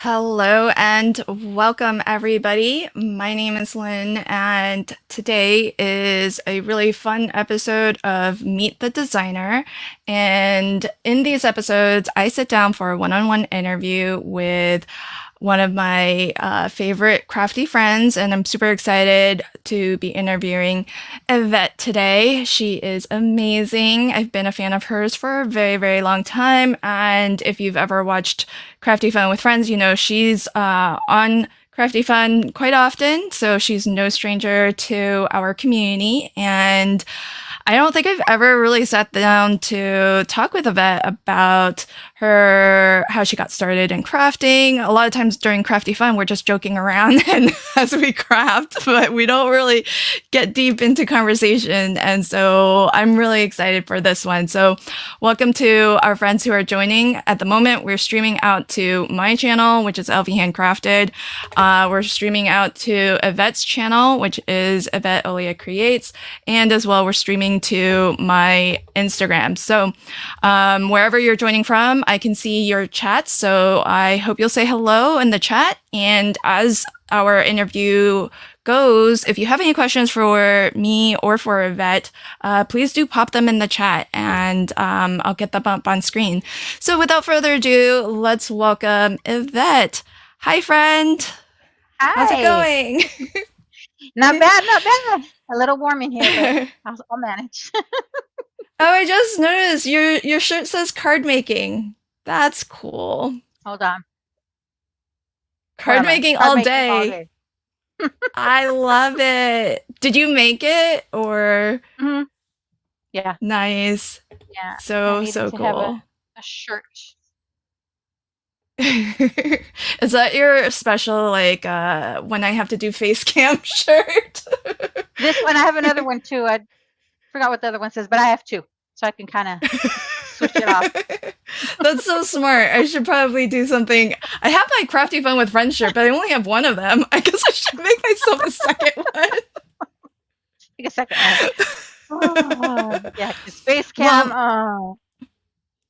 Hello and welcome, everybody. My name is Lynn, and today is a really fun episode of Meet the Designer. And in these episodes, I sit down for a one on one interview with one of my favorite crafty friends, and I'm super excited to be interviewing Yvette today. She is amazing. I've been a fan of hers for a very, very long time, and if you've ever watched Crafty Fun with Friends, you know she's on Crafty Fun quite often, so she's no stranger to our community, and I don't think I've ever really sat down to talk with Yvette about how she got started in crafting. A lot of times during Crafty Fun, we're just joking around and as we craft, but we don't really get deep into conversation. And so I'm really excited for this one. So welcome to our friends who are joining. At the moment, we're streaming out to my channel, which is LV Handcrafted. We're streaming out to Yvette's channel, which is Yvette Olea Creates. And as well, we're streaming to my Instagram. So wherever you're joining from, I can see your chats. So I hope you'll say hello in the chat. And as our interview goes, if you have any questions for me or for Yvette, please do pop them in the chat and I'll get them up on screen. So without further ado, let's welcome Yvette. Hi, friend. How's it Hi. going? Not bad, not bad. A little warm in here, but I'll manage. Oh, I just noticed your shirt says card making. That's cool. Hold on. What Card am I? making Card all making all day. day. I love it. Did you make it or hmm Yeah, nice? yeah. I So, needed so to have cool. a shirt. Is that your special like when I have to do face cam shirt? This one, I have another one too. I forgot what the other one says, but I have two, so I can kind of switch it off. That's so smart. I should probably do something. I have my Crafty Fun with Friends shirt, but I only have one of them. I guess I should make myself a second one. Take a second. Oh, yeah, the space cam. Well,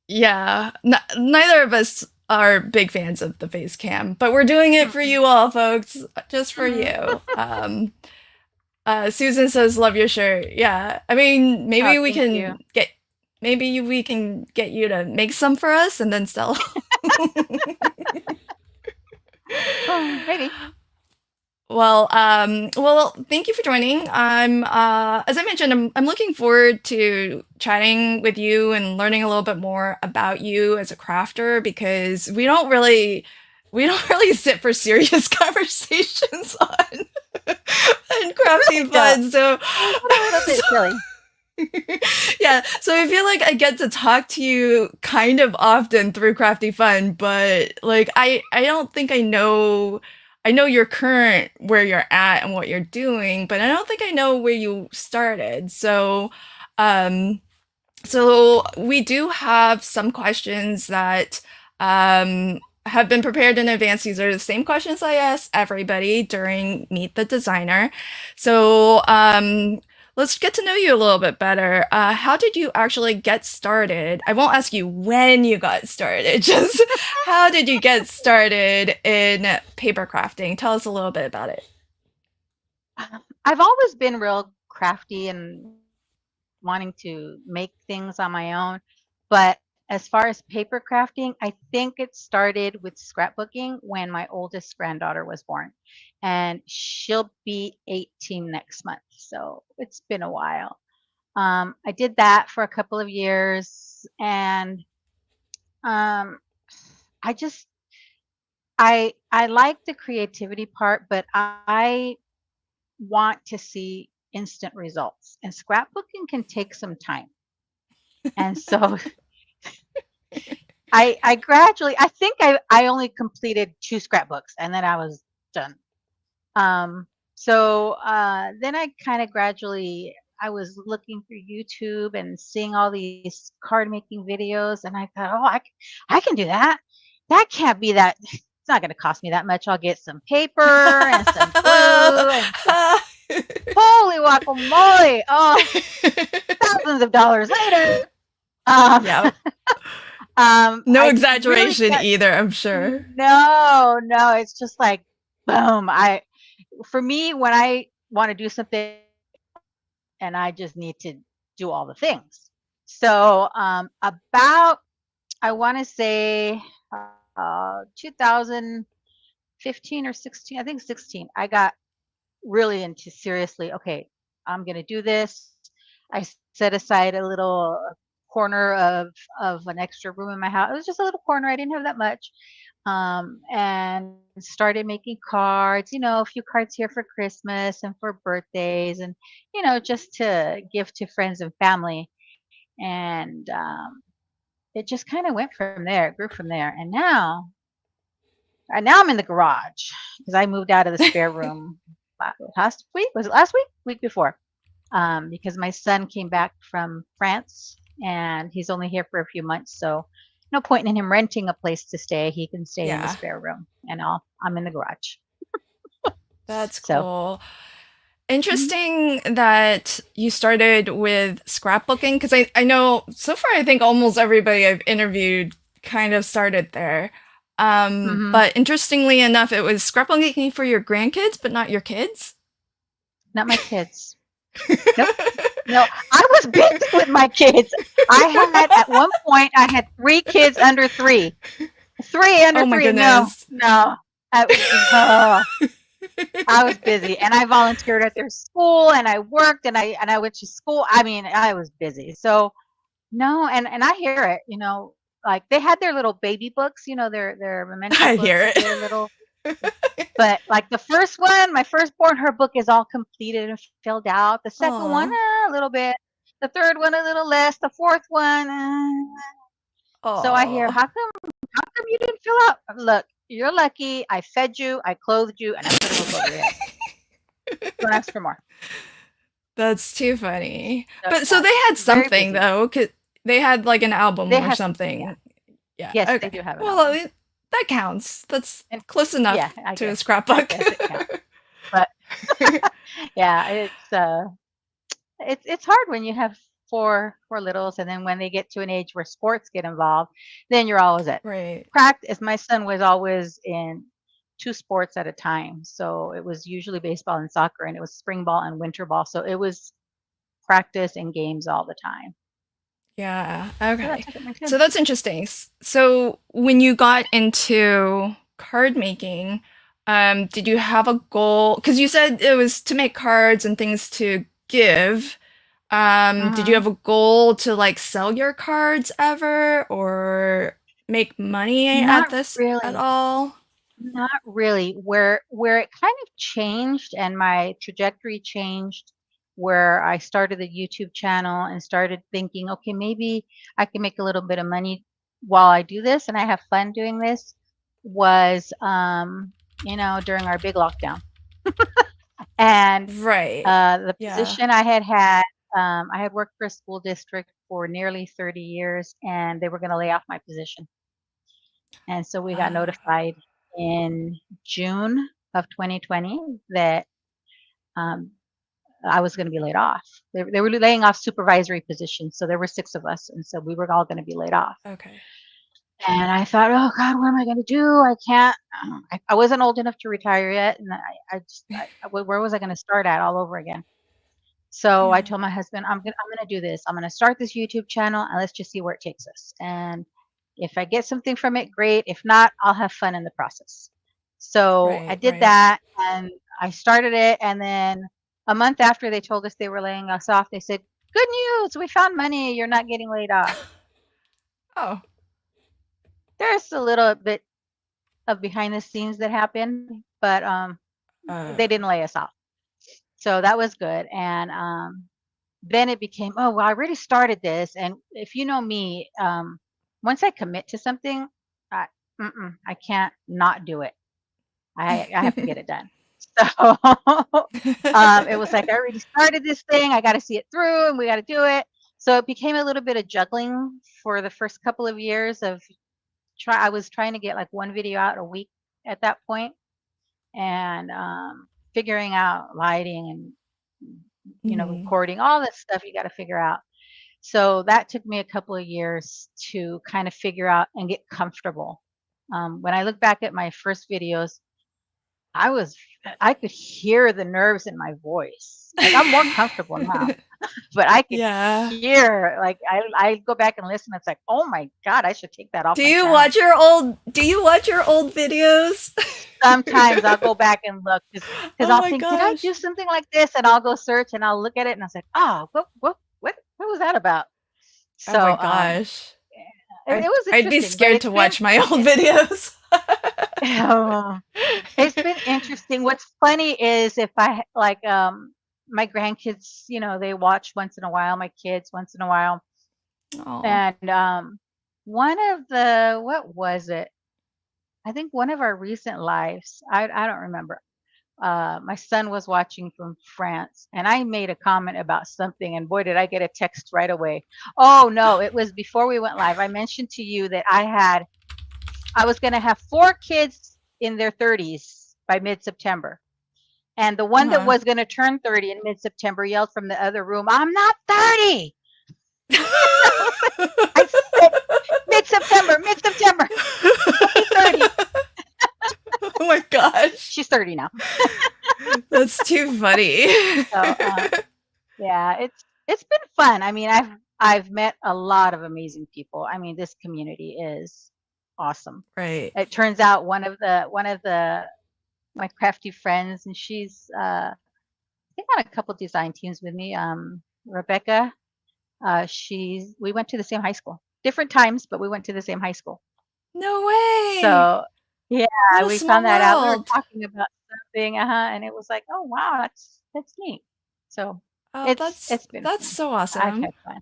yeah, neither of us are big fans of the face cam, but we're doing it for you all, folks, just for you. Susan says, "Love your shirt." Yeah, I mean, Oh, thank you. maybe we can get you to make some for us and then sell. Oh, maybe. Well, thank you for joining. As I mentioned, I'm looking forward to chatting with you and learning a little bit more about you as a crafter because we don't really sit for serious conversations on Crafty Fun. So, A little bit silly. yeah, so I feel like I get to talk to you kind of often through Crafty Fun, but like I don't think I know your current where you're at and what you're doing, but I don't think I know where you started. Um so we do have some questions that have been prepared in advance. These are the same questions I ask everybody during Meet the Designer. So let's get to know you a little bit better. How did you actually get started? I won't ask you when you got started, just how did you get started in paper crafting? Tell us a little bit about it. I've always been real crafty and wanting to make things on my own. But as far as paper crafting, I think it started with scrapbooking when my oldest granddaughter was born. And she'll be 18 next month. So it's been a while. I did that for a couple of years and um, I just I like the creativity part, but I want to see instant results. And scrapbooking can take some time. And so I gradually I think I only completed two scrapbooks and then I was done. Then I kind of gradually I was looking through YouTube and seeing all these card making videos and I thought, oh, I can do that. That can't be that it's not going to cost me that much. I'll get some paper and some glue and holy guacamole. Oh, thousands of dollars later. Um, Yeah. No I really exaggeration can't. either, I'm sure. No, no, it's just like boom. For me, when I want to do something and I just need to do all the things. So, about, I want to say, 2015 or 16, I think 16, I got really into seriously, okay, I'm going to do this. I set aside a little corner of an extra room in my house. It was just a little corner. I didn't have that much. And started making cards, a few cards here for Christmas and for birthdays and, just to give to friends and family. And it just kind of went from there, it grew from there. And now I'm in the garage because I moved out of the spare room last week. Was it last week? Week before. Because my son came back from France and he's only here for a few months. So no point in him renting a place to stay. He can stay in the Yeah, spare room and I'm in the garage. that's So cool. mhm, Interesting that you started with scrapbooking because I know so far I think almost everybody I've interviewed kind of started there. mhm. But interestingly enough, it was scrapbooking for your grandkids, but not your kids. Not my kids. Nope. No, I was busy with my kids. At one point, I had three kids under three. Three under Oh my three. No, goodness. no. I was busy and I volunteered at their school and I worked and I went to school. I mean, I was busy. So no, and I hear it, like they had their little baby books, their memento I hear books, it. their little, but like the first one, my firstborn, her book is all completed and filled out. The second one, Aw. a little bit. The third one, a little less. The fourth one, so I hear, Aw. how come you didn't fill out? Look, you're lucky. I fed you, I clothed you, and I put a roof over your head. Don't ask for more. That's too funny. So But so yeah, they had very something busy. though, 'cause they had like an album They or have something, yeah. something. Yeah, Yes, they do okay. have an Well, album. that counts. That's And close yeah, enough I to a guess. I scrapbook. guess it counts. But yeah, it's hard when you have four littles, and then when they get to an age where sports get involved, then you're always at Right. practice. My son was always in two sports at a time, so it was usually baseball and soccer, and it was spring ball and winter ball, so it was practice and games all the time. Yeah. So that Okay. took up my So time. that's interesting. So when you got into card making, did you have a goal? Because you said it was to make cards and things to give. Did you Hmm. have a goal to like sell your cards ever or make money at Not this at really. all? Not really. Where it kind of changed and my trajectory changed, where I started the YouTube channel and started thinking, okay, maybe I can make a little bit of money while I do this and I have fun doing this, was during our big lockdown. And Right. the Yeah. position I had worked for a school district for nearly 30 years and they were going to lay off my position. And so we got Uh, notified in June of 2020 that um, I was going to be laid off. They were laying off supervisory positions. So there were six of us. And so we were all going to be laid off. okay. And I thought, oh God, what am I going to do? I can't. I wasn't old enough to retire yet. And where was I going to start at all over again? So I Yeah. told my husband, I'm gonna do this. I'm gonna start this YouTube channel and let's just see where it takes us. And if I get something from it, great. If not, I'll have fun in the process. So I Right, did right. that and I started it. And then a month after they told us they were laying us off, they said, "Good news, we found money. You're not getting laid off." Oh. There's a little bit of behind the scenes that happened, but Uh, they didn't lay us off. So that was good. And then it became, oh, well, I already started this. And if you know me, once I commit to something, I, I can't not do it. I have to get it done. So it was like, I already started this thing. I got to see it through and we got to do it. So it became a little bit of juggling for the first couple of years of I was trying to get like one video out a week at that point and figuring out lighting and mhm. recording all this stuff you got to figure out. So that took me a couple of years to kind of figure out and get comfortable. When I look back at my first videos, I was I could hear the nerves in my voice. Like I'm more comfortable now, but I could Yeah. hear like I go back and listen. It's like, oh my God, I should take that off my channel. Do you watch your old videos? Sometimes I'll go back and look because Oh I'll my think, did I do gosh. something like this? And I'll go search and I'll look at it and I was like, oh, what was that about? Oh my So gosh. it was I'd be interesting, but scared it's to been watch my old videos. it's been interesting. What's funny is if I like my grandkids, they watch once in a while, my kids once in a while. Oh. And one of the what was it? I think one of our recent lives, I don't remember. My son was watching from France and I made a comment about something and boy did I get a text right away. Oh no, it was before we went live. I mentioned to you that I was going to have 4 kids in their 30s by mid-September. And the one that Uh-huh. was going to turn 30 in mid-September yelled from the other room, I'm not 30. I said, mid-September. I'll be 30. Oh my gosh. She's 30 now. That's too funny. So, yeah, it's been fun. I mean, I've met a lot of amazing people. I mean, this community is awesome. Right. It turns out one of the my crafty friends, and she's I think on a couple design teams with me. Rebecca, we went to the same high school, different times, but we went to the same high school. No way. So yeah, What a we small found that out. We were world. talking about something, and it was like, oh wow, that's neat. So Oh, it's been that's fun. so I've awesome. had fun.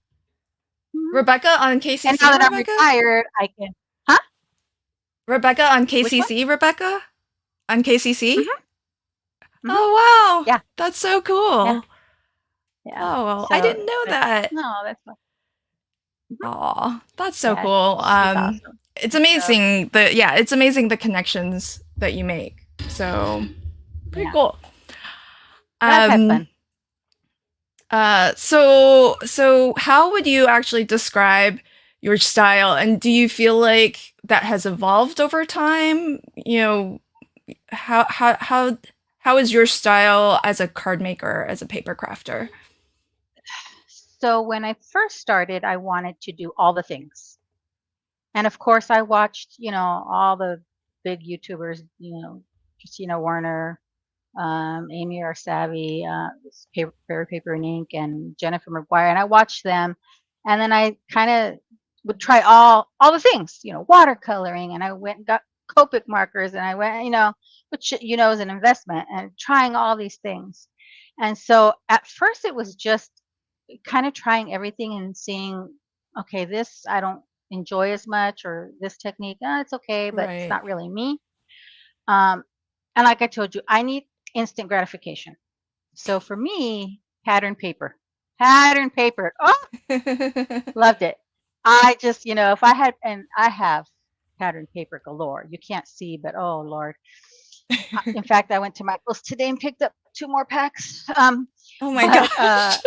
Mhm. Rebecca on And now KCC, that I'm Rebecca? retired, I can. Huh? Rebecca on Which one? KCC, Rebecca? On KCC? Mhm. Mhm. Oh, wow. Yeah. That's so Yeah. cool. Yeah. Oh, well, I So, didn't know but that. no, that's fun. Mhm. Oh, that's so Yeah, cool. she's awesome. It's So amazing it's amazing the connections that you make. So, pretty yeah, cool. but I've had Um, fun. so how would you actually describe your style, and do you feel like that has evolved over time? You know, how is your style as a card maker, as a paper crafter? So when I first started, I wanted to do all the things. And of course, I watched, all the big YouTubers, Christina Warner, Amy R. Savvy, Paper and Ink, and Jennifer McGuire. And I watched them. And then I kind of would try all the things, watercoloring. And I went and got Copic markers. And I went, which, is an investment and trying all these things. And so at first it was just kind of trying everything and seeing, okay, this I don't enjoy as much, or this technique, it's okay, but it's Right. not really me. Um, and like I told you, I need instant gratification. So for me, pattern paper. Oh, loved it. I just, if I had, and I have pattern paper galore. You can't see, but oh Lord. In fact, I went to Michael's today and picked up 2 more packs. Oh my But gosh.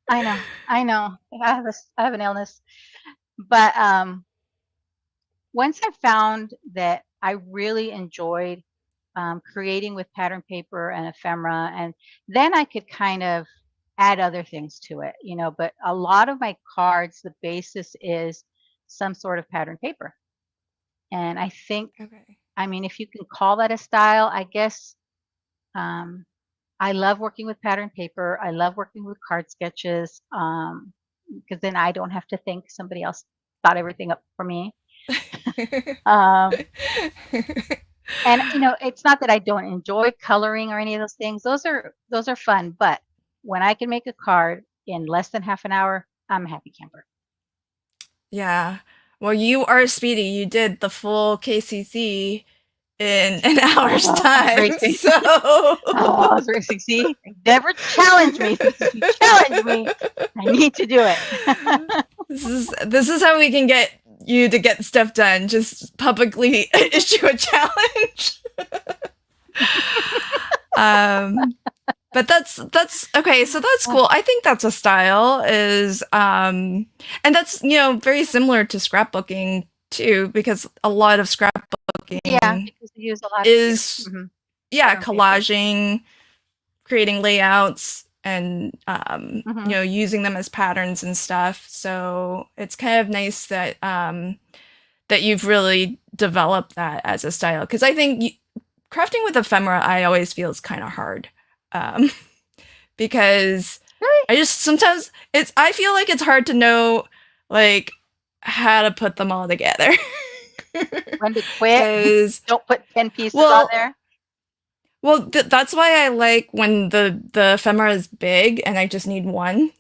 I know, I know. I have an illness, but once I found that I really enjoyed creating with pattern paper and ephemera, and then I could kind of add other things to it, But a lot of my cards, the basis is some sort of pattern paper, and I think, Okay. I mean, if you can call that a style, I guess. Um, I love working with pattern paper. I love working with card sketches, because then I don't have to think. Somebody else thought everything up for me. Um, and it's not that I don't enjoy coloring or any of those things. Those are fun. But when I can make a card in less than half an hour, I'm a happy camper. Yeah. Well, you are speedy. You did the full KCC in an hour's Oh, I was time. racing. So Oh, I was racing. See, never challenge me. If you challenge me, I need to do it. this is how we can get you to get stuff done. Just publicly issue a challenge. um But that's okay, so that's cool. I think that's a style is and that's, very similar to scrapbooking too, because a lot of Yeah, scrapbooking because we use a lot of is yeah, pattern paper. collaging, creating layouts and Hmm. using them as patterns and stuff. So it's kind of nice that that you've really developed that as a style, because I think crafting with ephemera I always feel is kind of hard. Um, because Really? I just sometimes I feel like it's hard to know like how to put them all together. When to quit? Cuz Don't put 10 pieces on well, there. that's why I like when the ephemera is big and I just need one.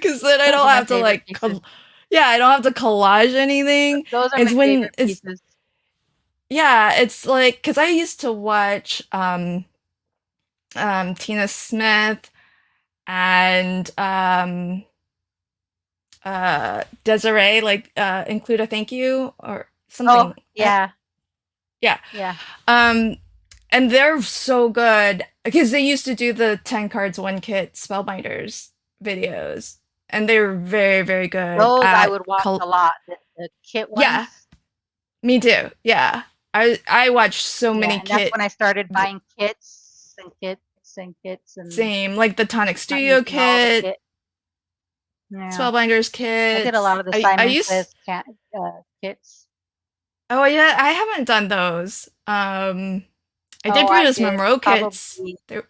Cuz then I Those don't are my have to favorite like pieces. yeah, I don't have to collage anything. Those are It's my when favorite it's pieces. yeah, it's like cuz I used to watch Tina Smith and Desiree, like include a thank you or Oh, something. yeah, Yeah. yeah. Um, and they're so good because they used to do the 10 cards, one kit spellbinders videos. And they were very, very good Those I at would watch a lot. The kit yeah, ones. me too. Yeah. I watched so Yeah, many and that's kit when I started buying kits and kits and kits and same like the Tonic not Studio using all the kit, kit. Yeah. spellbinders I did a lot kits. of the I Simon used Says kits. oh yeah, I haven't done those. I Oh, did I Brutus did Monroe kits. probably They're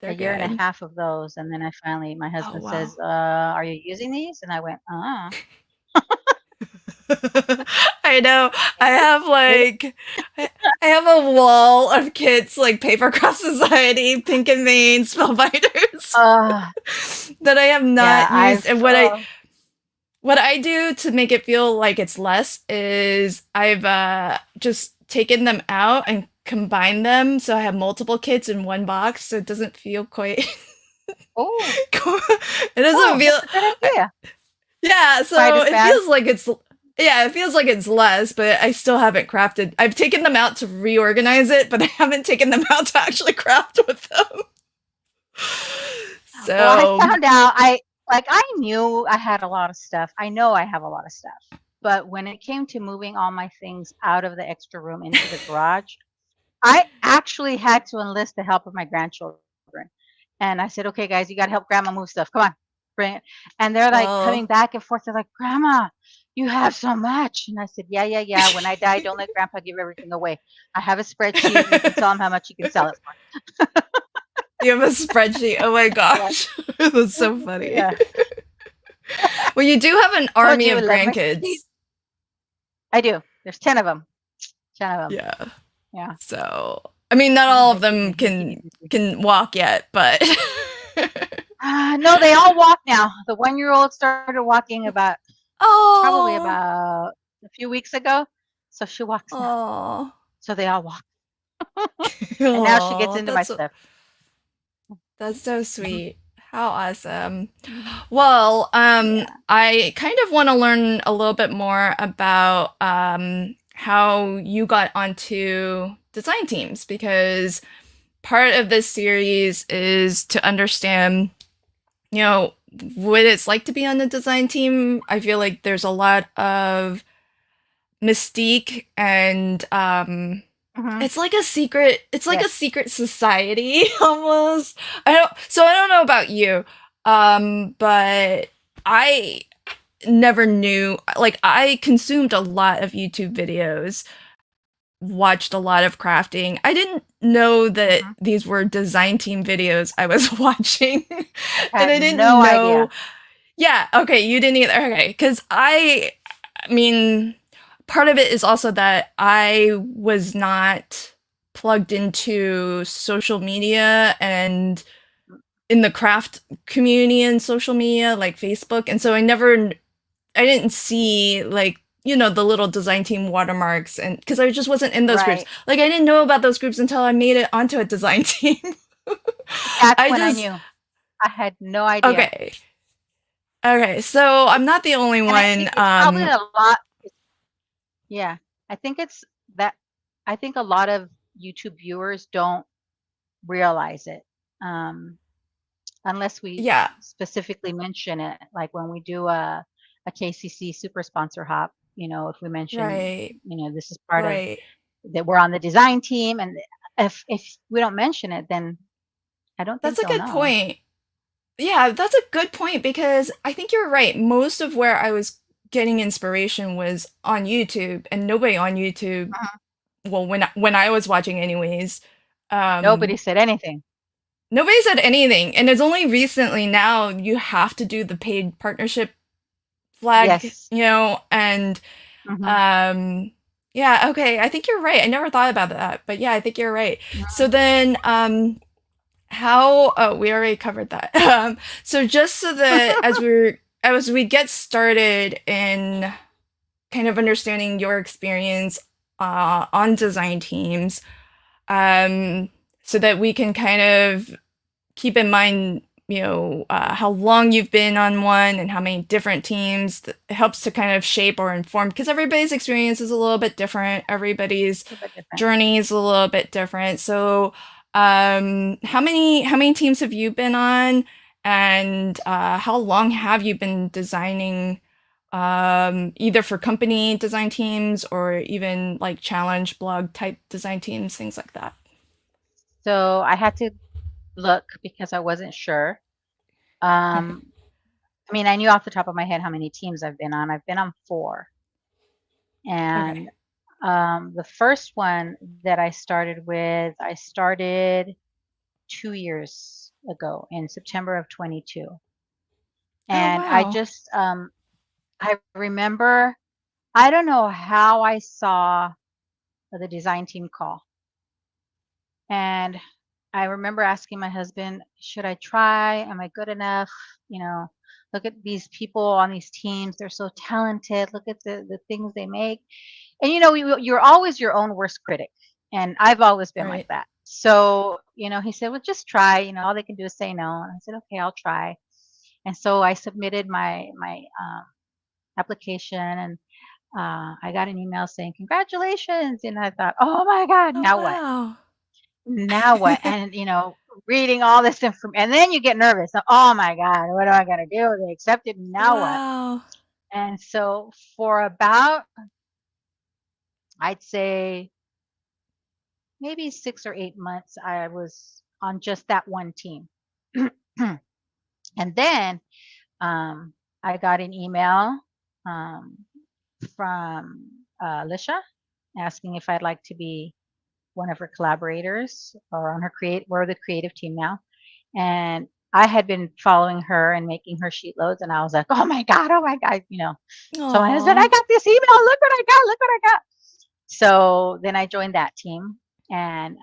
a year and a good. half of those, and then I finally, my Oh husband wow. says, "Are you using these?" And I went, I know. I Maybe, have maybe. like I have a wall of kits like Paper Cross Society, Pink and Vein, Spellbinders Uh, that I have yeah, not used. I've, And what I do to make it feel like it's less is I've just taken them out and combined them so I have multiple kits in one box so it doesn't feel quite oh, it doesn't oh, feel that's a good idea. yeah, Quite so as it bad. feels like it's yeah, it feels like it's less, but I still haven't crafted. I've taken them out to reorganize it, but I haven't taken them out to actually craft with them. Well, I So, found out I knew I had a lot of stuff. I know I have a lot of stuff. But when it came to moving all my things out of the extra room into the garage, I actually had to enlist the help of my grandchildren. And I said, "Okay, guys, you got to help grandma move stuff. Come on, bring it." And they're like coming well, back and forth. They're like, "Grandma, you have so much." And I said, "Yeah, yeah, yeah. When I die, don't let grandpa give everything away. I have a spreadsheet. You can tell him how much you can sell it you have a spreadsheet. Oh my for." gosh, that's Yeah. so funny. Yeah. Well, you do have an Told army you, of love my spreadsheet. grandkids. I do. There's 10 of them. 10 of them. Yeah. Yeah. So, I mean, not Yeah, all they of keep them me they keep me busy. can walk yet, but No, they all walk now. The 1-year-old started walking about probably oh, about a few weeks ago. So she walks now. oh, So they all walk. And now she gets oh, into my stuff. that's so sweet. How awesome. Mhm. Well, Yeah. I kind of want to learn a little bit more about how you got onto design teams because part of this series is to understand, you know, what it's like to be on the design team. I feel like there's a lot of mystique and Mhm. it's like a Yes. secret society almost. I don't know about you. But I never knew like I consumed a lot of YouTube videos, watched a lot of crafting. I didn't know that Mhm. these were design team videos I was watching. And Had I didn't no know idea. yeah, okay, you didn't either. Okay, cuz I mean part of it is also that I was not plugged into social media and in the craft community and social media like Facebook, and so I didn't see like the little design team watermarks, and because I just wasn't in those groups. Right. Like I didn't know about those groups until I made it onto a design team. That's I when I just knew. I had no idea. okay. Okay, so I'm not the only And I one. think it's probably a lot. Yeah. I think it's that I think a lot of YouTube viewers don't realize it. Um, Unless we Yeah, specifically mention it, like when we do a KCC super sponsor hop, if we mention, right, this is part of right. that we're on the design team, and if we don't mention it, then I don't That's think a they'll good know. point. Yeah, that's a good point because I think you're right. Most of where I was getting inspiration was on YouTube, and nobody on YouTube, Mhm. well, when I was watching anyways, Nobody um, said anything. nobody said anything. And it's only recently now you have to do the paid partnership flag, Yes. and Hmm. um, yeah, okay, I think you're right. I never thought about that, but yeah, I think you're right. So then, how we already covered that. So just so that as we get started in kind of understanding your experience on design teams, um, so that we can kind of keep in mind, how long you've been on one and how many different teams. It helps to kind of shape or inform because everybody's experience is a little bit different. Everybody's A little bit different. journey is a little bit different. So, how many teams have you been on, and how long have you been designing? Either for company design teams or even like challenge blog type design teams, things like that. So I had to look because I wasn't sure. Okay. Um, I mean, I knew off the top of my head how many teams I've been on. I've been on four. Okay. And the first one that I started 2 years ago in September of 22. Oh And wow. I remember, I don't know how I saw the design team call. And I remember asking my husband, should I try? Am I good enough? You know, look at these people on these teams. They're so talented. Look at the things they make. And you're always your own worst critic. And I've always been like Right. that. So, he said, well, just try. All they can do is say no. And I said, okay, I'll try. And so I submitted my application, and I got an email saying congratulations. And I thought, oh my God, Oh now what? wow. Now what? And reading all this information, and then you get nervous. Oh my God, what am I gonna do? They accepted me. Now what? Wow. And so for about, I'd say maybe 6 or 8 months, I was on just that one team. And then um, I got an email um, from Lisha asking if I'd like to be one of her collaborators or on her we're the creative team now. And I had been following her and making her sheet loads, and I was like, oh my God, oh my God, So my husband, I Aw. got this email. Look what I got. Look what I got. So then I joined that team, and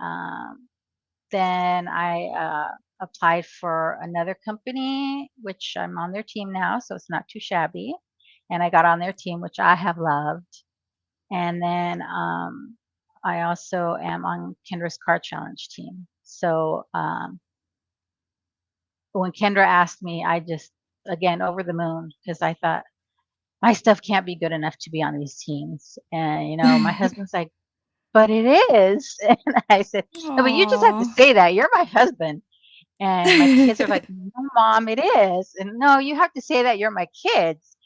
then I applied for another company, which I'm on their team now, so it's not too shabby. And I got on their team, which I have loved. And then I also am on Kendra's Card Challenge team. So when Kendra asked me, I just, again, over the moon, because I thought my stuff can't be good enough to be on these teams. And, my husband's like, but it is. And I said, no, but you just have to Aw. say that. You're my husband. And my kids are like, no, mom, it is. And no, you have to say that you're my kids.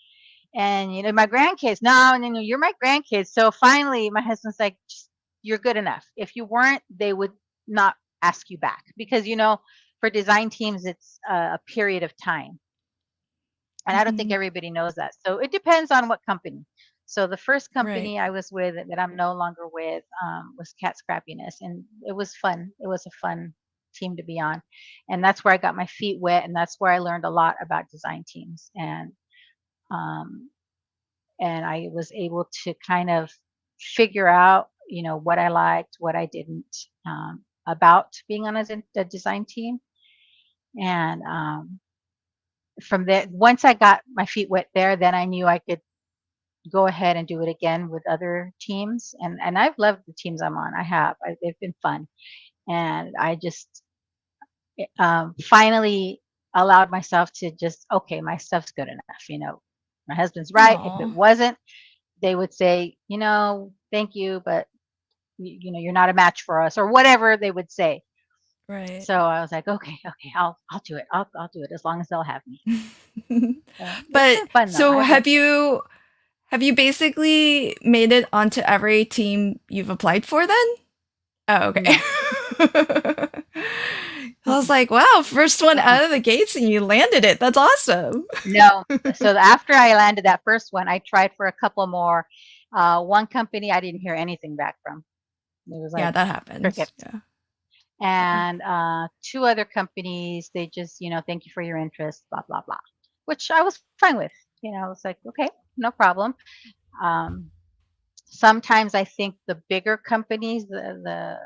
And, my grandkids, no, no, no, you're my grandkids. So finally, my husband's like, you're good enough. If you weren't, they would not ask you back because, for design teams, it's a period of time. And I don't think Mhm. everybody knows that. So it depends on what company. So the first Right. company I was with that I'm no longer with was Cat Scrappiness, and it was fun. It was a fun team to be on, and that's where I got my feet wet, and that's where I learned a lot about design teams, um, and I was able to kind of figure out, what I liked, what I didn't about being on a design team, and from there, once I got my feet wet there, then I knew I could go ahead and do it again with other teams. And I've loved the teams I'm on. They've been fun. And I just finally allowed myself to just, okay, my stuff's good enough. My husband's right. If it Aw. wasn't, they would say, thank you, but you're not a match for us or whatever they would say. Right. So I was like, okay, okay, I'll do it. I'll do it as long as they'll have me. So it's But been fun though. so I've liked it. have you basically made it onto every team you've applied for then? Oh, okay. No. I was like, wow, first one out of the gates and you landed it. That's awesome. No. So after I landed that first one, I tried for a couple more. One company I didn't hear anything back from. It was Yeah, like that happens. crickets. Yeah. Yeah. And two other companies, they just, thank you for your interest, blah, blah, blah, which I was fine with. I was like, okay, no problem. Um, Sometimes I think the bigger companies, the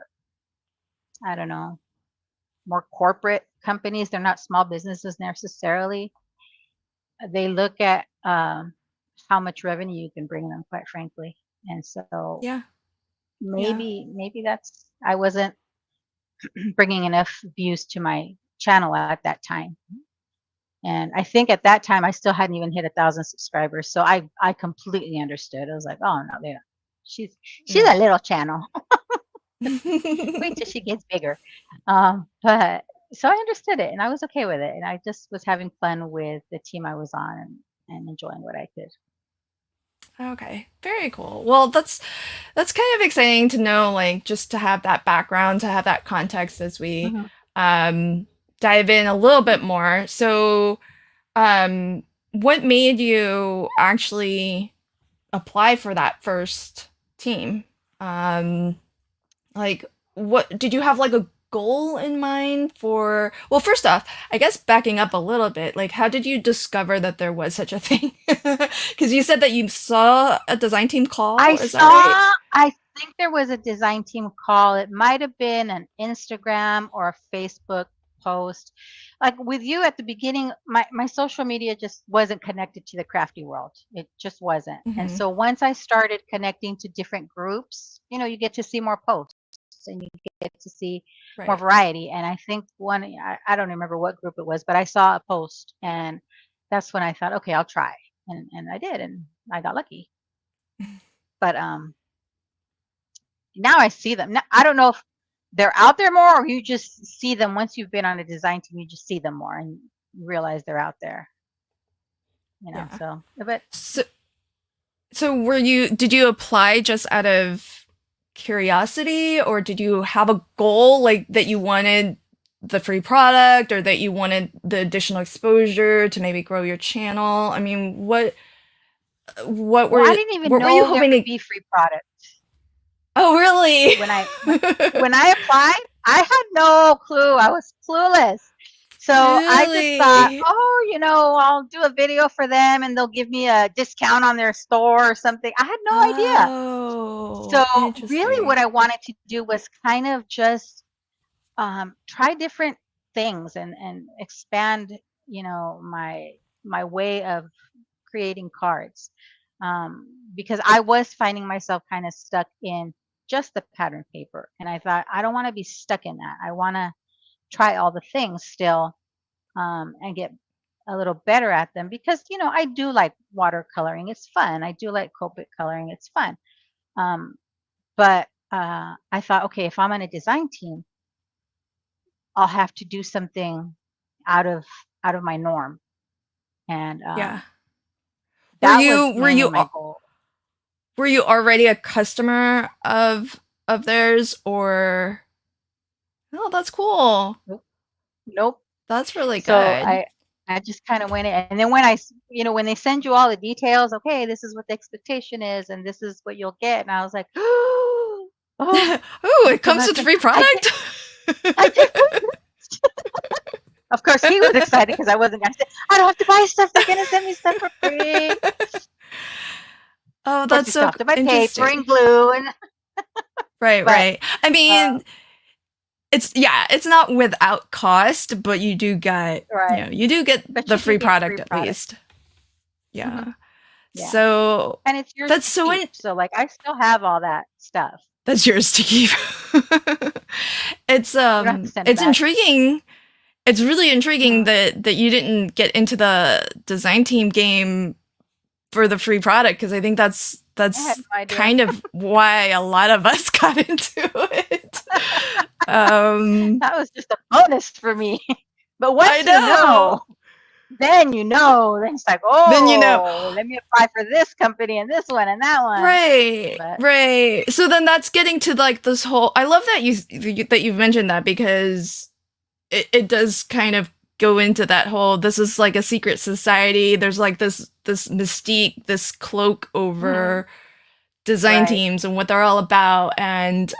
I don't know, more corporate companies, they're not small businesses necessarily. They look at how much revenue you can bring them, quite frankly. And so Yeah. Yeah. maybe that's I wasn't bringing enough views to my channel at that time. And I think at that time I still hadn't even hit 1,000 subscribers. So I completely understood. I was like, oh no, they don't. She's Yeah. a little channel. Wait till she gets bigger. But so I understood it and I was okay with it. And I just was having fun with the team I was on and enjoying what I could. Okay, very cool. Well, that's kind of exciting to know, like just to have that background, to have that context as we Hmm. um, dive in a little bit more. So, um, what made you actually apply for that first team? Um, like, what did you have like a goal in mind for? Well, first off, I guess backing up a little bit, like, how did you discover that there was such a thing? Because you said that you saw a design team call, is that right? I think there was a design team call. It might have been an Instagram or a Facebook post. Like with you at the beginning, my social media just wasn't connected to the crafty world. It just wasn't. And Hmm. so once I started connecting to different groups, you get to see more posts and you get to see more Right. variety. And I think I don't remember what group it was, but I saw a post and that's when I thought, okay, I'll try. And I did, and I got lucky. But now I see them. Now, I don't know if they're out there more or you just see them once you've been on a design team, you just see them more and you realize they're out there, Yeah. so but So, so did you apply just out of curiosity, or did you have a goal like that you wanted the free product, or that you wanted the additional exposure to maybe grow your channel? I mean, what well, I were didn't even what were you know there hoping would to? be free product. Oh, really? When I applied, I had no clue. I was clueless. So I just thought, Really? oh, I'll do a video for them and they'll give me a discount on their store or something. I had no idea. So Oh, really what interesting. I wanted to do was kind of just try different things and expand, my way of creating cards. Because I was finding myself kind of stuck in just the pattern paper. And I thought, I don't want to be stuck in that. I want to try all the things still and get a little better at them because, I do like watercoloring. It's fun. I do like Copic coloring. It's fun. Um, but I thought, okay, if I'm on a design team, I'll have to do something out of out of my norm. And Yeah. Were that was you were mainly you my goal. were you already a customer of theirs, or? Oh, that's cool. Nope. Nope. That's really So good. I just kind of went in, and then when they send you all the details, okay, this is what the expectation is, and this is what you'll get, and I was like, oh, Oh, I it don't comes have with to, free product. I did. Of course, he was excited because I wasn't gonna say, I don't have to buy stuff. They're gonna send me stuff for free. Of Oh, course, that's he still so have to buy paper interesting. and glue, Right, but right. I uh, mean, it's not without cost, but you do get, right. you do get But the you do free get product free at product. least. Hmm. Yeah. Yeah, So and it's yours that's to so keep. So like, I still have all that stuff. that's yours to keep. You don't have to send it It's back. intriguing. It's really intriguing Hmm. that you didn't get into the design team game for the free product, because I think I had that's no idea. kind of why a lot of us got into it. Um, That was just a bonus for me. But I once know. then it's like, Then you know, oh, let me apply for this company and this one and that one. right, But right. So then that's getting to like this whole. I love that you've mentioned that because it does kind of go into that whole. This is like a secret society. There's like this mystique, this cloak mhm, over design right. teams and what they're all about, and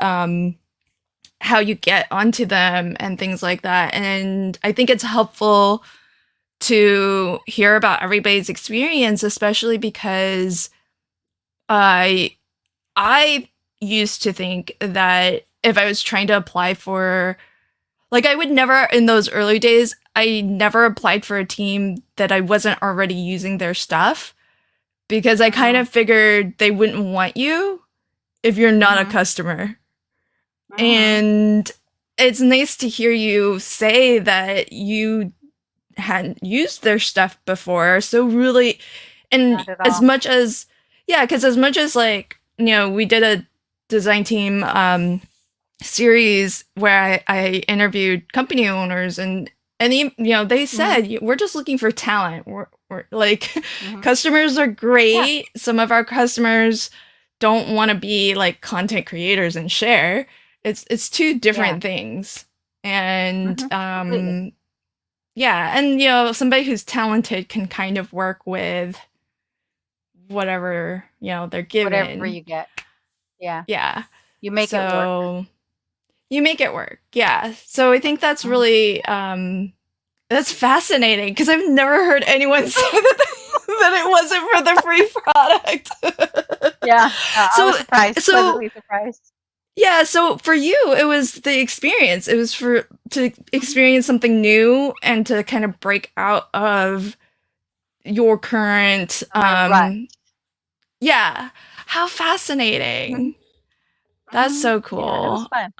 how you get onto them and things like that. And I think it's helpful to hear about everybody's experience, especially because I I used to think that if I was trying to apply for like I would never in those early days, I never applied for a team that I wasn't already using their stuff because I kind Mhm, of figured they wouldn't want you if you're not a mhm, customer. mhm. And it's nice to hear you say that you hadn't used their stuff before. So really, and Not at as all. much as yeah, because as much as like we did a design team series where I interviewed company owners and they Mhm, said we're just looking for talent. We're like mhm. customers are Yeah, great. Some of our customers don't want to be like content creators and share. It's two yeah. different things. And Completely. yeah, and somebody who's talented can kind of work with whatever, they're Whatever given. you get. Yeah. Yeah. You make it work. So you make it work. Yeah. So I think that's Mhm. really that's fascinating because I've never heard anyone say that it wasn't for the free product. Yeah, I so was surprised, so pleasantly surprised. yeah, so for you it was the experience. It was for to Mhm. experience something new and to kind of break out of your current My rut. yeah. How Mhm, fascinating. That's mhm. so Yeah, it was cool. fun.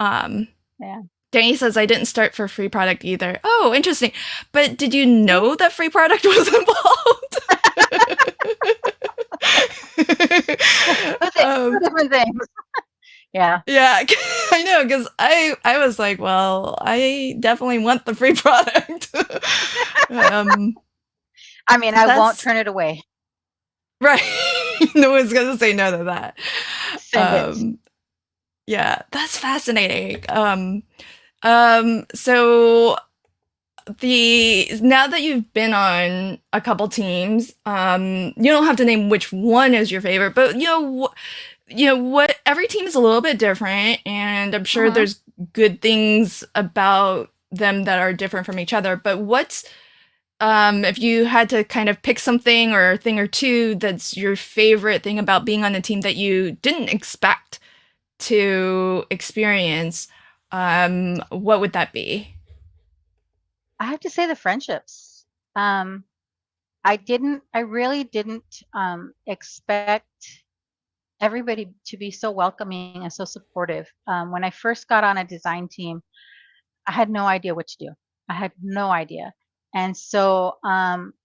Yeah. Danny says I didn't start for free product either. Oh, interesting. But did you See? know that free product was involved? That's it. 2 different things. Yeah. Yeah, I know because I was like, well, I definitely want the free product. um, I mean, I won't that's turn it away. right. No one's gonna say no to that. Send it. Um, yeah, that's fascinating. So the now that you've been on a couple teams, you don't have to name which one is your favorite, but what every team is a little bit different, and I'm sure Mhm. there's good things about them that are different from each other. But what's if you had to kind of pick something or a thing or two that's your favorite thing about being on a team that you didn't expect to experience, what would that be? I have to say the friendships. Um, I really didn't, expect everybody to be so welcoming and so supportive. When I first got on a design team, I had no idea what to do. I had no idea. And so,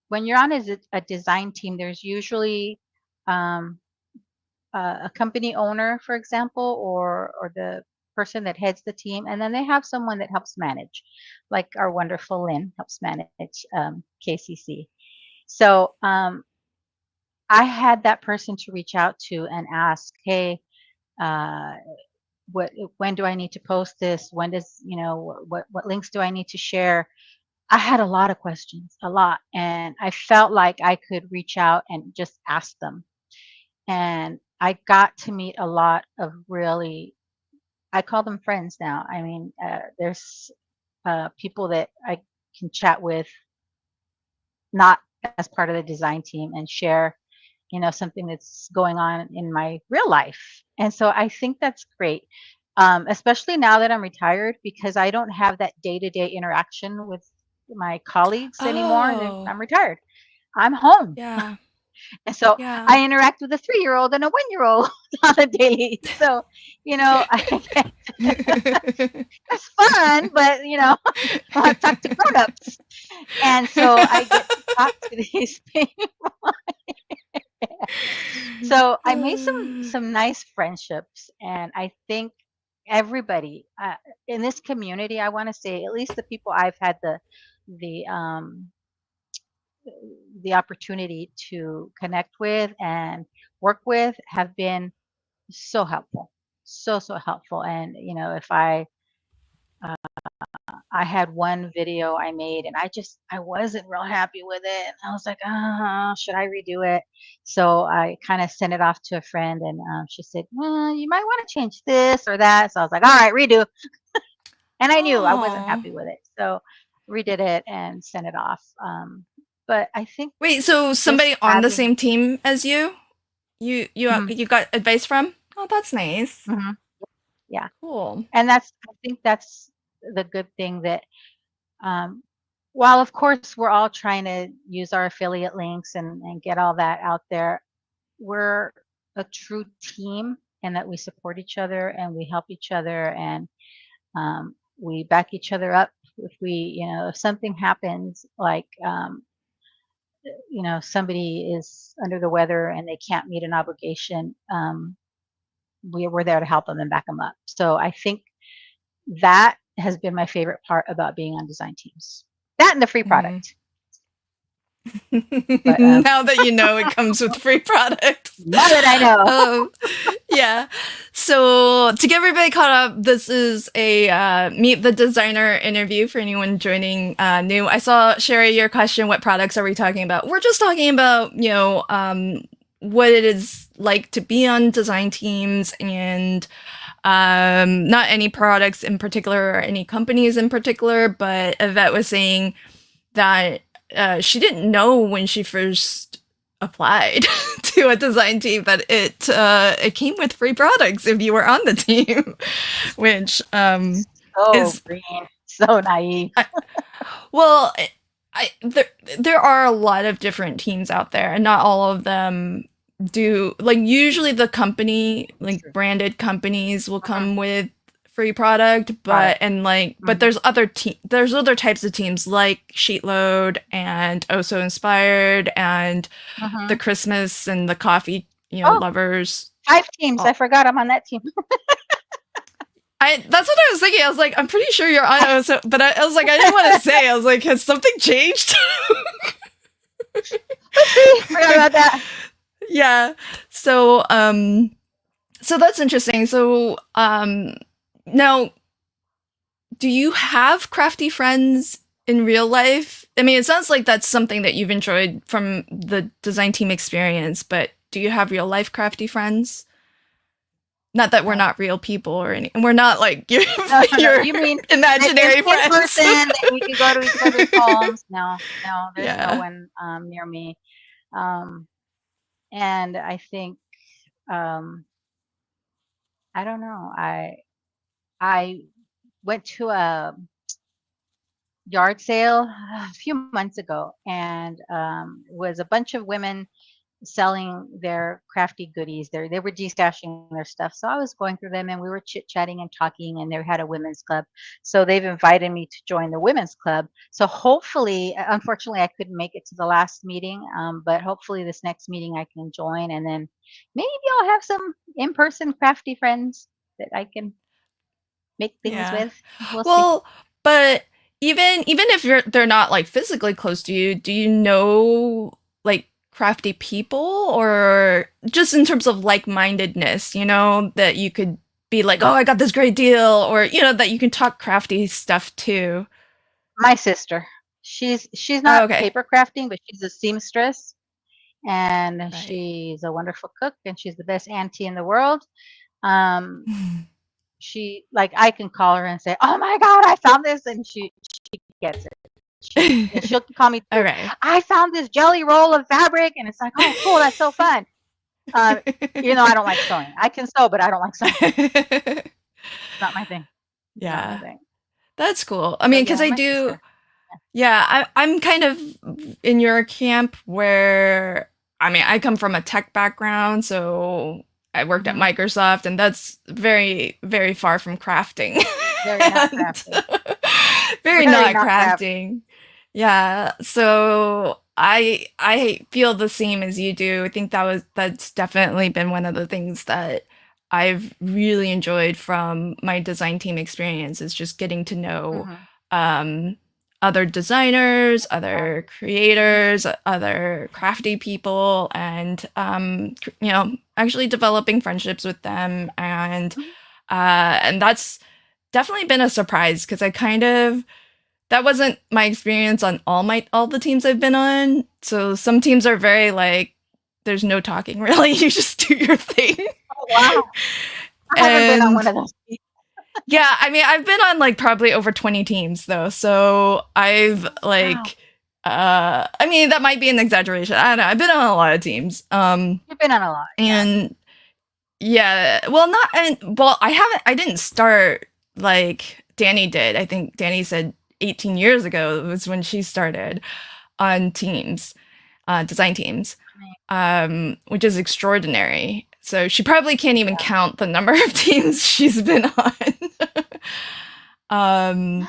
when you're on a design team, there's usually, um, a company owner, for example, or the person that heads the team, and then they have someone that helps manage, like our wonderful Lynn helps manage KCC. So I had that person to reach out to and ask, hey, uh, when do I need to post this? When does what links do I need to share? I had a lot of questions, a lot, and I felt like I could reach out and just ask them. And I got to meet a lot of really, I call them friends now. I mean, there's people that I can chat with, not as part of the design team, and share, something that's going on in my real life. And so I think that's great, especially now that I'm retired, because I don't have that day to day interaction with my colleagues anymore. Oh, I'm retired. I'm home. yeah, And so yeah. I interact with a 3-year old and a 1-year old on a daily. So, I get, it's fun, but, I want to talk to grown-ups. And so I get to talk to these people. So I made some nice friendships, and I think everybody. in this community, I want to say at least the people I've had the the opportunity to connect with and work with have been so helpful, so helpful. And if I had one video I made and I wasn't real happy with it. And I was like, should I redo it? So I kind of sent it off to a friend, and she said, well, you might want to change this or that. So I was like, all right, redo. And I knew I wasn't Oh. happy with it. So redid it and sent it off. But I think Wait, so just somebody on the having, same team as you? mhm, You got advice from? Oh, that's nice. mhm, yeah. Cool. And I think that's the good thing that, um, while of course we're all trying to use our affiliate links and get all that out there, we're a true team, and that we support each other and we help each other, and we back each other up if if something happens, like somebody is under the weather and they can't meet an obligation. We're there to help them and back them up. So I think that has been my favorite part about being on design teams. That and the free Mhm. product. But Now that you know it comes with free products. now that I know. Um, yeah. So to get everybody caught up, this is a Meet the Designer interview for anyone joining new. I saw, Sherry, your question, what products are we talking about? We're just talking about, what it is like to be on design teams, and not any products in particular or any companies in particular, but Yvette was saying that she didn't know when she first applied to a design team that it came with free products if you were on the team, which So is green, so naive. I, well, there are a lot of different teams out there, and not all of them do. Like usually, the company, It's like true. branded companies, will Mhm. come with free product, Product. but Mhm. there's other types of teams like Sheetload and Oh So Inspired and the Mhm. Christmas and the coffee, Oh, lovers. 5 teams. I All, forgot I'm on that team. that's what I was thinking. I was like, I'm pretty sure you're on Oh So, but I was like, I didn't want to say. I was like, has something changed? Oopsie, forgot about that. Yeah. So so that's interesting. So now, do you have crafty friends in real life? I mean, it sounds like that's something that you've enjoyed from the design team experience, but do you have real life crafty friends? Not that we're No. not real people or any, we're not like your No, no, no. your You mean imaginary in friends. person that we could go to each other's homes? No, no, there's no Yeah. one near me. Um, and I think, um, I don't know. I went to a yard sale a few months ago, and it was a bunch of women selling their crafty goodies. They were destashing their stuff. So I was going through them, and we were chit chatting and talking, and they had a women's club. So they've invited me to join the women's club. So hopefully, unfortunately, I couldn't make it to the last meeting, but hopefully this next meeting I can join, and then maybe I'll have some in-person crafty friends that I can make things Yeah. with. We'll see. Well, but even if they're not like physically close to you, do you know like crafty people, or just in terms of like-mindedness, that you could be like, "Oh, I got this great deal," or that you can talk crafty stuff too. My sister, she's Oh, not okay. paper crafting, but she's a seamstress, and Right. she's a wonderful cook, and she's the best auntie in the world. Um, she like I can call her and say, "Oh my God, I found this," and she gets it. And she'll call me through. Okay. I found this jelly roll of fabric, and it's like, "Oh, cool, that's so fun." Um, even though I don't like sewing, I can sew, but I don't like sewing. It's not my thing. It's not my Yeah. thing. That's cool. I So mean, because yeah, I my do. sister. Yeah, I'm kind of in your camp where, I mean, I come from a tech background, so I worked at Hmm. Microsoft, and that's very, very far from crafting. Very not And crafty. very Very not not crafty. crafting. Yeah, so I feel the same as you do. I think that's definitely been one of the things that I've really enjoyed from my design team experience is just getting to know Mhm. um, other designers, other Mhm. creators, other crafty people, and actually developing friendships with them, Mhm. and that's definitely been a surprise because I kind of that wasn't my experience on all the teams I've been on. So some teams are very like there's no talking really. You just do your thing. Oh, wow. I haven't been on one And of those. yeah, I mean I've been on like probably over 20 teams though. So I've Wow. like I mean that might be an exaggeration. I don't know. I've been on a lot of teams. You've been on a lot, yeah. And yeah, well not and well I didn't start like Danny did. I think Danny said 18 years ago was when she started on teams, design teams, I mean, which is extraordinary. So she probably can't even yeah. count the number of teams she's been on. um,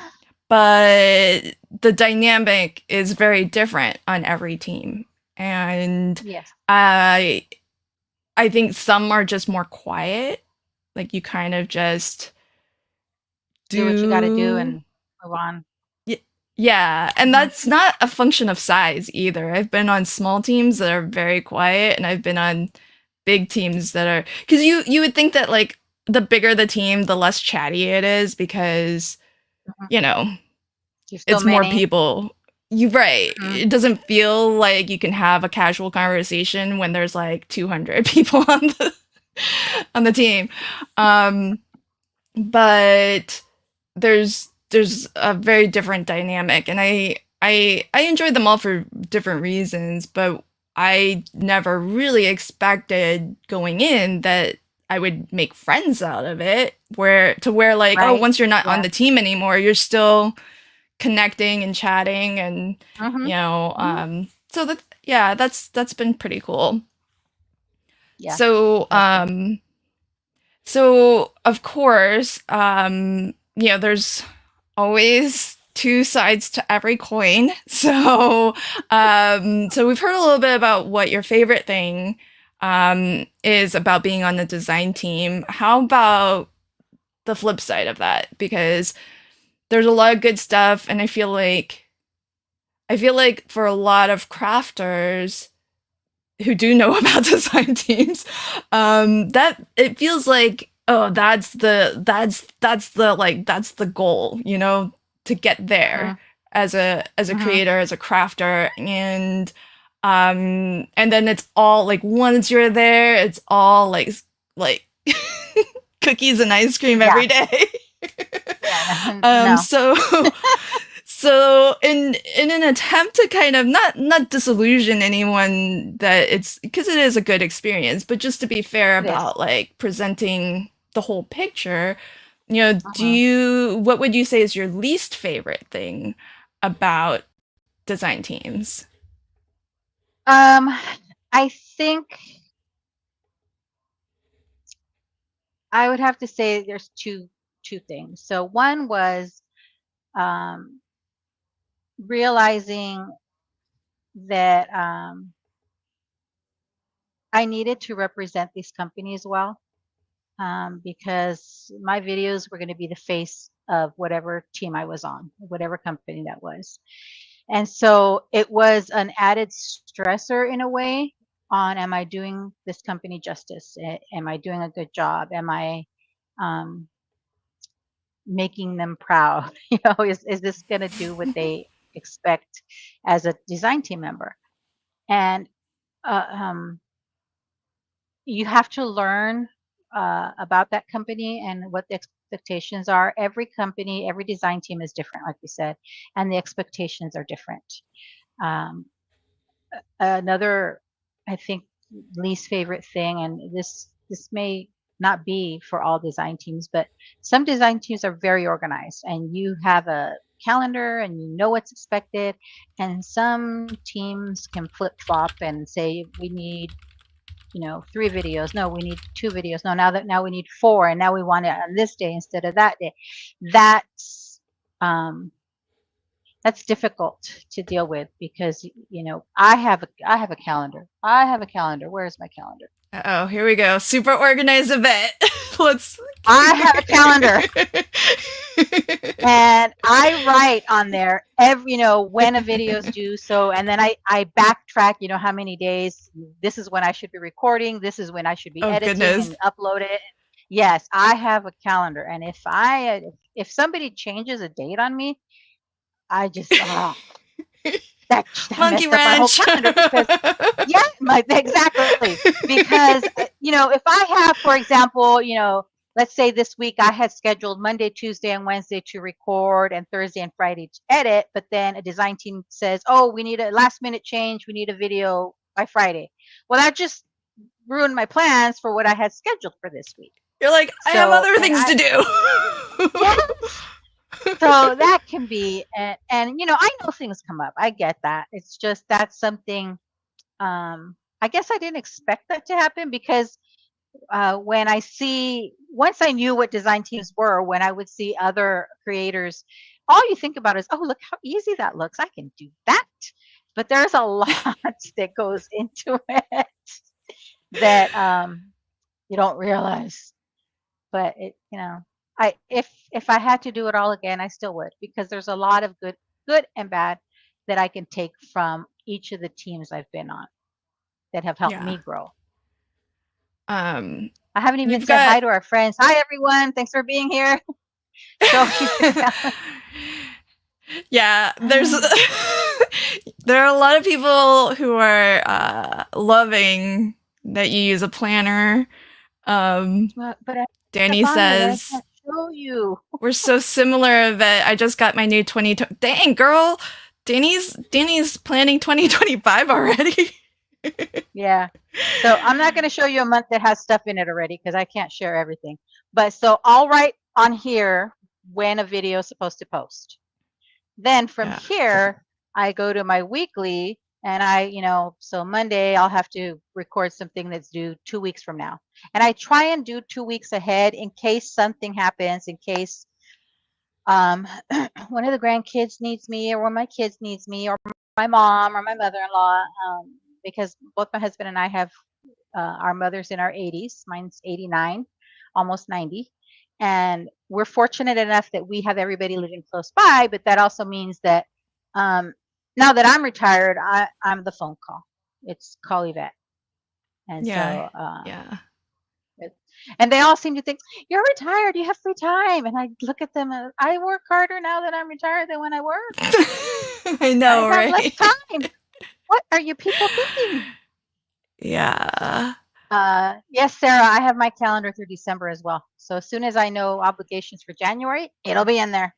but the dynamic is very different on every team, and Yes. I I think some are just more quiet. Like you kind of just Do what you gotta do do and move on. yeah, and Mhm. that's not a function of size either. I've been on small teams that are very quiet, and I've been on big teams that are because you would think that like the bigger the team, the less chatty it is because Mhm. you know There's so it's more many. people. You right. Mhm. It doesn't feel like you can have a casual conversation when there's like 200 people on the team. Um, but there's a very different dynamic, and I enjoyed them all for different reasons, but I never really expected going in that I would make friends out of it where like oh Right? once you're not on Yeah. the team anymore you're still connecting and chatting and Mhm. Mhm. so that yeah that's been pretty cool. Yeah. So That's it. so of course, there's always two sides to every coin. So we've heard a little bit about what your favorite thing is about being on the design team. How about the flip side of that? Because there's a lot of good stuff, and I feel like for a lot of crafters who do know about design teams, that it feels like oh that's the goal, to get there Mhm. as a Mhm. creator, as a crafter, and then it's all like once you're there, it's all like cookies and ice cream Yeah. every day. Yeah. um, No. so so in an attempt to kind of not disillusion anyone that it's because it is a good experience, but just to be fair It is. about like presenting the whole picture, Mhm. what would you say is your least favorite thing about design teams? Um, I think I would have to say there's two things. So one was um, realizing that I needed to represent these companies well because my videos were going to be the face of whatever team I was on, whatever company that was. And so it was an added stressor in a way on am I doing this company justice? Am I doing a good job? Am I um, making them proud? Is this going to do what they expect as a design team member? And uh, um, you have to learn about that company and what the expectations are. Every company, every design team is different, like you said, and the expectations are different. Um, Another, I think, least favorite thing, and this may not be for all design teams, but some design teams are very organized, and you have a calendar and you know what's expected, and some teams can flip flop and say we need 3 videos. No, we need 2 videos. No, now we need four, and now we want it on this day instead of that day. That's um, that's difficult to deal with because I have a calendar. I have a calendar. Where's my calendar? Oh, here we go. Super organized Yvette. Let's. I have a calendar. And I write on there when a video is due. So, and then I backtrack, how many days, this is when I should be recording. This is when I should be Oh editing goodness. and upload it. Yes, I have a calendar. And if somebody changes a date on me, I just, that Monkey messed up my whole wrench. calendar because yeah, exactly. Because if I have, for example, let's say this week I had scheduled Monday, Tuesday, and Wednesday to record and Thursday and Friday to edit, but then a design team says, "Oh, we need a last minute change. We need a video by Friday." Well, that just ruined my plans for what I had scheduled for this week. You're like, I have So, other things to do. yes. So that can be, and I know things come up. I get that. It's just that's something. I guess I didn't expect that to happen because once I knew what design teams were, when I would see other creators, all you think about is, oh, look how easy that looks. I can do that. But there's a lot that goes into it that you don't realize. But if I had to do it all again, I still would, because there's a lot of good and bad that I can take from each of the teams I've been on that have helped Yeah. me grow. Um, I haven't even you've said hi got. to our friends. Hi, everyone. Thanks for being here. Show you the calendar. Yeah, there are a lot of people who are loving that you use a planner. But I Danny have on there that I says can't show you. we're so similar that I just got my new 20. Dang girl, Danny's planning 2025 already. Yeah. So I'm not going to show you a month that has stuff in it already because I can't share everything. But so I'll write on here when a video is supposed to post. Then from Yeah. here, I go to my weekly and so Monday I'll have to record something that's due 2 weeks from now. And I try and do 2 weeks ahead in case something happens, in case one of the grandkids needs me, or one of my kids needs me, or my mom or my mother-in-law, because both my husband and I have our mothers in our 80s. Mine's 89, almost 90. And we're fortunate enough that we have everybody living close by, but that also means that now that I'm retired, I'm the phone call. It's call Yvette. And Yeah. so, Yeah. and they all seem to think, you're retired, you have free time. And I look at them and I work harder now that I'm retired than when I worked. I know, I have less right? time. What are you people thinking? Yeah. Yes, Sarah, I have my calendar through December as well. So as soon as I know obligations for January, it'll be in there.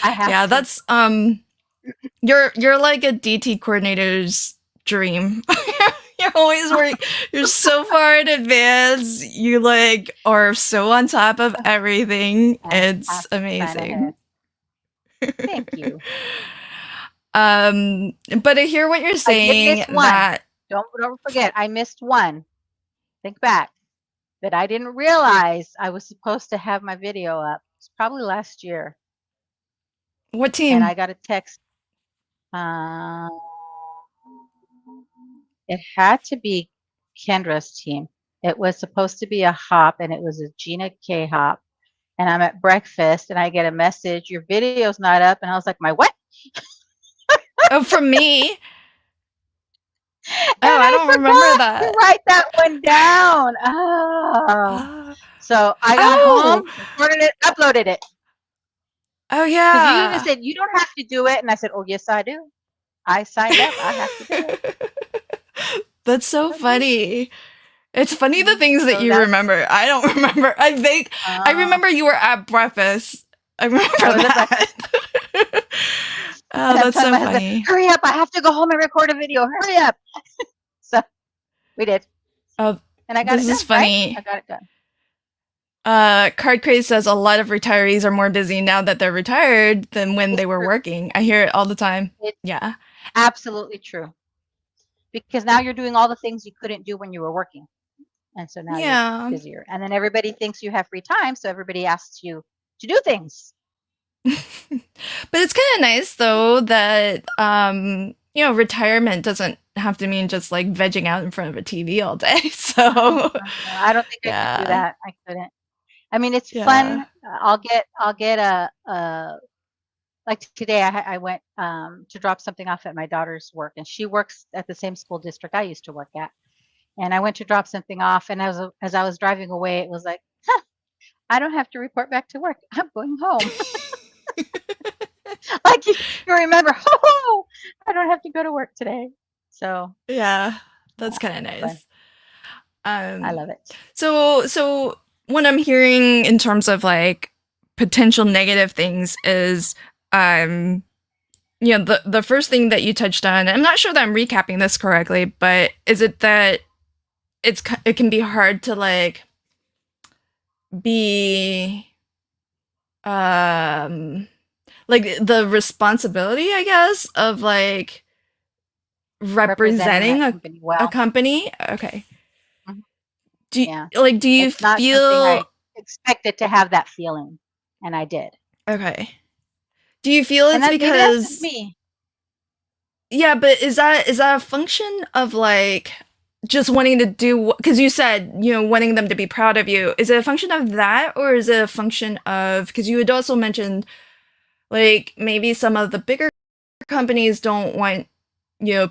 I have Yeah, to. that's you're like a DT coordinator's dream. You're always working. You're so far in advance. You like are so on top of everything. I have It's to plan amazing. ahead. Thank you. But I hear what you're I did miss saying one. that Don't forget, I missed one. Think back. That I didn't realize I was supposed to have my video up. It's probably last year. what And team? I got a text. Uh, it had to be Kendra's team. It was supposed to be a hop, and it was a Gina K hop. And I'm at breakfast, and I get a message, your video's not up. And I was like, my what? Oh, from me. And Oh, I I don't remember forgot to that. write that one down. Oh. So I got Oh, home, recorded it, uploaded it. oh Because you even yeah. said, you don't have to do it. And I said, oh, yes, I do. I signed up. I have to do it. That's so So I did. funny. It's funny the things that So you that's, remember. I don't remember. I uh, remember you were at breakfast. I remember I was at that. breakfast. Oh, And I'm that's telling so my husband, funny. hurry up. I have to go home and record a video. Hurry up. So we did. Oh, And I got this it is done, right? I funny. got it done. Card Craze says a lot of retirees are more busy now that they're retired than when It's they were true. working. I hear it all the time. It's Yeah. absolutely true. Because now you're doing all the things you couldn't do when you were working. And so now you're Yeah. busier. And then everybody thinks you have free time. So everybody asks you to do things. But it's kind of nice though that retirement doesn't have to mean just like vegging out in front of a TV all day. So, No, I don't think I could do yeah. that. I couldn't. I mean, it's Yeah. fun. I'll get a like today I went to drop something off at my daughter's work, and she works at the same school district I used to work at. And I went to drop something off, and as I was driving away, it was like, huh, I don't have to report back to work. I'm going home. Like you remember, oh, I don't have to go to work today. So Yeah. That's yeah, kind of it's fun. nice. I Um love it. so what I'm hearing in terms of like potential negative things is um the first thing that you touched on, I'm not sure that I'm recapping this correctly, but is it that it can be hard to like be um like the responsibility, I guess, of like Representing representing that company a well. company. Okay. Mhm. Do Yeah. do you It's not something I feel expected to have that feeling, and I did. okay? Do you feel And it's that maybe that's just because me. yeah, but is that a function of like just wanting to do because you said, wanting them to be proud of you. Is it a function of that or is it a function of because you had also mentioned like maybe some of the bigger companies don't want,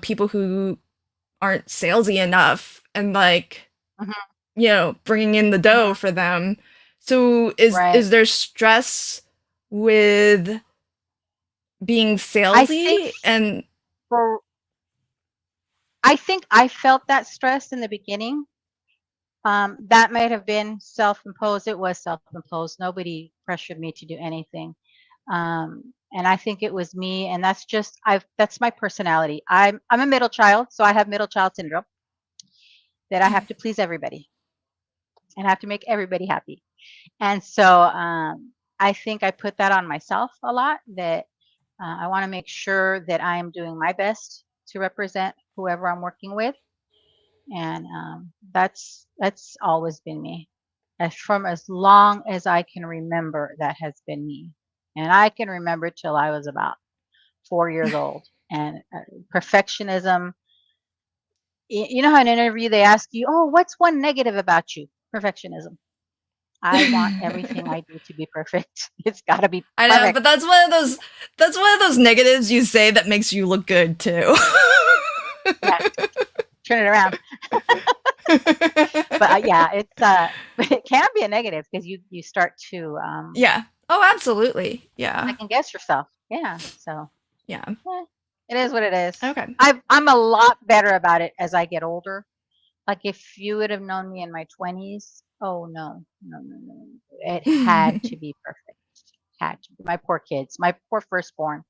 people who aren't salesy enough and like, Mhm, bringing in the dough mhm. for them. So Right. is there stress with being I think salesy and for I think I felt that stress in the beginning. That might have been self-imposed. It was self-imposed. Nobody pressured me to do anything. And I think it was me, and that's my personality. I'm a middle child, so I have middle child syndrome that I have to please everybody and I have to make everybody happy. And so I think I put that on myself a lot that I want to make sure that I am doing my best to represent whoever I'm working with. And that's always been me. As from as long as I can remember, that has been me. And I can remember till I was about 4 years old. And perfectionism. You know how in an interview they ask you, "Oh, what's one negative about you?" Perfectionism. I want everything I do to be perfect. It's got to be I know, perfect. but that's one of those negatives you say that makes you look good too. Yeah, turn it around. But yeah, it's it can be a negative because you start to Yeah. Oh, absolutely. Yeah. second guess yourself. Yeah, so Yeah. eh, it is what it is. Okay. I'm a lot better about it as I get older. Like if you would have known me in my 20s, oh no, no, no, no. It had to be perfect. Had to be. My poor kids, my poor firstborn,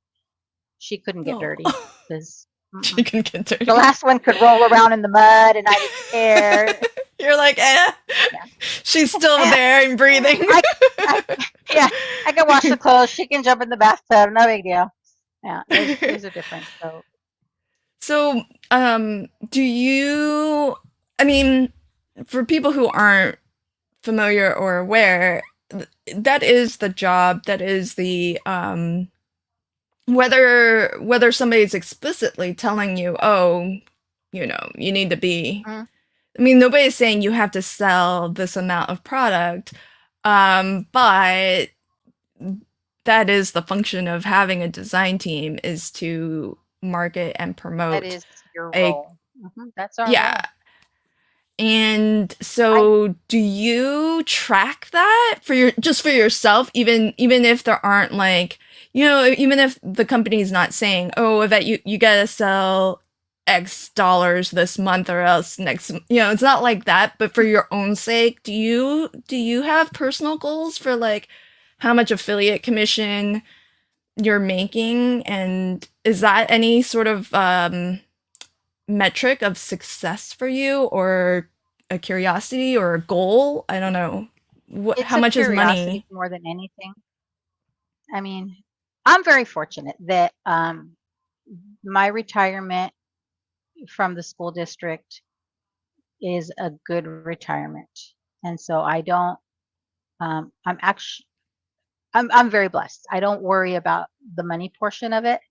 she couldn't get Oh, dirty because she can get the dirty. last one could roll around in the mud and I didn't care. You're like, Yeah. she's still there and breathing. I, I, yeah, I can wash the clothes. She can jump in the bathtub. No big deal. Yeah, there's a difference. So So, do you, I mean, for people who aren't familiar or aware, that is the job, that is the, whether somebody's explicitly telling you, oh, you need to be, mm, I mean, nobody's saying you have to sell this amount of product, but that is the function of having a design team is to market and that promote is your a role. That's our yeah. role. And I so do you track that for your just for yourself, even if there aren't like, even if the company's not saying, oh, Yvette, you gotta sell X dollars this month or else next, it's not like that, but for your own sake, do you have personal goals for like how much affiliate commission you're making? And is that any sort of metric of success for you or a curiosity or a goal? I don't know. It's How a much is curiosity money? more than anything. I mean, I'm very fortunate that my retirement from the school district is a good retirement, and so I don't. I'm actually I'm very blessed. I don't worry about the money portion of it.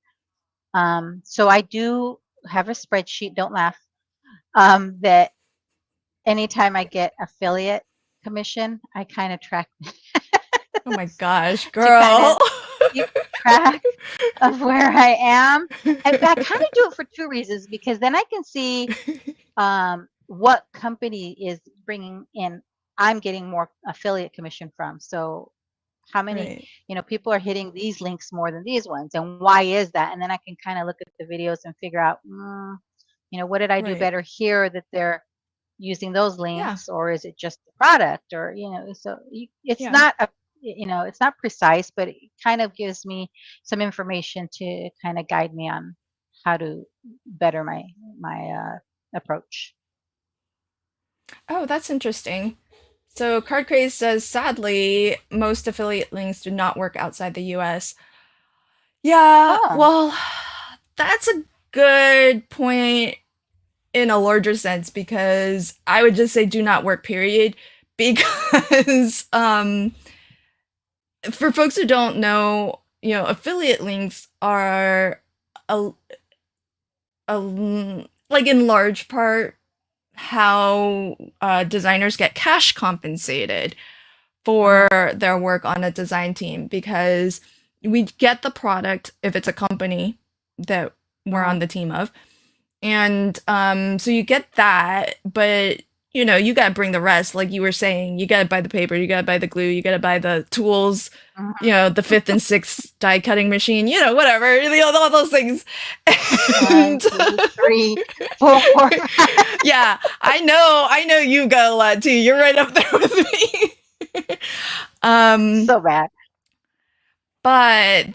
So I do have a spreadsheet, don't laugh, that anytime I get affiliate commission, I kind of track Oh my gosh, to kind of girl. keep track of where I am. I kind of do it for two reasons, because then I can see what company is bringing in, I'm getting more affiliate commission from. So how many, Right, people are hitting these links more than these ones, and why is that? And then I can kind of look at the videos and figure out, what did I do right. better here that they're using those Yeah, links, or is it just the product, or so it's yeah. not it's not precise, but it kind of gives me some information to kind of guide me on how to better my approach. Oh, that's interesting. So Card Craze says, sadly, most affiliate links do not work outside the US. Yeah, Oh. well, that's a good point in a larger sense because I would just say do not work, period. Because for folks who don't know, affiliate links are a, a like in large part how designers get cash compensated for Mhm. their work on a design team because we get the product if it's a company that we're Mhm. on the team of. And so you get that, but you got to bring the rest. Like you were saying, you got to buy the paper, you got to buy the glue, you got to buy the tools, Mhm. the fifth and sixth die cutting machine, whatever, all those things. One, And 2, 3, 4, 5. yeah, I know you got a lot too. You're right up there with me. um, So bad. but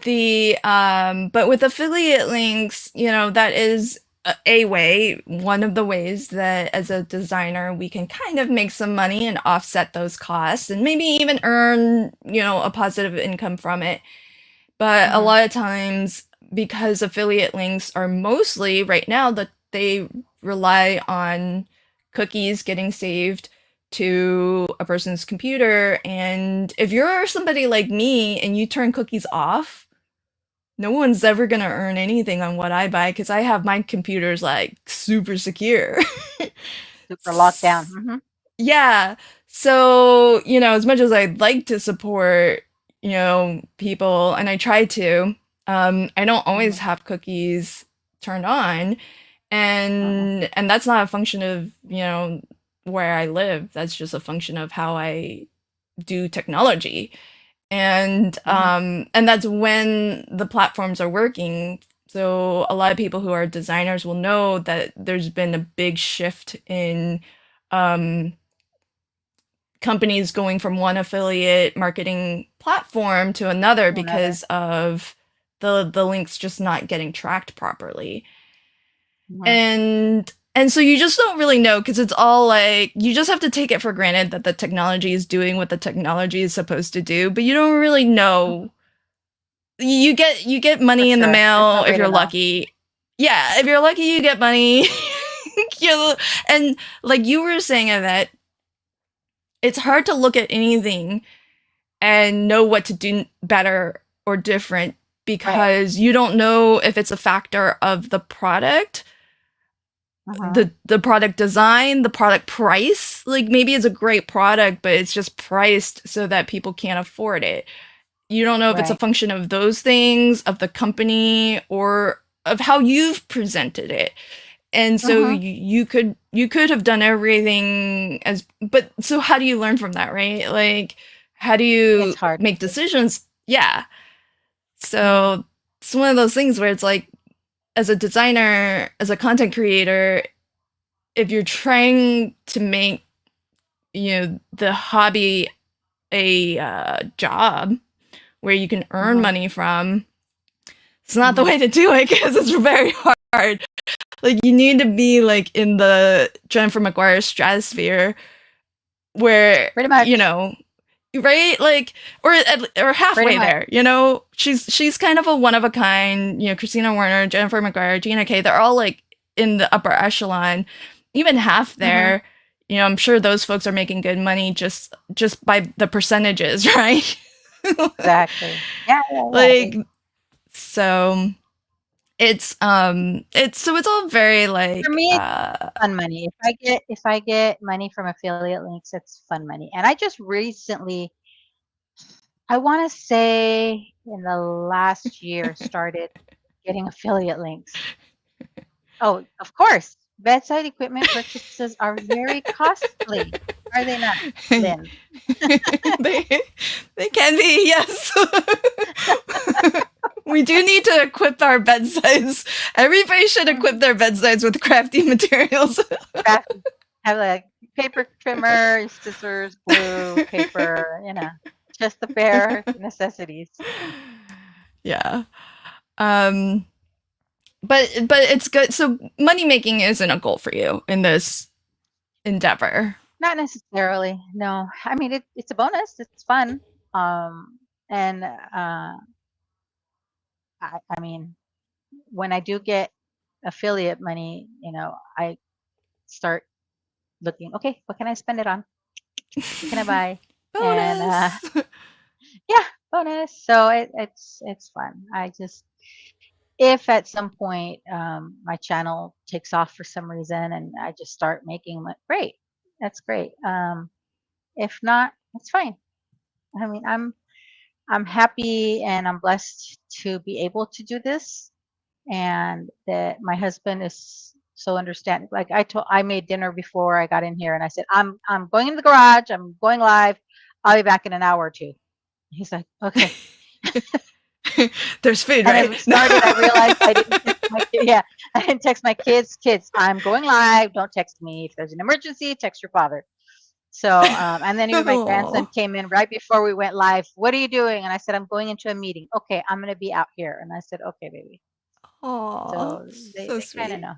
with affiliate links, that is a way, one of the ways that as a designer we can kind of make some money and offset those costs and maybe even earn, a positive income from it. But a Mhm. lot of times, because affiliate links are mostly right now that they rely on cookies getting saved to a person's computer. And if you're somebody like me and you turn cookies off, no one's ever going to earn anything on what I buy because I have my computers like super secure. Super locked down. Mhm. Yeah. So, as much as I'd like to support, people, and I try to, I don't always Mhm. have cookies turned on. Mhm. And that's not a function of, where I live. That's just a function of how I do technology. Mhm. And that's when the platforms are working. So a lot of people who are designers will know that there's been a big shift in um companies going from one affiliate marketing platform to another To another. because of the links just not getting tracked properly. Mhm. And so you just don't really know because it's all like you just have to take it for granted that the technology is doing what the technology is supposed to do, but you don't really Mhm. know. You get For money in the sure. There's no mail if way to you're know. lucky. Yeah, if you're lucky you get money. you and like you were saying that it's hard to look at anything and know what to do better or different Right. because you don't know if it's a factor of the product, Mhm. the product design, the product price. Like maybe it's a great product, but it's just priced so that people can't afford it. You don't know if it's a Right. function of those things, of the company, or of how you've presented it. And so Mhm. you could have done everything as but so how do you learn from that, right? Like how do It's you hard make to. decisions? Yeah. Mhm. So it's one of those things where it's like as a designer, as a content creator, if you're trying to make, the hobby a job where you can earn Mhm. money from, it's not the Mhm. way to do it because it's very hard. Like you need to be like in the Jennifer McGuire stratosphere where, Pretty much. right? Like or Pretty halfway much. there, She's kind of a one of a kind, Christina Warner, Jennifer McGuire, Gina K, they're all like in the upper echelon, even half Mhm. there. I'm sure those folks are making good money just by the percentages, right? Exactly. Yeah, yeah, yeah. Like, so it's all very For like me, it's fun money. If I get money from affiliate links, it's fun money. And I just recently, I want to say in the last year, started getting affiliate links. Oh, of course. Bedside equipment purchases are very costly, are they not, Lynn? they they can be, yes. We do need to equip our bedsides. Everybody should equip Mhm. their bedsides with crafty materials. Crafty. Have like paper trimmer, scissors, glue, paper, just the bare necessities. Yeah. Um but it's good. So money making isn't a goal for you in this endeavor. Not necessarily. No. I mean, it's a bonus. It's fun. And I mean, when I do get affiliate money, I start looking, okay, what can I spend it on? What can I buy? And Bonus. yeah, bonus. So it's fun. If at some point my channel takes off for some reason and I just start making like, great, that's great. If not, it's fine. I mean, I'm happy and I'm blessed to be able to do this, and that my husband is so understanding. Like I made dinner before I got in here, and I said, I'm going in the garage. I'm going live. I'll be back in an hour or two. He's like, okay. There's food, And right? it started. I realized I didn't text my kid. Yeah, I didn't text my kids. Kids, I'm going live. Don't text me. If there's an emergency, text your father. So, and then even my grandson Oh. came in right before we went live. What are you doing? And I said, I'm going into a meeting. Okay, I'm going to be out here. And I said, okay, baby. Oh, So so they kind of sweet. know.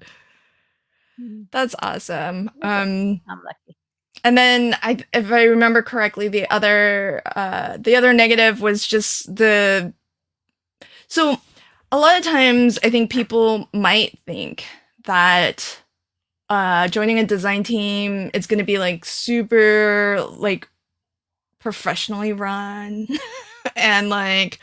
Mhm. That's awesome. Okay, I'm lucky. And then if I remember correctly, the other negative was just the so a lot of times I think people might think that joining a design team it's going to be like super like professionally run and like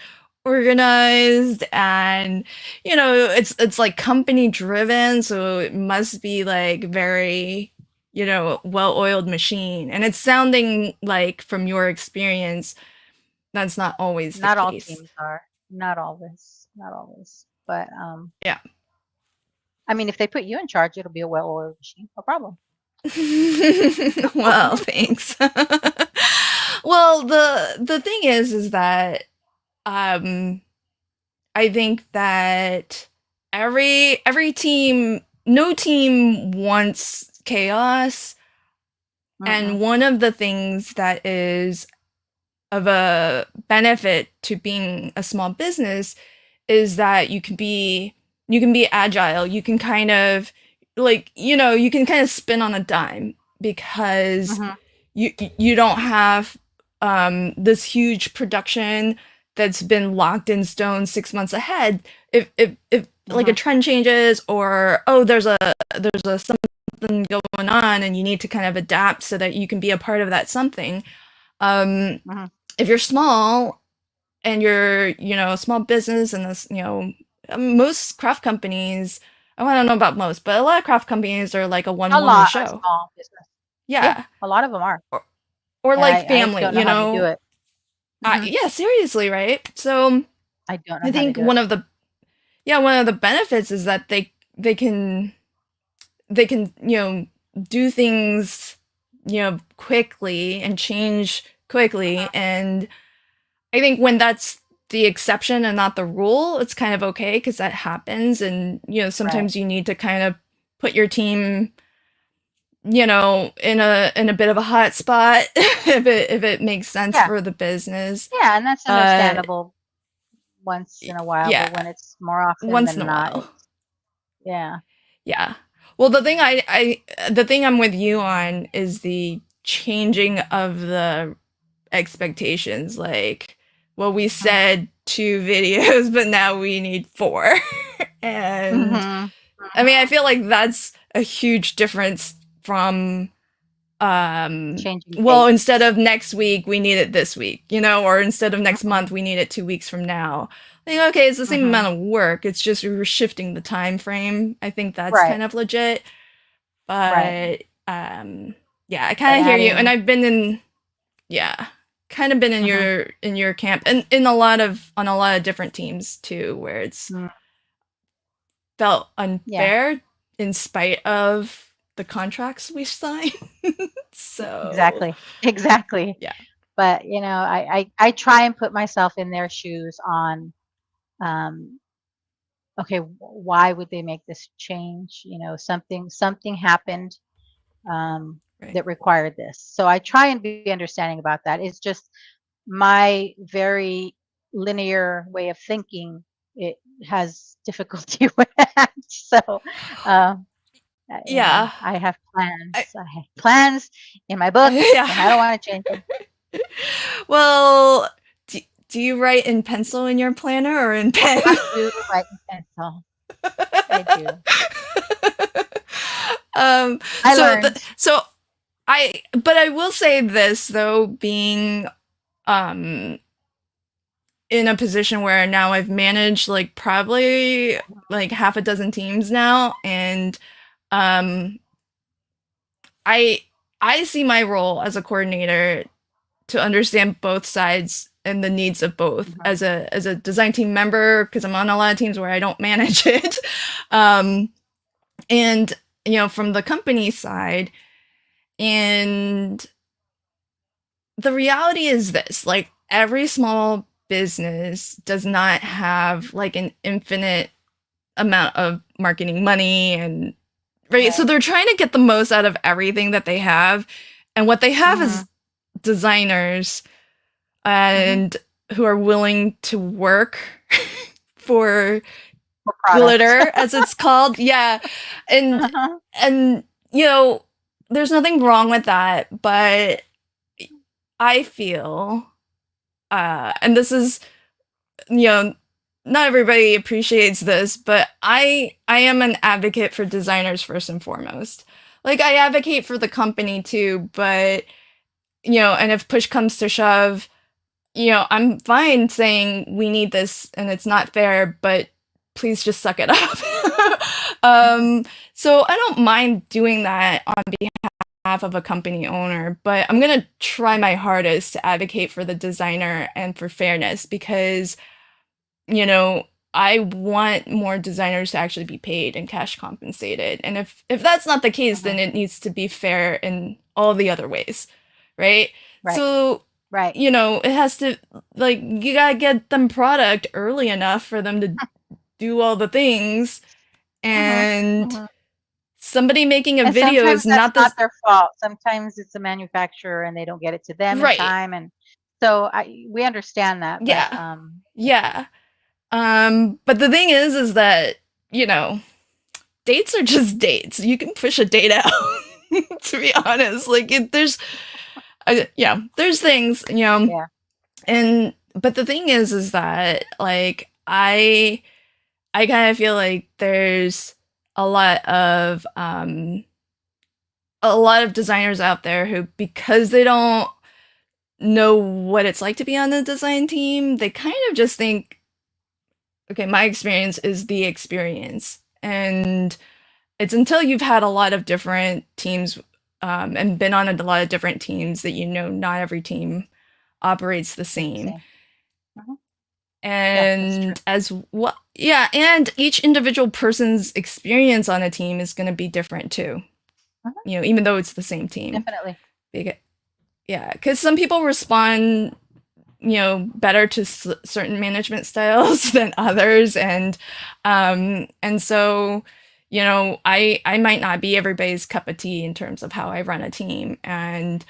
organized and it's like company driven, so it must be like very well-oiled machine, and it's sounding like from your experience that's not always the Not all case. teams are. Not always. Not always. But Yeah. I mean, if they put you in charge, it'll be a well-oiled machine. No problem. Well, thanks. Well, the thing is that um I think that every team, no team wants chaos, and Mm-mm. one of the things that is of a benefit to being a small business is that you can be agile. You can kind of you can kind of spin on a dime because Mm-hmm. you don't have this huge production that's been locked in stone 6 months ahead. If like a Mm-hmm. trend changes, or there's a something going on and you need to kind of adapt so that you can be a part of that something. um Mm-hmm. if you're small and you're a small business, and this most craft companies, oh, I don't know about most, but a lot of craft companies are like a A one-woman lot are show. small business. Yeah, Yeah. a lot of them are. or, or And like I family, don't know how they do it. Hmm. yeah, seriously, right? So I don't know I how they think do it. one of the benefits is that they can do things quickly and change quickly. And I think when that's the exception and not the rule, it's kind of okay because that happens. And Right. sometimes you need to kind of put your team in a bit of a hot spot if it makes sense Yeah. for the business. Yeah, and that's uh understandable once in a while, yeah, but when it's more often once in than a not, while. it's yeah. Yeah. Well, the thing I'm with you on is the changing of the expectations. Like, well, we Mhm. said 2 videos, but now we need 4. And Mhm. I mean, I Mhm. feel like that's a huge difference from Changing well, instead dates. of next week, we need it this week, or instead of next month, Mhm, we need it 2 weeks from now. Like, okay, it's the same mhm. amount of work. It's just we were shifting the time frame. I think that's Right, kind of legit. right. But yeah, I But kind of hear you, and adding I've been in, yeah, kind of been mhm, in your camp, and in a lot of on a lot of different teams too, where it's mm, felt yeah, unfair in spite of the contracts we sign. So exactly, exactly. yeah, But, I try and put myself in their shoes on, um, okay, why would they make this change? Something happened, right. that required this. So I try and be understanding about that. It's just my very linear way of thinking, it has difficulty with that. So, um, Yeah. I have I, plans. I have plans in my book, and I yeah. don't want to change them. Well, do you write in pencil in your planner or in pen? I do write in pencil. I do. um, I learned. but I will say this though, being um in a position where now I've managed like probably like half a dozen teams now, and um I I see my role as a coordinator to understand both sides and the needs of both Mhm, as a design team member, because I'm on a lot of teams where I don't manage it. um and from the company side, and the reality is this, like every small business does not have like an infinite amount of marketing money, and right, so right. they're trying to get the most out of everything that they have, and what they have Mhm, is designers mhm. and who are willing to work for For product. glitter, as it's called. Yeah. and Uh-huh. and there's nothing wrong with that, but I feel and this is, you know not everybody appreciates this, but I am an advocate for designers first and foremost. Like, I advocate for the company too, but and if push comes to shove, I'm fine saying we need this and it's not fair, but please just suck it up. Mhm. So I don't mind doing that on behalf of a company owner, but I'm gonna try my hardest to advocate for the designer and for fairness, because, you know, I want more designers to actually be paid and cash compensated. And if that's not the case, then Mhm. it needs to be fair in all the other ways, right? Right, So, right. it has to, like, you gotta get them product early enough for them to do all the things, Mhm, and mhm. somebody making a And video sometimes is that's not not this. their fault. Sometimes it's the manufacturer and they don't get it to them in Right. time, and so we understand that, but, Yeah. Yeah. But the thing is that, you know, dates are just dates. You can push a date out. To be honest, like, there's things, yeah. and but the thing is that, like, I kind of feel like there's a lot of um a lot of designers out there who, because they don't know what it's like to be on the design team, they kind of just think, okay, my experience is the experience. And it's until you've had a lot of different teams, and been on a lot of different teams, that not every team operates the It's the same. same. Mhm. Yeah, that's true. And as well, yeah, and each individual person's experience on a team is going to be different too, Mhm. even though it's the same team. Definitely. Yeah, because some people respond, better to certain management styles than others, and so, I might not be everybody's cup of tea in terms of how I run a team, and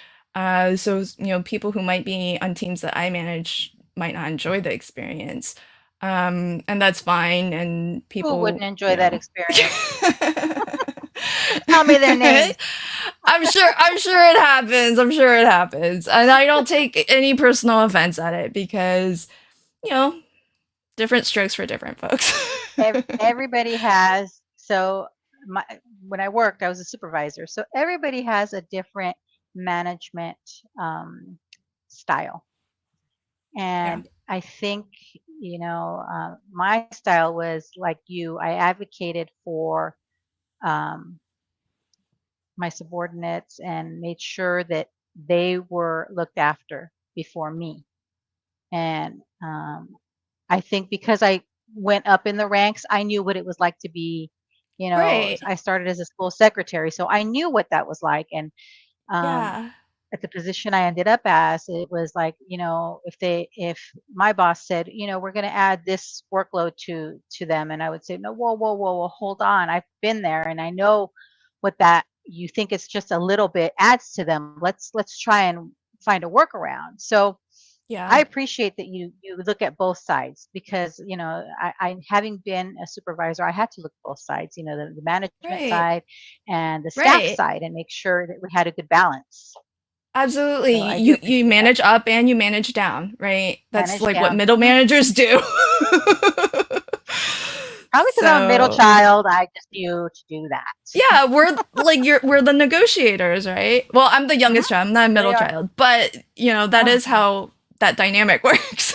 so, people who might be on teams that I manage might not enjoy the experience, and that's fine, and Who wouldn't people, enjoy that experience? I'm Tell me their names. sure it happens. I'm sure it happens. And I don't take any personal offense at it, because, you know, different strokes for different folks. Everybody has so my when I worked, I was a supervisor. So everybody has a different management um, style. Yeah. And I think, my style was like you. I advocated for um, my subordinates and made sure that they were looked after before me. And I think because I went up in the ranks, I knew what it was like to be, Right. I started as a school secretary, so I knew what that was like. And um, Yeah. at the position I ended up as, it was like, if my boss said, we're going to add this workload to them, and I would say, no, whoa, whoa, whoa, whoa, hold on, I've been there, and I know what that you think it's just a little bit adds to them. Let's try and find a workaround. So I Yeah. appreciate that you look at both sides, because I having been a supervisor, I had to look at both sides, the management Right. side and the staff Right. side, and make sure that we had a good balance. Absolutely. So I do You appreciate that. manage up and you manage down, right? That's Manage like what down. middle managers do. Probably because I'm a middle So, child, I just knew to do that. yeah, we're the negotiators, right? Well, I'm the Hmm. youngest child, I'm not a middle Really are. child, but that Oh, is how that dynamic works.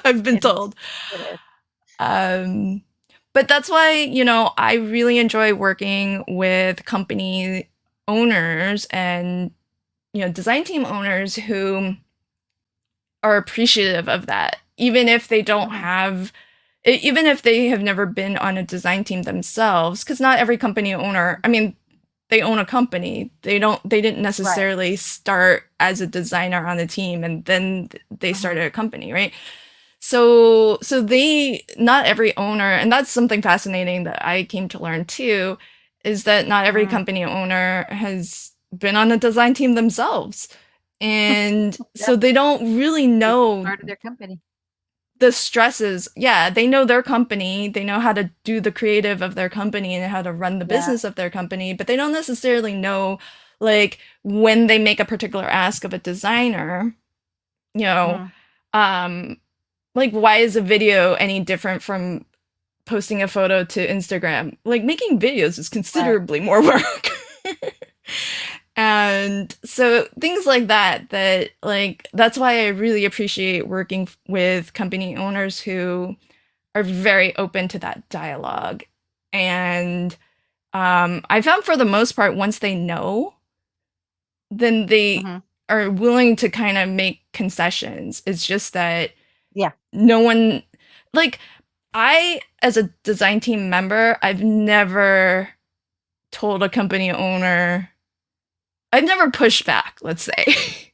I've been it is. told. It is. Um, but that's why, I really enjoy working with company owners and, design team owners who are appreciative of that, even if they don't Hmm. have, even if they have never been on a design team themselves, because not every company owner, I mean, they own a company. They didn't Right. necessarily start as a designer on a team and then they Hmm. started a company, right? So they, not every owner, and that's something fascinating that I came to learn too, is that not every Hmm. company owner has been on a design team themselves. And so Yep. they don't really They just know started their company. the stresses. Yeah, they know their company, they know how to do the creative of their company and how to run the Yeah. business of their company, but they don't necessarily know, like, when they make a particular ask of a designer, you know, Hmm. um like, why is a video any different from posting a photo to Instagram? Like, making videos is Right. considerably more work. And so things like that, like, that's why I really appreciate working with company owners who are very open to that dialogue. And I found for the most part, once they know, then they Hmm. are willing to kind of make concessions. It's just that Yeah. no one, like, I, as a design team member, I've never told a company owner, I've never pushed back, let's say,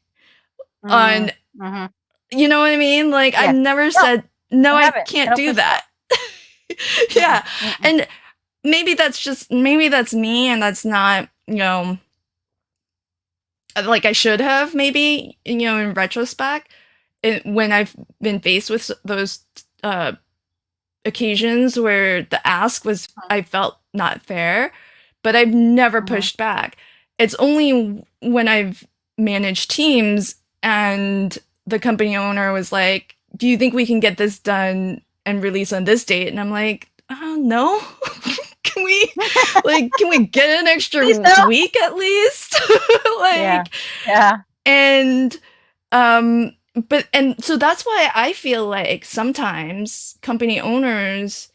on, Mm-hmm. you know what I mean? Like, I've Yeah. never No, said, no, I I haven't. I can't don't do push back. that. Mm-mm. Yeah. Mm-mm. And maybe that's me, and that's not, like I should have, maybe, in retrospect, when I've been faced with those uh, occasions where the ask was, I felt not fair, but I've never Mm-hmm. pushed back. It's only when I've managed teams and the company owner was like, "Do you think we can get this done and release on this date?" And I'm like, no." Can we, can we get an extra Please no. week at least? Yeah. Like, Yeah. and um but and so that's why I feel like sometimes company owners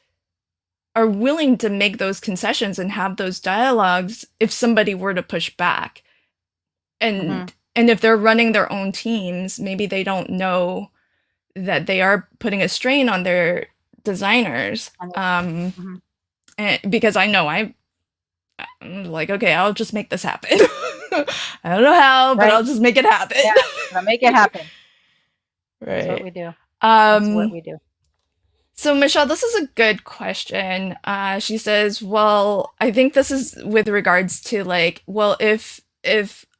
are willing to make those concessions and have those dialogues if somebody were to push back. Mm-hmm. And if they're running their own teams, maybe they don't know that they are putting a strain on their designers. Mm-hmm. Because I know I'm like, okay, I'll just make this happen. I don't know how, but Right. I'll just make it happen. Yeah. Gonna make it happen. That's what Right. we do. That's what Um, we do. so Michelle, this is a good question. She says, well, I think this is with regards to, like, well, if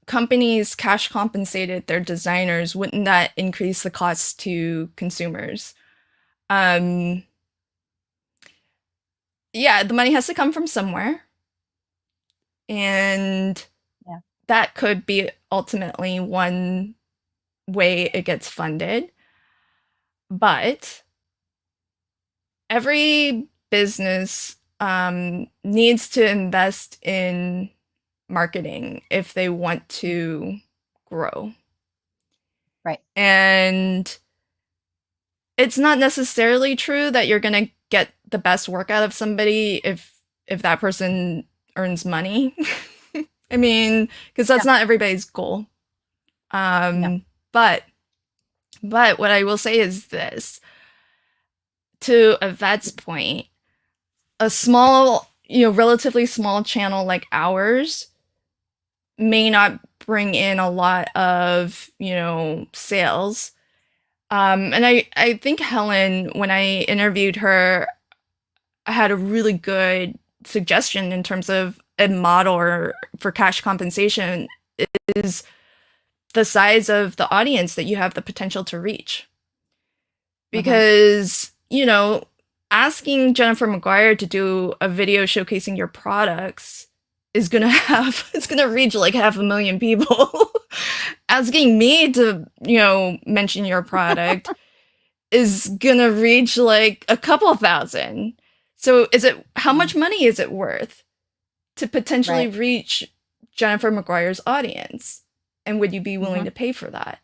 companies cash compensated their designers, wouldn't that increase the cost to consumers? Um, yeah, the money has to come from somewhere, and Yeah. that could be ultimately one way it gets funded. But every business needs to invest in marketing if they want to. grow. Right. And it's not necessarily true that you're going to get the best work out of somebody if that person earns money. I mean, because that's Yeah. not everybody's goal. No. Um, but what I will say is this: to Yvette's point, a small, relatively small channel like ours may not bring in a lot of, sales. And I think Helen, when I interviewed her, had a really good suggestion in terms of a model or for cash compensation is the size of the audience that you have the potential to reach. Mm-hmm. Because, asking Jennifer McGuire to do a video showcasing your products is gonna have it's gonna reach like 500,000 people. Asking me to, mention your product is gonna reach like a couple thousand. So how Mm-hmm. much money is it worth to potentially Right. reach Jennifer McGuire's audience? And would you be willing Mm-hmm. to pay for that?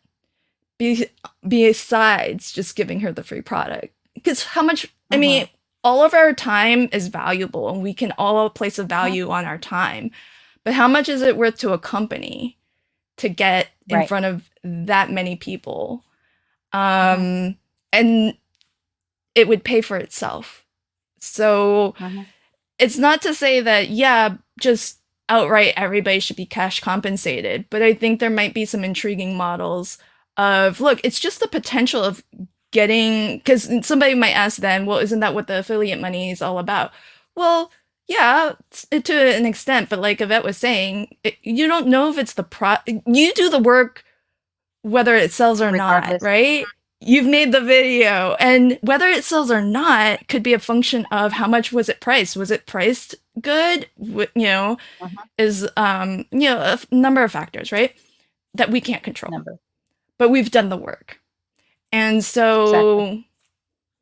Be, besides just giving her the free product. Because how much, I Mm-hmm. mean, all of our time is valuable and we can all place a Mm-hmm. value on our time. But how much is it worth to a company to get in Right. front of that many people? Mm-hmm. And it would pay for itself. So Mm-hmm. it's not to say that, yeah, just outright everybody should be cash compensated, but I think there might be some intriguing models of, look, it's just the potential of getting, because somebody might ask then, well, isn't that what the affiliate money is all about? Well, yeah, to an extent, but like Yvette was saying, you don't know if it's you do the work whether it sells or not, Regardless. right? You've made the video, and whether it sells or not could be a function of how much was it priced. Was it priced good? Mm-hmm. Is a number of factors, right? That we can't control, Number. but we've done the work, and Exactly.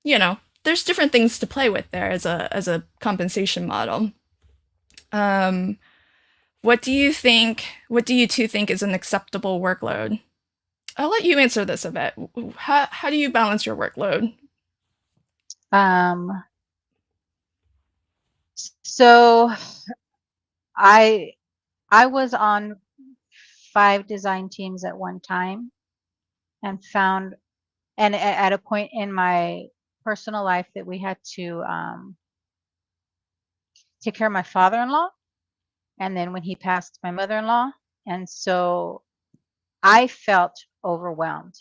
so there's different things to play with there as a compensation model. Um, what do you think? What do you two think is an acceptable workload? I'll let you answer this a bit. How do you balance your workload? Um, so I I was on 5 design teams at one time and found and at a point in my personal life that we had to take care of my father-in-law, and then when he passed, my mother-in-law, and so I felt overwhelmed.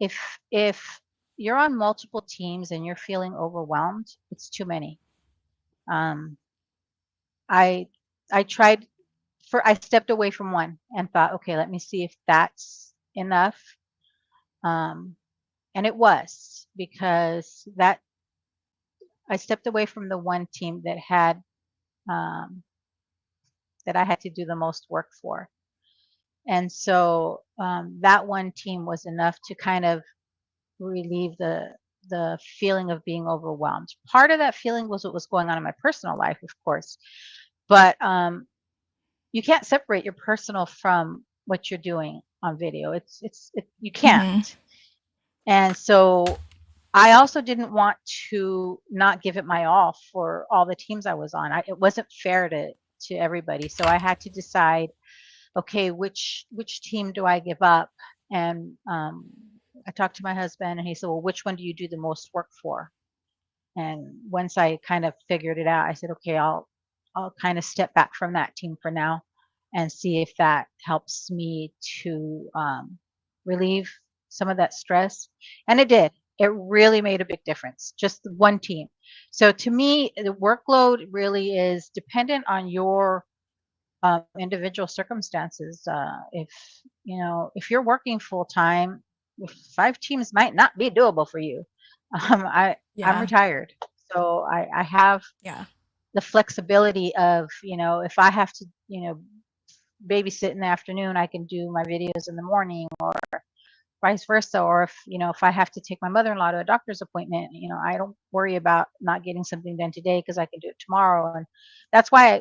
If you're on multiple teams and you're feeling overwhelmed, it's too many. Um, I I tried I stepped away from one and thought, okay, let me see if that's enough. Um, and it was because that I stepped away from the one team um, that I had to do the most work for. And so that one team was enough to kind of relieve the feeling of being overwhelmed. Part of that feeling was what was going on in my personal life, of course, but you can't separate your personal from what you're doing on video. You can't. Mm-hmm. And so I also didn't want to not give it my all for all the teams I was on. It wasn't fair to everybody. So I had to decide, okay, which team do I give up? And I talked to my husband, and he said, well, which one do you do the most work for? And once I kind of figured it out, I said, okay, I'll kind of step back from that team for now and see if that helps me to relieve some of that stress. And it did. It really made a big difference. Just the one team. So to me, the workload really is dependent on your individual circumstances. If you're working full time, 5 teams might not be doable for you. I'm Yeah. retired, so I have Yeah. the flexibility of, if I have to, babysit in the afternoon, I can do my videos in the morning, or vice versa. Or if I have to take my mother-in-law to a doctor's appointment, I don't worry about not getting something done today because I can do it tomorrow. And that's why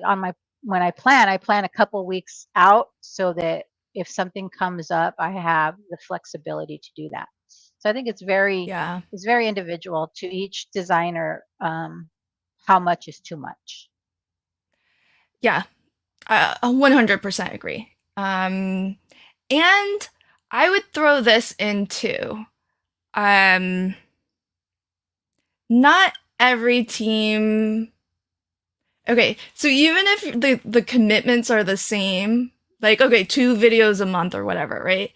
when I plan a couple weeks out so that if something comes up, I have the flexibility to do that. So I think Yeah. it's very individual to each designer, how much is too much. Yeah. I 100% agree. And I would throw this into not every team. Okay, so even if the commitments are the same, like okay, 2 videos a month or whatever, right?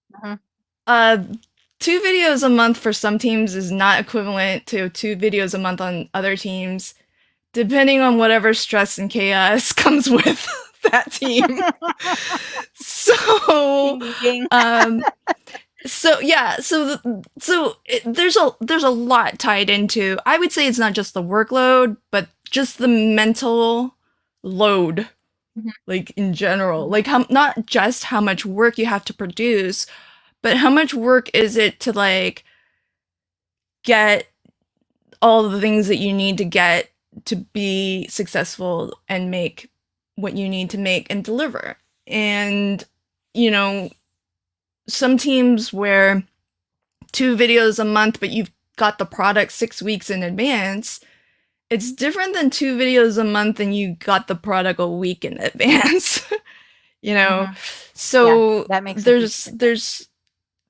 Mhm. Uh 2 videos a month for some teams is not equivalent to 2 videos a month on other teams, depending on whatever stress and chaos comes with that team. So, Ding, ding, ding. um, so yeah, there's a lot tied into. I would say it's not just the workload, but just the mental load, Mhm, like in general. mhm, Like how not just how much work you have to produce, but how much work is it to like get all the things that you need to get to be successful and make what you need to make and deliver. And you know, some teams where 2 videos a month, but you've got the product 6 weeks in advance, it's different than 2 videos a month and you got the product a week in advance. you know, mhm. Yeah, so that makes a huge difference.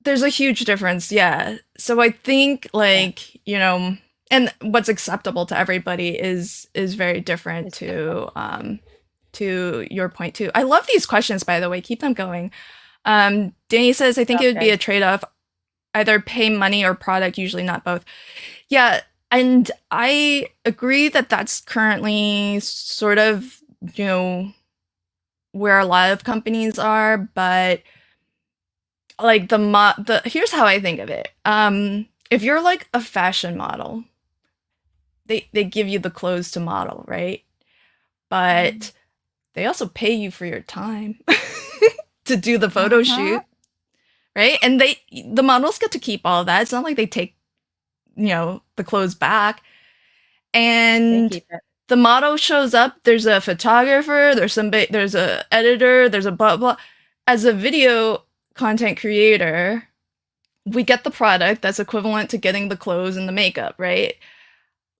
there's a huge difference, yeah. So I think Yeah, like and what's acceptable to everybody is very different it's different. to your point too. I love these questions, by the way. Keep them going. Danny says, I think it would be Okay. a trade-off, either pay money or product, usually not both. Yeah, and I agree that that's currently sort of, you know, where a lot of companies are, but like the here's how I think of it. If you're like a fashion model, they give you the clothes to model, right? But they also pay you for your time to do the photo Mhm. shoot, right? And the models get to keep all of that. It's not like they take, the clothes back. They And keep it. the model shows up, there's a photographer, there's a editor, there's a blah blah. As a video content creator, we get the product that's equivalent to getting the clothes and the makeup, right?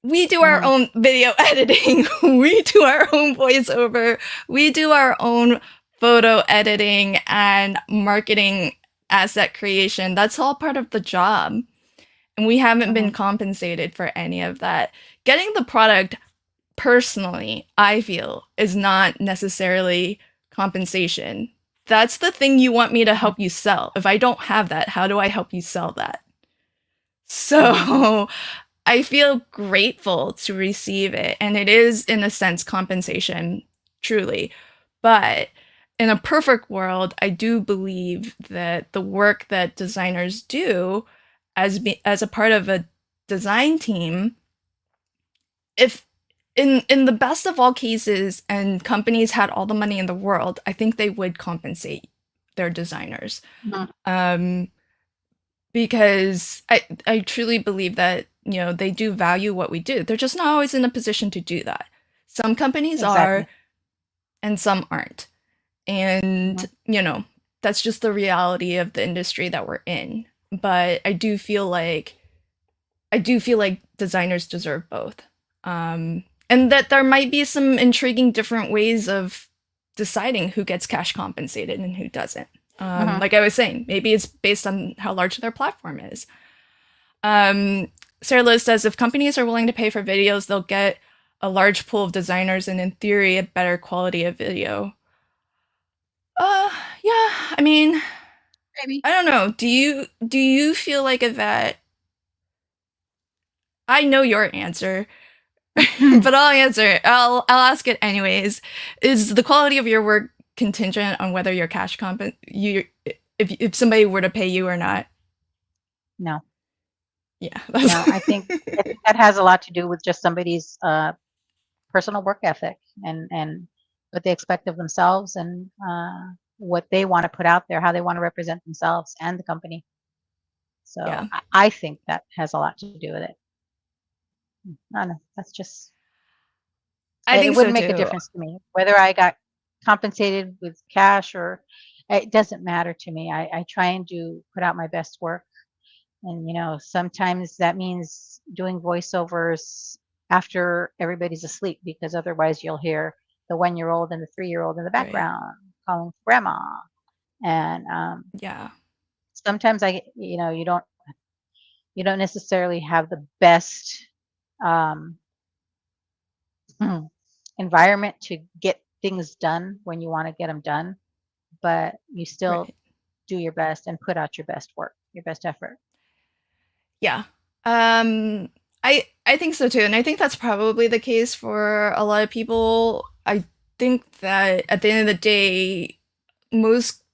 We do our Mhm, own video editing, we do our own voiceover, we do our own photo editing and marketing, asset creation. That's all part of the job. And we haven't been mhm, compensated for any of that. Getting the product, personally, I feel, is not necessarily compensation. That's the thing you want me to mhm, help you sell. If I don't have that, how do I help you sell that? mhm, So I feel grateful to receive it. And it is, in a sense, compensation, truly. But in a perfect world, I do believe that the work that designers do as a part of a design team, if in the best of all cases and companies had all the money in the world, I think they would compensate their designers. mhm. Um, because I truly believe that they do value what we do. They're just not always in a position to do that. Some companies are, Exactly. and some aren't. And Mhm, that's just the reality of the industry that we're in. But I do feel like designers deserve both. And that there might be some intriguing different ways of deciding who gets cash compensated and who doesn't. mhm, Like I was saying, maybe it's based on how large their platform is. Um, Sarah Liz says if companies are willing to pay for videos, they'll get a large pool of designers and, in theory, a better quality of video. Uh, yeah. I mean, maybe. I don't know. Do you feel like that? I know your answer, but I'll answer it. I'll ask it anyways. Is the quality of your work contingent on whether you're cash comp you if somebody were to pay you or not? No, Yeah, no, I think that has a lot to do with just somebody's, personal work ethic and what they expect of themselves and, what they wanna put out there, how they wanna represent themselves and the company. So yeah. I think that has a lot to do with it. I don't know, that's just I it think so wouldn't make a too. difference to me whether I got compensated with cash or it doesn't matter to me. I try and put out my best work. And, sometimes that means doing voiceovers after everybody's asleep, because otherwise you'll hear the 1-year old and the 3-year-old in the Right. background calling grandma. And Yeah. sometimes you don't necessarily have the best um, environment to get things done when you want to get them done, but you still Right. do your best and put out your best work, your best effort. Yeah. Um, I think so too, and I think that's probably the case for a lot of people. I think that at the end of the day, most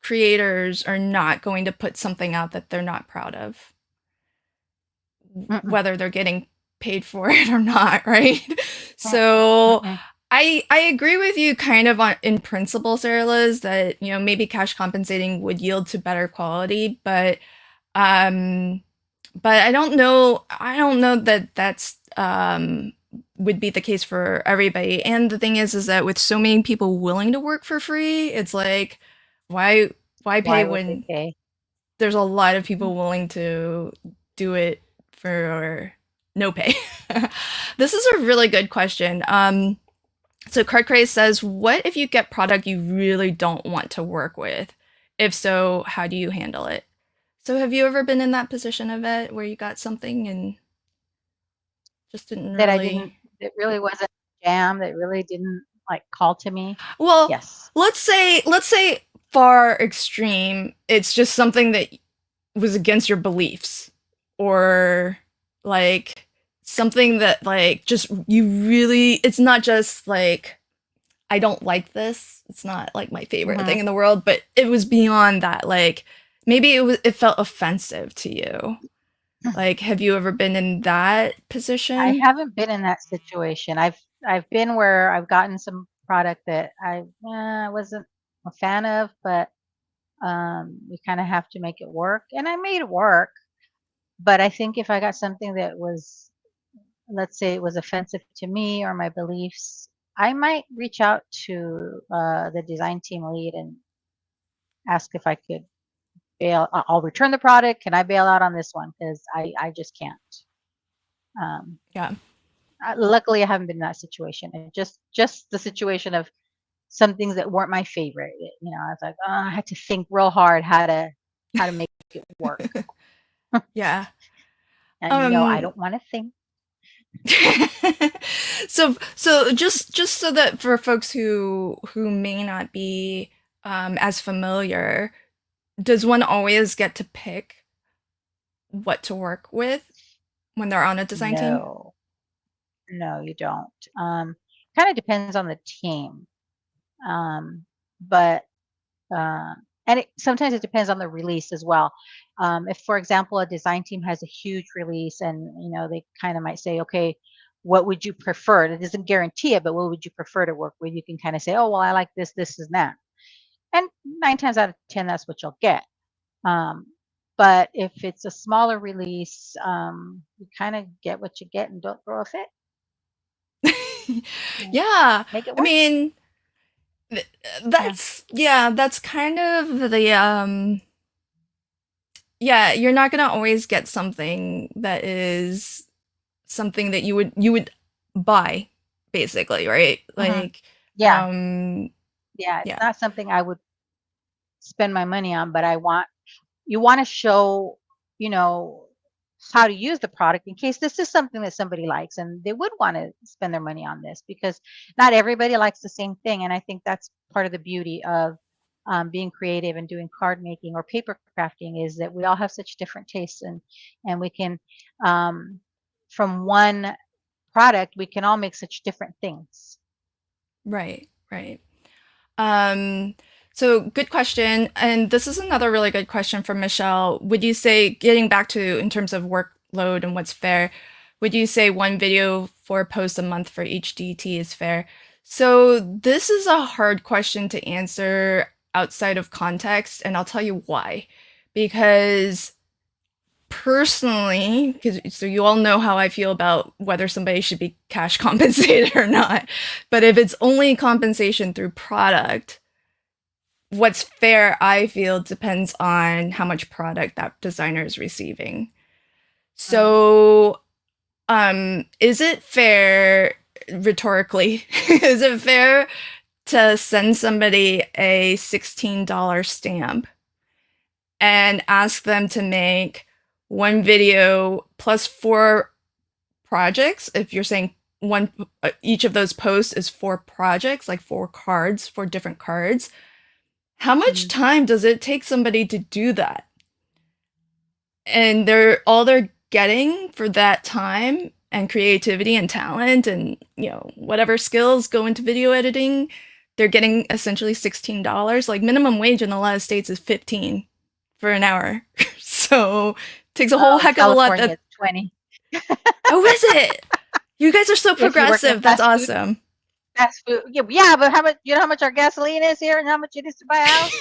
creators are not going to put something out that they're not proud of, Mm-mm, whether they're getting paid for it or not, right? mm-mm, So mm-mm. I agree with you kind of on in principle, Sarah Liz, that maybe cash compensating would yield to better quality, um but I don't know that that's would be the case for everybody. And the thing is that with so many people willing to work for free, it's like why why pay Why would they when pay? there's a lot of people willing to do it for no pay? This is a really good question. So Card Craze says, what if you get product you really don't want to work with? If so, how do you handle it? So have you ever been in that position of it where you got something and just didn't That I really. didn't, that really wasn't a jam, that really didn't like call to me. Well, Yes. let's say far extreme, it's just something that was against your beliefs, or like something that like just you really, it's not just like I don't like this. It's not like my favorite Hmm. thing in the world, but it was beyond that. Like maybe it felt offensive to you. Like have you ever been in that I position? haven't been in that situation. I've been where I've gotten some product that I wasn't a fan of, but we kind of have to make it work, and I made it work. But I think if I got something that was, let's say, it was offensive to me or my beliefs, I might reach out to the design team lead and ask if I could bail. I'll return the product. Can I bail out on this one? Because I just can't. Um, Yeah. luckily, I haven't been in that situation. And just the situation of some things that weren't my favorite. I was like, oh, I had to think real hard how to make it work. Yeah. And I Um don't want to think. so just so that for folks who may not be as familiar, does one always get to pick what to work with when they're on a design team? No, no, you don't. Kind of depends on the team. Um, but uh, and sometimes it depends on the release as well. If, for example, a design team has a huge release, and they kind of might say, okay, what would you prefer? It doesn't guarantee it, but what would you prefer to work with? You can kind of say, oh, well, I like this, this, and that. And 9 times out of 10, that's what you'll get. Um, but if it's a smaller release, you kind of get what you get and don't throw a fit. Yeah. Yeah. Make it I work. mean, Yeah. that's kind of the yeah, you're not gonna always get something that is something that you would buy, basically, right? Hmm. Like, Yeah. um, Yeah. It's yeah, not something I would spend my money on, but you want to show, you know, how to use the product in case this is something that somebody likes and they would want to spend their money on this, because not everybody likes the same thing. And I think that's part of the beauty of being creative and doing card making or paper crafting, is that we all have such different tastes, and we can, um, from one product, we can all make such different things. right, right. Um, so good question. And this is another really good question from Michelle. Would you say, getting back to in terms of workload and what's fair, would you say one video for a post a month for each DT is fair? So this is a hard question to answer outside of context, and I'll tell you why. Because personally, because so you all know how I feel about whether somebody should be cash compensated or not. But if it's only compensation through product, what's fair, I feel, depends on how much product that designer is receiving. Right. So, is it fair, rhetorically, is it fair to send somebody a $16 stamp and ask them to make one video plus four projects? If you're saying one, each of those posts is four projects, like four cards, four different cards. How much Mhm. time does it take somebody to do that? And they're all they're getting for that time and creativity and talent and whatever skills go into video editing, they're getting essentially $16. Like minimum wage in a lot of states is 15 for an hour. So it takes a whole Oh, in heck of a lot. California, That, it's 20. oh, is it? You guys are so If you work in progressive. That's awesome. fast food. Yeah, yeah, but how much? You know how much our gasoline is here, and how much it is to buy a house?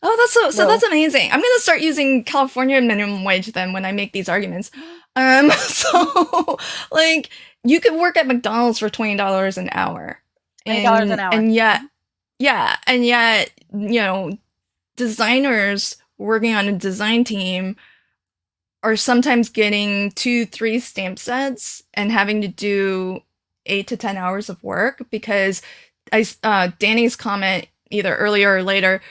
Oh, so that's No. amazing. I'm gonna start using California minimum wage then when I make these arguments. Mhm. So like you could work at McDonald's for $20 an hour, $20 an hour. and yet Mhm. yeah, and yet designers working on a design team are sometimes getting 2, 3 stamp sets and having to do 8 to 10 hours of work because Danny's comment either earlier or later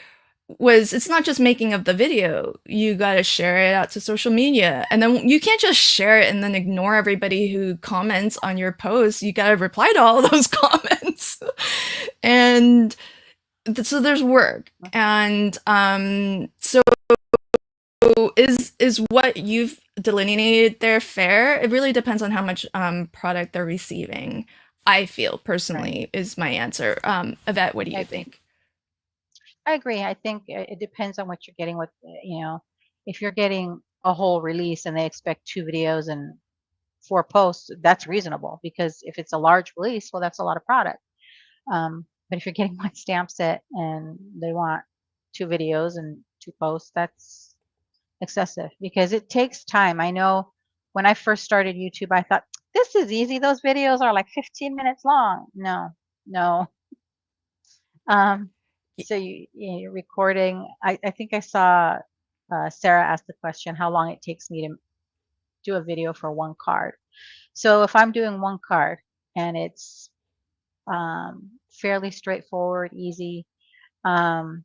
was it's not just making of the video. You got to share it out to social media. And then you can't just share it and then ignore everybody who comments on your post. You got to reply to all those comments. And so there's work. And so is what you've delineated there fair? It really depends on how much product they're receiving. I feel Right. personally is my answer. Yvette, what do I you agree. think? I agree. I think it depends on what you're getting with, if you're getting a whole release and they expect 2 videos and 4 posts, that's reasonable because if it's a large release, well, that's a lot of product. But if you're getting one stamp set and they want 2 videos and 2 posts, that's excessive because it takes time. I know when I first started YouTube, I thought this is easy. Those videos are like 15 minutes long. No, no. Um, so you're recording. I think I saw Sarah ask the question, how long it takes me to do a video for one card. So if I'm doing one card and it's fairly straightforward, easy, um,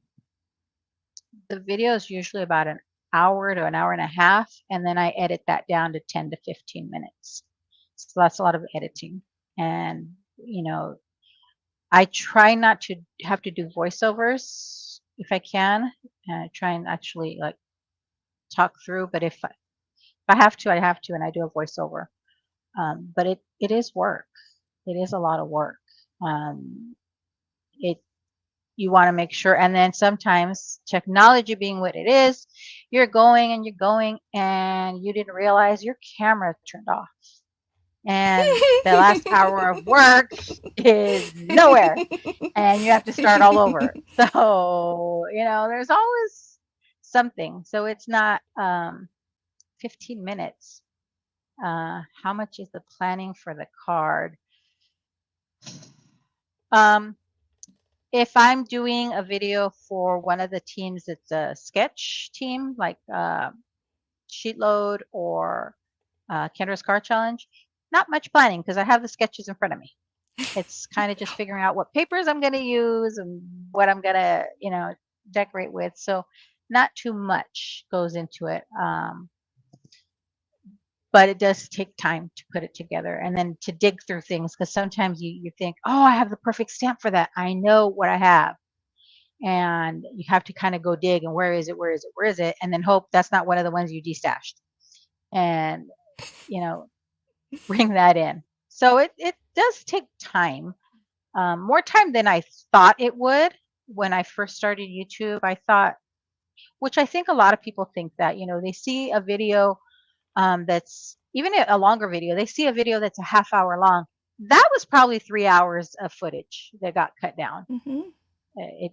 the video is usually about an hour to an hour and a half, and then I edit that down to 10 to 15 minutes. So that's a lot of editing. And, I try not to have to do voiceovers if I can. I try and actually like talk through, but if I have to, I have to, and I do a voiceover. But it is work. It is a lot of work. It You want to make sure, and then sometimes technology being what it is, you're going, and you didn't realize your camera turned off, and the last hour of work is nowhere and you have to start all over. So, there's always something. So it's not 15 minutes. How much is the planning for the card? Um, if I'm doing a video for one of the teams, it's a sketch team like Sheet Load or Kendra's Card Challenge. Not much planning because I have the sketches in front of me. It's kind of just figuring out what papers I'm going to use and what I'm going to, decorate with. So not too much goes into it. But it does take time to put it together and then to dig through things because sometimes you think, oh, I have the perfect stamp for that. I know what I have. And you have to kind of go dig and where is it? Where is it? Where is it? And then hope that's not one of the ones you destashed. And, you know, bring that in. So it does take time. More time than I thought it would when I first started YouTube. I thought, which I think a lot of people think that, they see a video that's even a longer video, they see a video that's a half hour long. That was probably 3 hours of footage that got cut down. Hmm.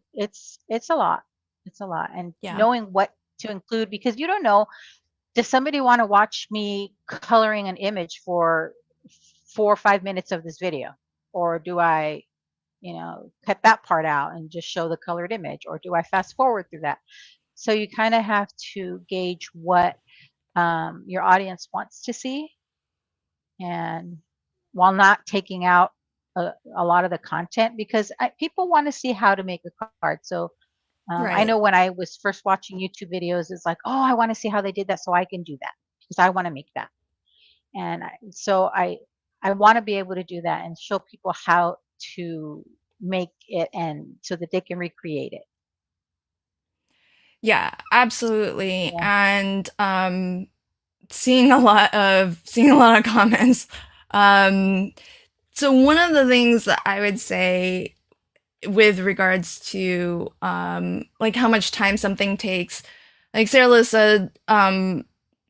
It's a lot. It's a lot. And Yeah. knowing what to include because you don't know, does somebody want to watch me coloring an image for 4 or 5 minutes of this video? Or do I cut that part out and just show the colored image, or do I fast forward through that? So you kind of have to gauge what your audience wants to see, and while not taking out a lot of the content, because people want to see how to make a card. So I Right. know when I was first watching YouTube videos, it's like, oh, I want to see how they did that so I can do that because I want to make that. And I want to be able to do that and show people how to make it, and so that they can recreate it. Yeah, absolutely. Yeah. And seeing a lot of comments. Um, so one of the things that I would say with regards to like how much time something takes, like Sarah said,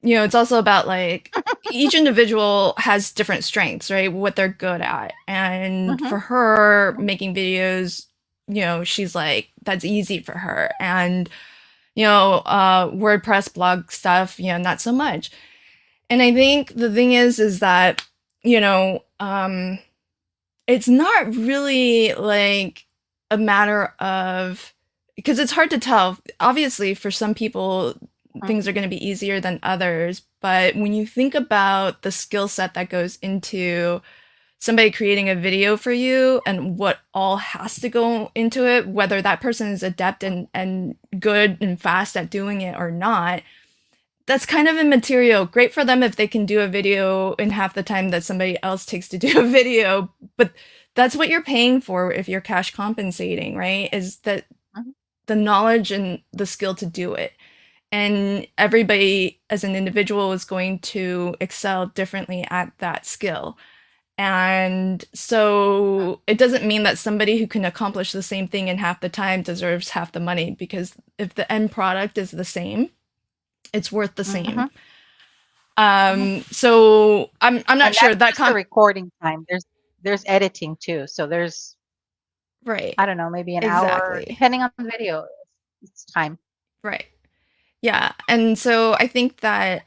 it's also about like each individual has different strengths, right? What they're good at. And Hmm. for her, making videos, she's like, that's easy for her. And WordPress blog stuff, not so much. And I think the thing is that, you know, um, it's not really like a matter of, because it's hard to tell. Obviously, for some people, things are going to be easier than others. But when you think about the skill set that goes into somebody creating a video for you and what all has to go into it, whether that person is adept and good and fast at doing it or not, that's kind of immaterial. Great for them if they can do a video in half the time that somebody else takes to do a video, but that's what you're paying for if you're cash compensating, right? Is that the knowledge and the skill to do it. And everybody as an individual is going to excel differently at that skill. And so it doesn't mean that somebody who can accomplish the same thing in half the time deserves half the money, because if the end product is the same, it's worth the same. Hmm. Hmm. So I'm not And sure that's that just the recording time. There's editing too. So there's, right. I don't know, maybe an hour, Exactly. depending on the video. It's time. Right. Yeah. And so I think that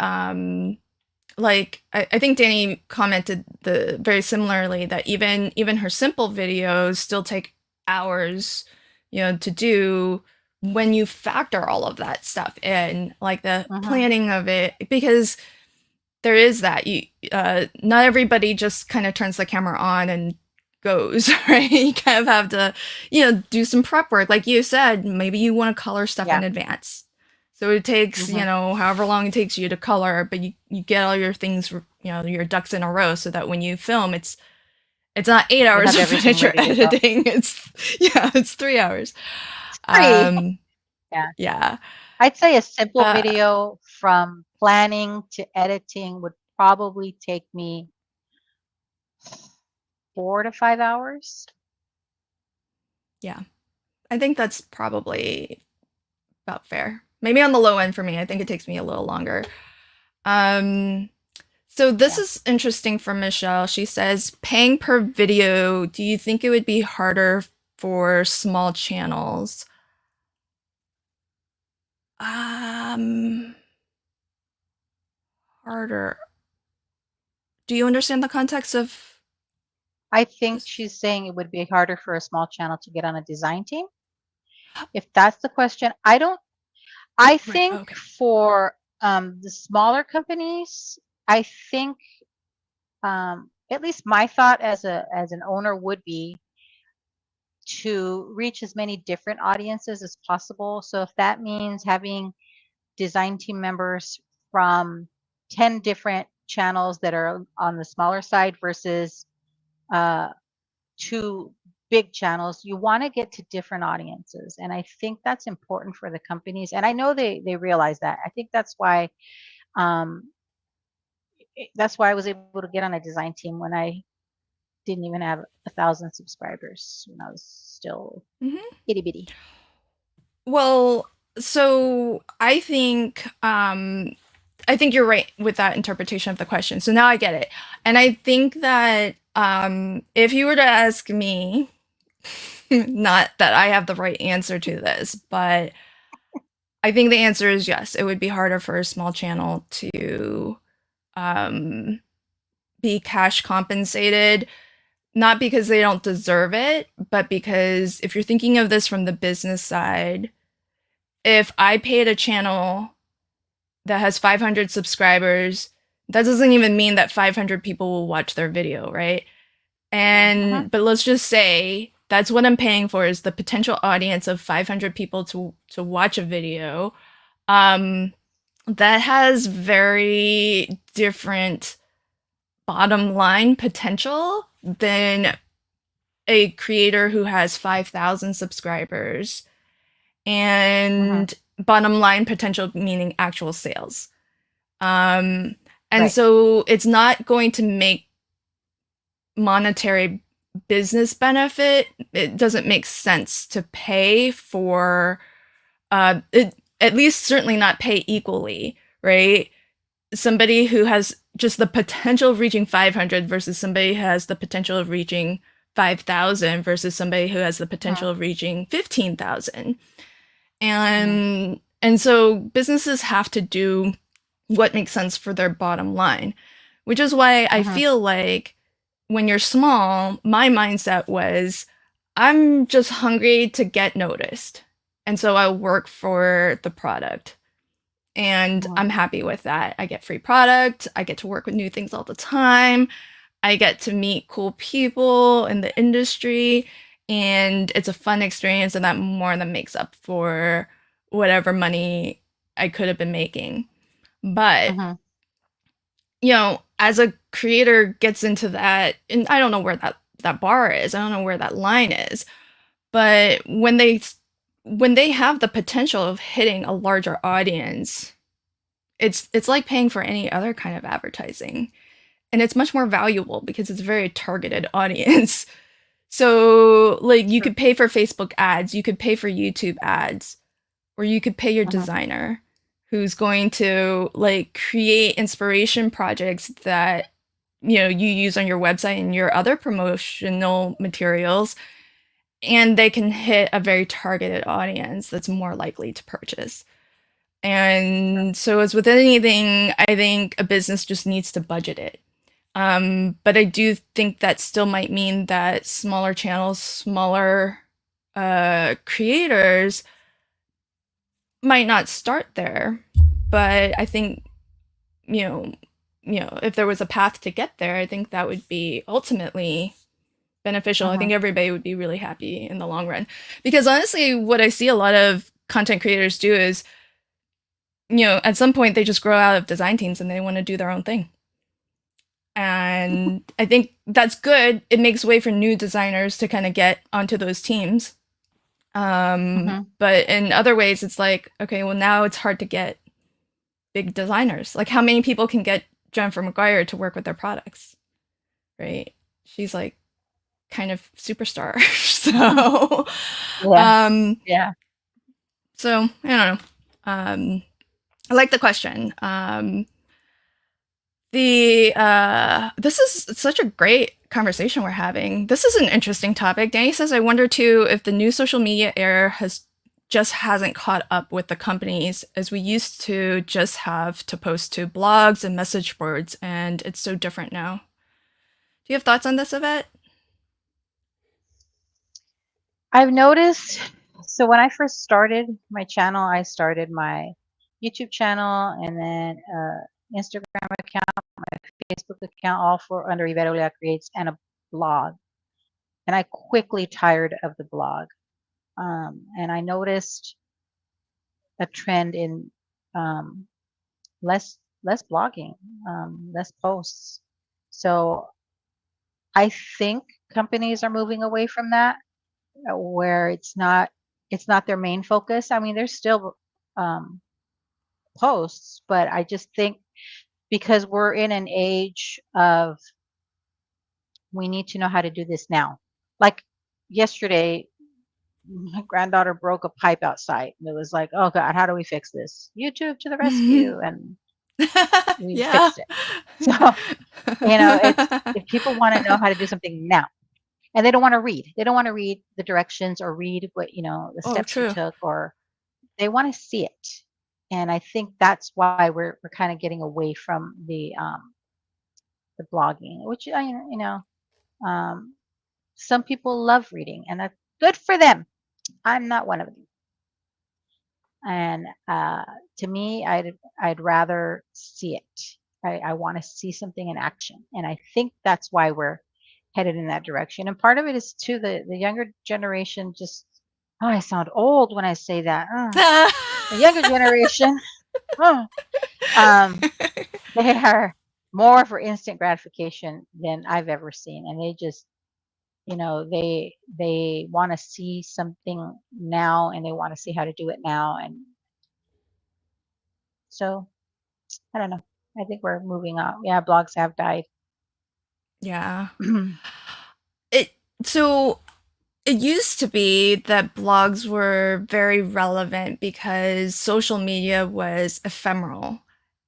like I think Danny commented the very similarly that even her simple videos still take hours, to do when you factor all of that stuff in, like the Hmm. planning of it, because there is that you not everybody just kind of turns the camera on and goes, right? You kind of have to, do some prep work. Like you said, maybe you want to color stuff Yeah. in advance. So it takes, Hmm. however long it takes you to color, but you get all your things, your ducks in a row so that when you film, it's not eight You hours have of everything footage you're ready to go. editing. It's 3 hours. It's free. Um, Yeah. yeah. I'd say a simple Uh, video from planning to editing would probably take me 4 to 5 hours. yeah. I think that's probably about fair. Maybe on the low end for me. I think it takes me a little longer. Um, so this Yeah. is interesting from Michelle. She says, paying per video, do you think it would be harder for small channels? Um, Harder. Do you understand the context of I think this? she's saying it would be harder for a small channel to get on a design team. If that's the question, I Right. think Okay. for the smaller companies, I think at least my thought as an owner would be to reach as many different audiences as possible. So if that means having design team members from 10 different channels that are on the smaller side versus uh, two big channels, you want to get to different audiences. And I think that's important for the companies. And I know they realize that. I think um, that's why I was able to get on a design team when I didn't even have 1,000 subscribers, when I was still Hmm. itty bitty. Well, so I think you're right with that interpretation of the question. So now I get it. And I think that if you were to ask me, not that I have the right answer to this, but I think the answer is yes. It would be harder for a small channel to um, be cash compensated, not because they don't deserve it, but because if you're thinking of this from the business side, if I paid a channel that has 500 subscribers, that doesn't even mean that 500 people will watch their video, right? Mhm. And but let's just say that's what I'm paying for is the potential audience of 500 people to watch a video. Um, that has very different bottom line potential than a creator who has 5,000 subscribers Mhm. and bottom line potential meaning actual sales. Um, and Right. so it's not going to make monetary business benefit. It doesn't make sense to pay for at least certainly not pay equally, right? Somebody who has just the potential of reaching 500 versus somebody who has the potential of reaching 5,000 versus somebody who has the Mhm. potential of reaching 15,000. Mhm. And so businesses have to do what makes sense for their bottom line, which is why I Mhm. feel like when you're small, my mindset was I'm just hungry to get noticed. And so I work for the product. And Mhm. I'm happy with that. I get free product. I get to work with new things all the time. I get to meet cool people in the industry. And it's a fun experience. And that more than makes up for whatever money I could have been making. But, Mhm. as a creator gets into that, and I don't know where that bar is, I don't know where that line is. But when they have the potential of hitting a larger audience, it's like paying for any other kind of advertising. And it's much more valuable because it's a very targeted audience. So, like, you True. could pay for Facebook ads, you could pay for YouTube ads, or you could pay your Mhm. designer who's going to like create inspiration projects that you use on your website and your other promotional materials, and they can hit a very targeted audience that's more likely to purchase. True. And so, as with anything, I think a business just needs to budget it. But I do think that still might mean that smaller channels, smaller creators might not start there. But I think you know, if there was a path to get there, I think that would be ultimately beneficial. I think Mhm. everybody would be really happy in the long run. Because honestly, what I see a lot of content creators do is at some point they just grow out of design teams and they want to do their own thing. And I think that's good. It makes way for new designers to kind of get onto those teams. Mhm. But in other ways, it's like, okay, well, now it's hard to get big designers. Like, how many people can get Jennifer McGuire to work with their products, right? She's like kind of superstar. so, Yeah. um, Yeah. so I don't know. I like the question. The This is such a great conversation we're having. This is an interesting topic. Danny says, I wonder too if the new social media era hasn't caught up with the companies as we used to just have to post to blogs and message boards, and it's so different now. Do you have thoughts on this, Yvette? I've noticed, so when I first started my channel, I started my YouTube channel and then Instagram account, my Facebook account, all for under Yvette Olea Creates, and a blog. And I quickly tired of the blog. And I noticed a trend in um, less blogging, less posts. So I think companies are moving away from that, where it's not their main focus. I mean, there's still um, posts, but I just think because we're in an age of we need to know how to do this now. Like yesterday, my granddaughter broke a pipe outside. And it was like, oh God, how do we fix this? YouTube to the rescue. And we Yeah. fixed it. So, it's if people want to know how to do something now and they don't want to read, they don't want to read the directions or read what, the Oh, steps you true. took, or they want to see it. And I think that's why we're kind of getting away from the blogging, which I, you know, some people love reading, and that's good for them. I'm not one of them. And to me, I'd rather see it. I want to see something in action, and I think that's why we're headed in that direction. And part of it is too the younger generation just. Oh, I sound old when I say that. The younger generation, oh, um, they are more for instant gratification than I've ever seen, and they just, they want to see something now, and they want to see how to do it now, and so I don't know. I think we're moving on. Yeah, blogs have died. Yeah. It so it used to be that blogs were very relevant because social media was ephemeral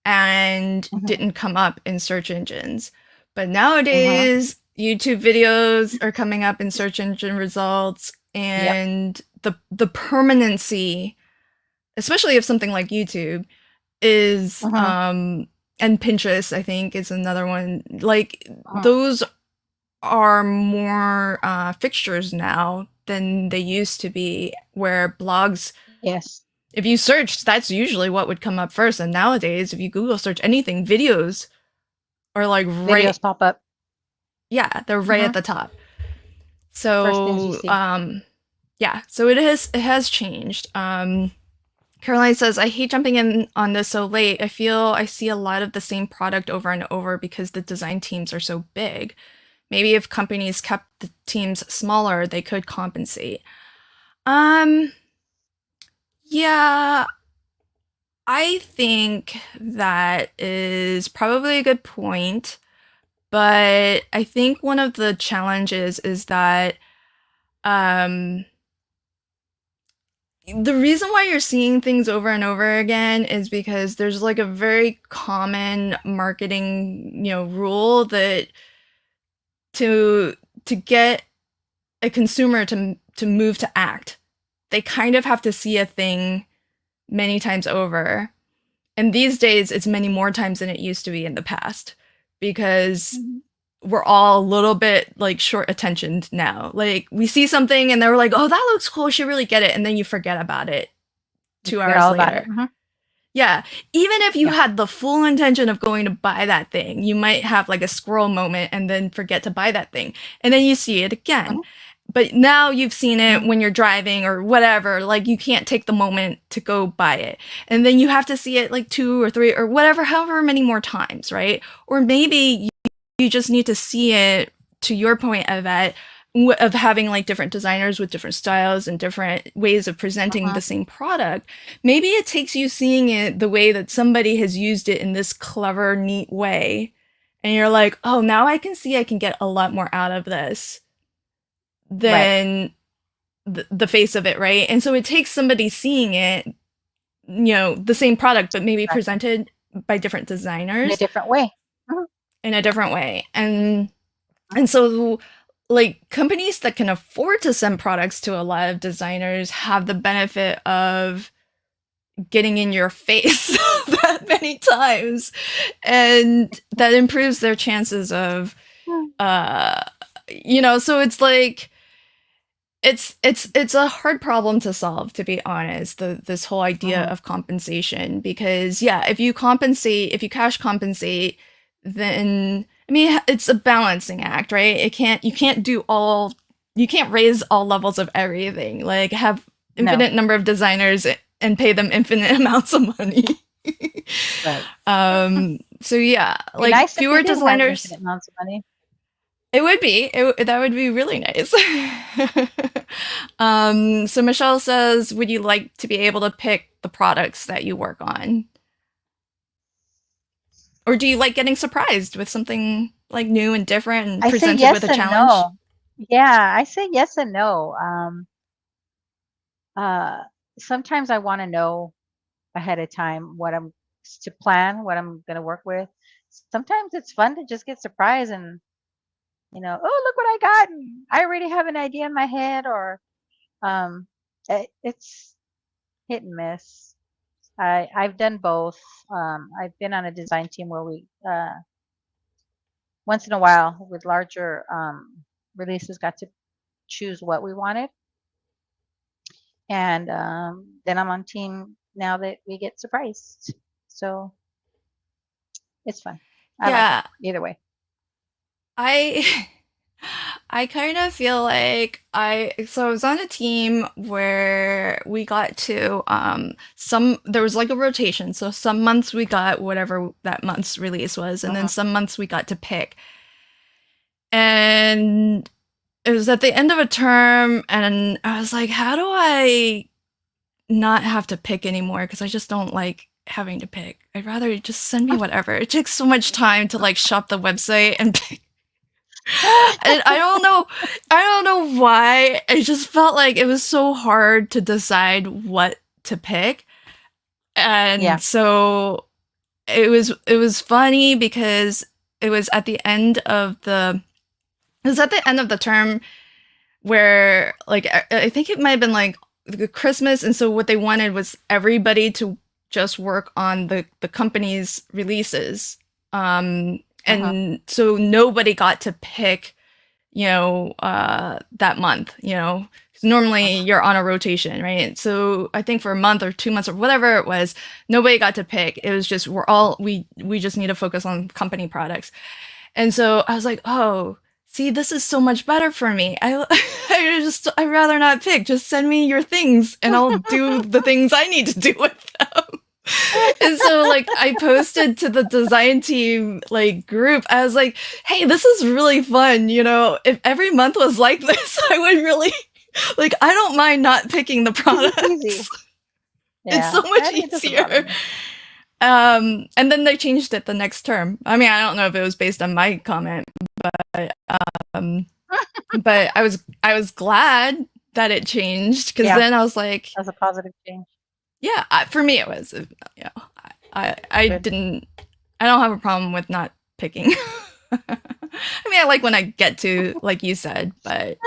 and Mhm, didn't come up in search engines. But mhm. nowadays, YouTube videos are coming up in search engine results, Yep. and the permanency, especially of something like YouTube, is Mhm, and Pinterest, I think, is another one. Like mhm. those are more fixtures now than they used to be, where blogs, Yes. if you searched, that's usually what would come up first. And nowadays, if you Google search anything, videos are like right, Videos pop up. yeah, they're right at Mhm. the top. First things you So, see. yeah, so it has changed. Caroline says, I hate jumping in on this so late. I feel I see a lot of the same product over and over because the design teams are so big. Maybe if companies kept the teams smaller, they could compensate. Um, yeah, I think that is probably a good point, but I think one of the challenges is that um the reason why you're seeing things over and over again is because there's like a very common marketing, rule that to to get a consumer to move to act, they kind of have to see a thing many times over. And these days, it's many more times than it used to be in the past because Mhm. we're all a little bit like short attentioned now. Like we see something and they're like, "Oh, that looks cool. I should really get it," and then you forget about it You two forget hours all about it. later. Yeah, even if you Yeah. had the full intention of going to buy that thing, you might have like a squirrel moment and then forget to buy that thing. And then you see it again. Mhm, But now you've seen it mhm, when you're driving or whatever, like you can't take the moment to go buy it. And then you have to see it like two or three or whatever, however many more times, right? Or maybe you just need to see it, to your point of that, of having like different designers with different styles and different ways of presenting mhm. the same product. Maybe it takes you seeing it the way that somebody has used it in this clever, neat way. And you're like, oh, now I can see I can get a lot more out of this Right. than the face of it, right? And so it takes somebody seeing it, the same product, but maybe Exactly. presented by different In a designers different way. Mhm, in a different way. And mhm. And so, like, companies that can afford to send products to a lot of designers have the benefit of getting in your face that many times. And that improves their chances of, Mm, uh, so it's like, it's a hard problem to solve, to be honest, this whole idea mhm. of compensation, because yeah, if you cash compensate, then I mean it's a balancing act, right? You can't raise all levels of everything, like have No. infinite number of designers and pay them infinite amounts of money. Right. So yeah, Be like nice if they fewer did have designers. infinite amounts of money. It would be. That would be really nice. So Michelle says, would you like to be able to pick the products that you work on? Or do you like getting surprised with something like new and different and I say presented with yes a and challenge? no. Yeah, I say yes and no. Uh, Sometimes I want to know ahead of time to plan what I'm going to work with. Sometimes it's fun to just get surprised and, oh, look what I got. And I already have an idea in my head, or um, it's hit and miss. I've done both. I've been on a design team where we once in a while with larger releases got to choose what we wanted. And then I'm on team now that we get surprised. So it's fun. I like it Yeah, either way. I I kind of feel like I was on a team where we got to some there was like a rotation. So some months we got whatever that month's release was, and then Hmm. some months we got to pick. And it was at the end of a term and I was like, how do I not have to pick anymore because I just don't like having to pick. I'd rather just send me whatever. It takes so much time to like shop the website and pick. And I don't know why. I just felt like it was so hard to decide what to pick. Yeah. And so it was funny because it was at the end of the it was at the end of the term where like I think it might have been like Christmas, and so what they wanted was everybody to just work on the company's releases, Uh-huh. and so nobody got to pick, that month, 'Cause normally Uh-huh. you're on a rotation, right? So I think for a month or 2 months or whatever it was, nobody got to pick. It was just we just need to focus on company products. And so I was like, oh, see, this is so much better for me. I'd rather not pick. Just send me your things and I'll do the things I need to do with them. And so like I posted to the design team like group. I was like, hey, this is really fun. If every month was like this, I would really like I don't mind not picking the Easy peasy. products. It's Yeah. so much It doesn't bother easier. me. And then they changed it the next term. I mean, I don't know if it was based on my comment, but I was glad that it changed because Yeah. then I was like, That's a positive change. yeah, for me it was, I Good. didn't, I don't have a problem with not picking. I mean, I like when I get to, like you said, but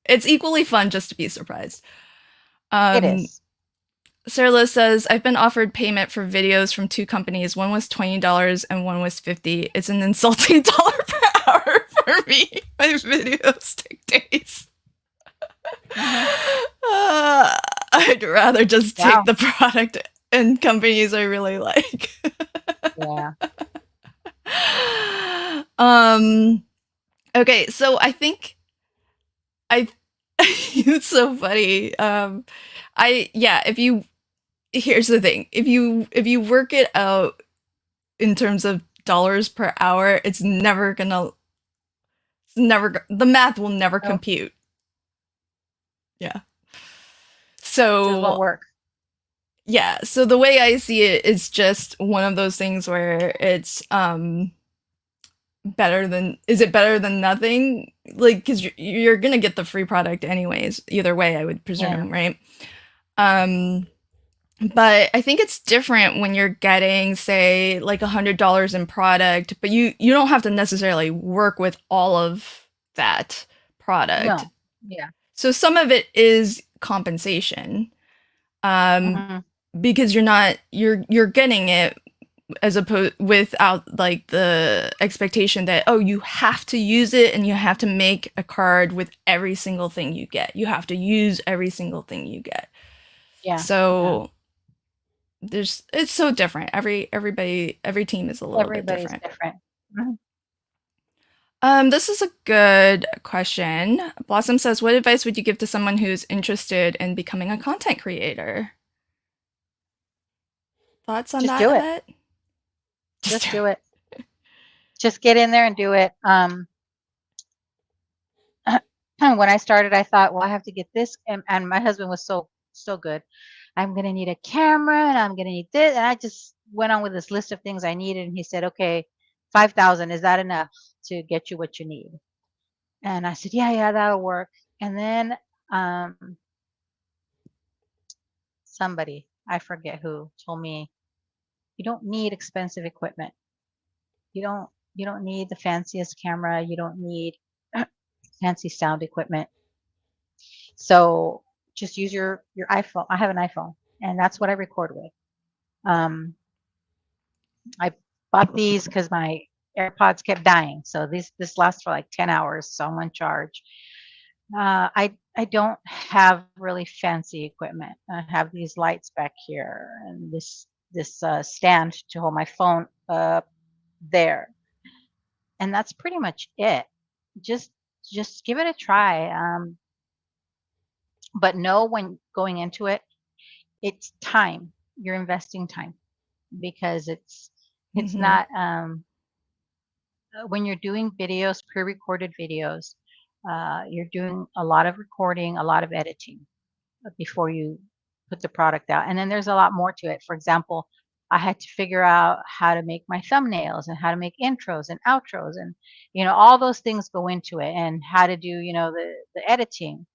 it's equally fun just to be surprised. It Um, is. Sarah Liz says, I've been offered payment for videos from two companies. One was $20 and one was $50. It's an insulting dollar per hour for me. My videos take days. Hmm. Uh, I'd rather just take Wow. the product and companies I really like. Yeah. um okay, so I think I it's so funny. I yeah, if you here's the thing. If you work it out in terms of dollars per hour, the math will never Oh, compute. Yeah. just won't So work. yeah, so the way I see it is just one of those things where it's is it better than nothing? Like, because you're gonna get the free product anyways, either way, I would Yeah. presume, right? Um, but I think it's different when you're getting, say, like $100 in product, but you don't have to necessarily work with all of that product. No. Yeah. So some of it is compensation, um, Hmm. because you're getting it as opposed without like the expectation that, oh, you have to use it and you have to make a card with every single thing you get. You have to use every single thing you get. Yeah. Yeah. So it's so different. Every team is a little bit Everybody's different. different. Mhm. This is a good question. Blossom says, what advice would you give to someone who's interested in becoming a content creator? Thoughts on Just that, do it. Yvette? Just Just do do it. Just get in there and do it. When I started, I thought, well, I have to get this, and my husband was so good. I'm gonna need a camera, and I'm gonna need this, and I just went on with this list of things I needed, and he said, okay, 5,000, is that enough to get you what you need? And I said, yeah, yeah, that'll work. And then um, somebody, I forget who, told me you don't need expensive equipment. You don't need the fanciest camera. You don't need fancy sound equipment. So just use your iPhone. I have an iPhone, and that's what I record with. Um, I bought these because my AirPods kept dying. So this lasts for like 10 hours, so I'm on charge. I don't have really fancy equipment. I have these lights back here and this stand to hold my phone up there, and that's pretty much it. Just just give it a try. But know when going into it, it's time. You're investing time because it's Hmm. not when you're doing videos, pre-recorded videos, you're doing a lot of recording, a lot of editing before you put the product out. And then there's a lot more to it. For example, I had to figure out how to make my thumbnails and how to make intros and outros and all those things go into it and how to do the editing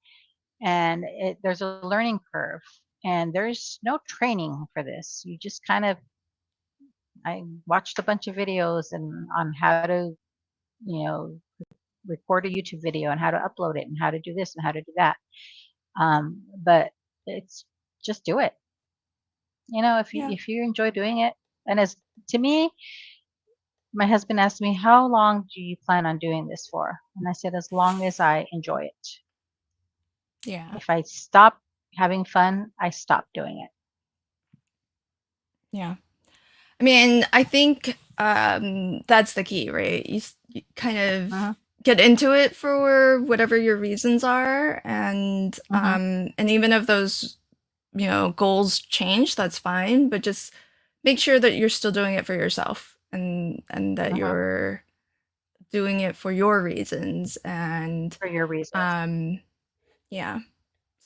and there's a learning curve and there's no training for this. You just kind of I watched a bunch of videos and on how to you know record a YouTube video and how to upload it and how to do this and how to do that. But it's just do it. If you Yeah. if you enjoy doing it, and as to me, my husband asked me, "How long do you plan on doing this for?" And I said, "As long as I enjoy it. Yeah. If I stop having fun, I stop doing it." Yeah. I mean, I think that's the key, right? You kind of Mhm. get into it for whatever your reasons are, Mhm. and even if those goals change, that's fine. But just make sure that you're still doing it for yourself, and that Mhm. you're doing it for your reasons, and For your reasons. um, yeah.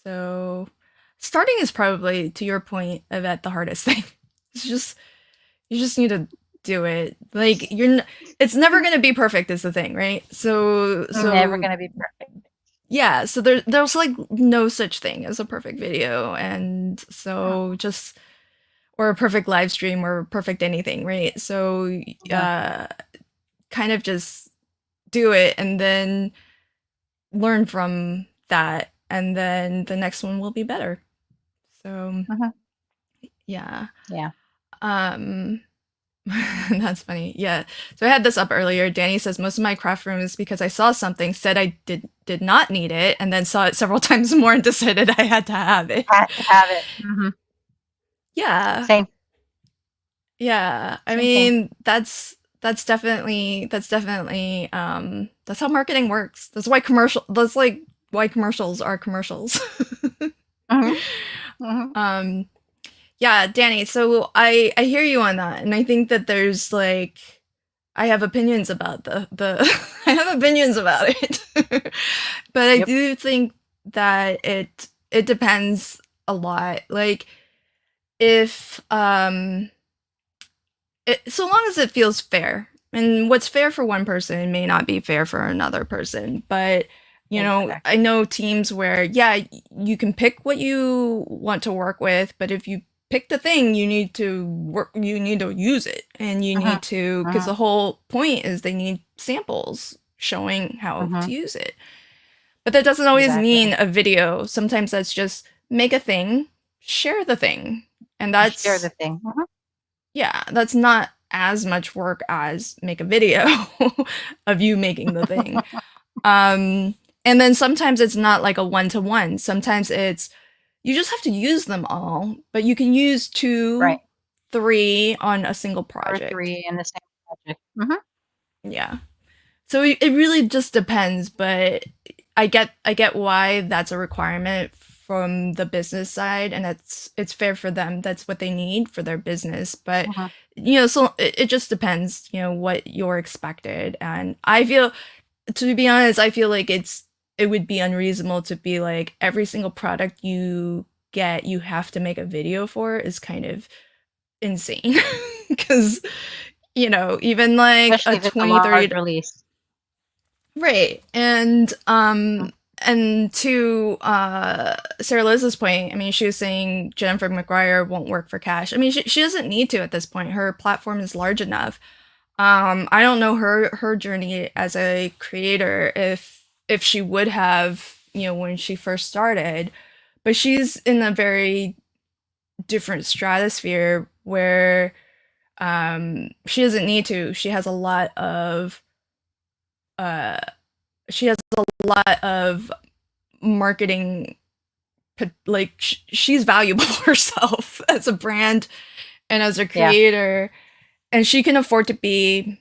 So starting is probably, to your point, Yvette, the hardest thing. It's just you just need to do it. Like it's never going to be perfect is the thing, right? So Never so gonna be perfect. yeah, so there's like no such thing as a perfect video, and so just or a perfect live stream or perfect anything, right? So Yeah. uh kind of just do it and then learn from that, and then the next one will be better. So Mhm. yeah. Yeah. um That's funny. Yeah. So I had this up earlier. Danny says most of my craft room is because I saw something, said I did not need it, and then saw it several times more and decided I had to have it. Had to have it. Yeah. Same. Yeah. I Same thing. mean, that's definitely that's how marketing works. That's like why commercials are commercials. Mhm. Mhm. um yeah, Danny, so I hear you on that, and I think that there's like I have opinions about the I have opinions about it. But I Yep. do think that it depends a lot. Like if so long as it feels fair. And what's fair for one person may not be fair for another person. But I Exactly. know teams where yeah, you can pick what you want to work with, but if you pick the thing, you need to use it. And you Mhm. need to because Mhm. the whole point is they need samples showing how to Mhm. use it. But that doesn't always Exactly. mean a video. Sometimes that's just make a thing, share the thing. And Share the that's thing. Mhm. yeah, that's not as much work as make a video of you making the thing. Um, and then sometimes it's not like a one to one. Sometimes it's you just have to use them all, but you can use Right. two, three on a single Or project. 3 in the same project. Mhm. Yeah. So it really just depends, but I get why that's a requirement from the business side, and it's fair for them. That's what they need for their business. But Mhm. so it just depends, what you're expected. And I feel, to be honest, I feel like it would be unreasonable to be like every single product you get, you have to make a video for is kind of insane. Because, even like a Especially if it's a 20, large 30. release. Right. And Mhm. to Sarah Liz's point, I mean, she was saying Jennifer McGuire won't work for cash. I mean, she doesn't need to at this point. Her platform is large enough. I don't know her journey as a creator if she would have, when she first started, but she's in a very different stratosphere where she doesn't need to. Uh she has a lot of marketing, like she's valuable herself as a brand and as a Yeah. creator, and she can afford to be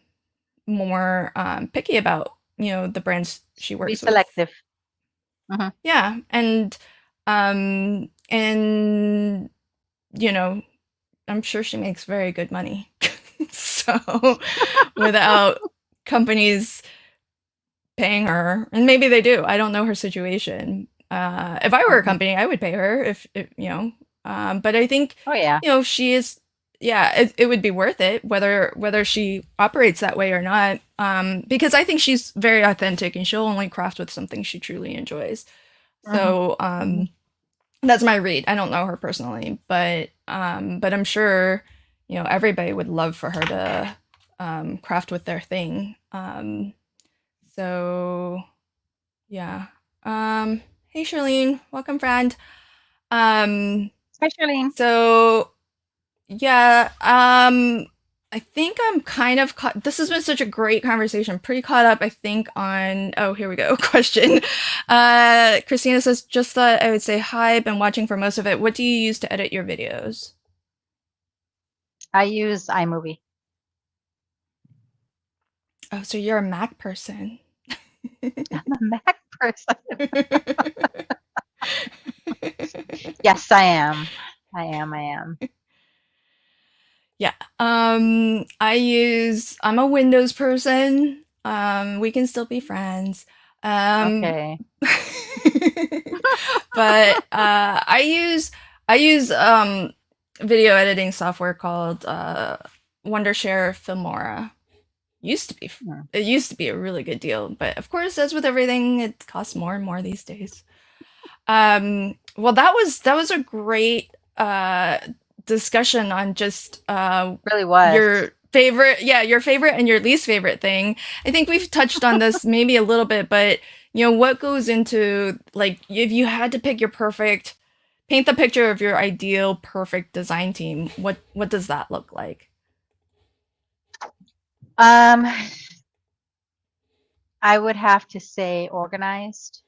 more picky about the brands she Be works with. selective. Hmm. Yeah, and you know I'm sure she makes very good money. So without companies paying her, and maybe they do. I don't know her situation. If I were a Hmm. company, I would pay her if but I think Oh yeah. she is. Yeah, it would be worth it whether she operates that way or not. Because I think she's very authentic and she'll only craft with something she truly enjoys. Hmm. So Hmm. that's my read. I don't know her personally, but I'm sure everybody would love for her to craft with their thing. So yeah. Hey Charlene, welcome friend. Um, Especially. so yeah, I think I'm kind of caught. This has been such a great conversation. Pretty caught up, I think, on. Oh, here we go. Question. Christina says, just thought I would say hi. Been watching for most of it. What do you use to edit your videos? I use iMovie. Oh, so you're a Mac person. I'm a Mac person. Yes, I am. I am. I am. Yeah. I'm a Windows person. We can still be friends. Um, Okay. but I use video editing software called Wondershare Filmora. Used to be Hmm. it used to be a really good deal, but of course, as with everything, it costs more and more these days. Well, that was a great discussion on just Really was. your favorite and your least favorite thing. I think we've touched on this maybe a little bit, but what goes into, like, if you had to pick your perfect, paint the picture of your ideal perfect design team, what does that look like? Um, I would have to say organized,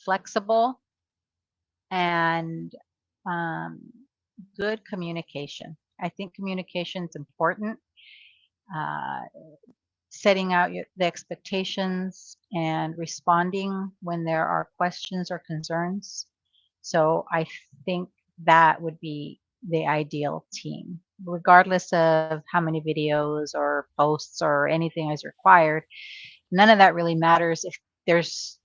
flexible, and um, good communication. I think communication is important. Uh, Setting out the expectations and responding when there are questions or concerns. So I think that would be the ideal team, regardless of how many videos or posts or anything is required. None of that really matters there's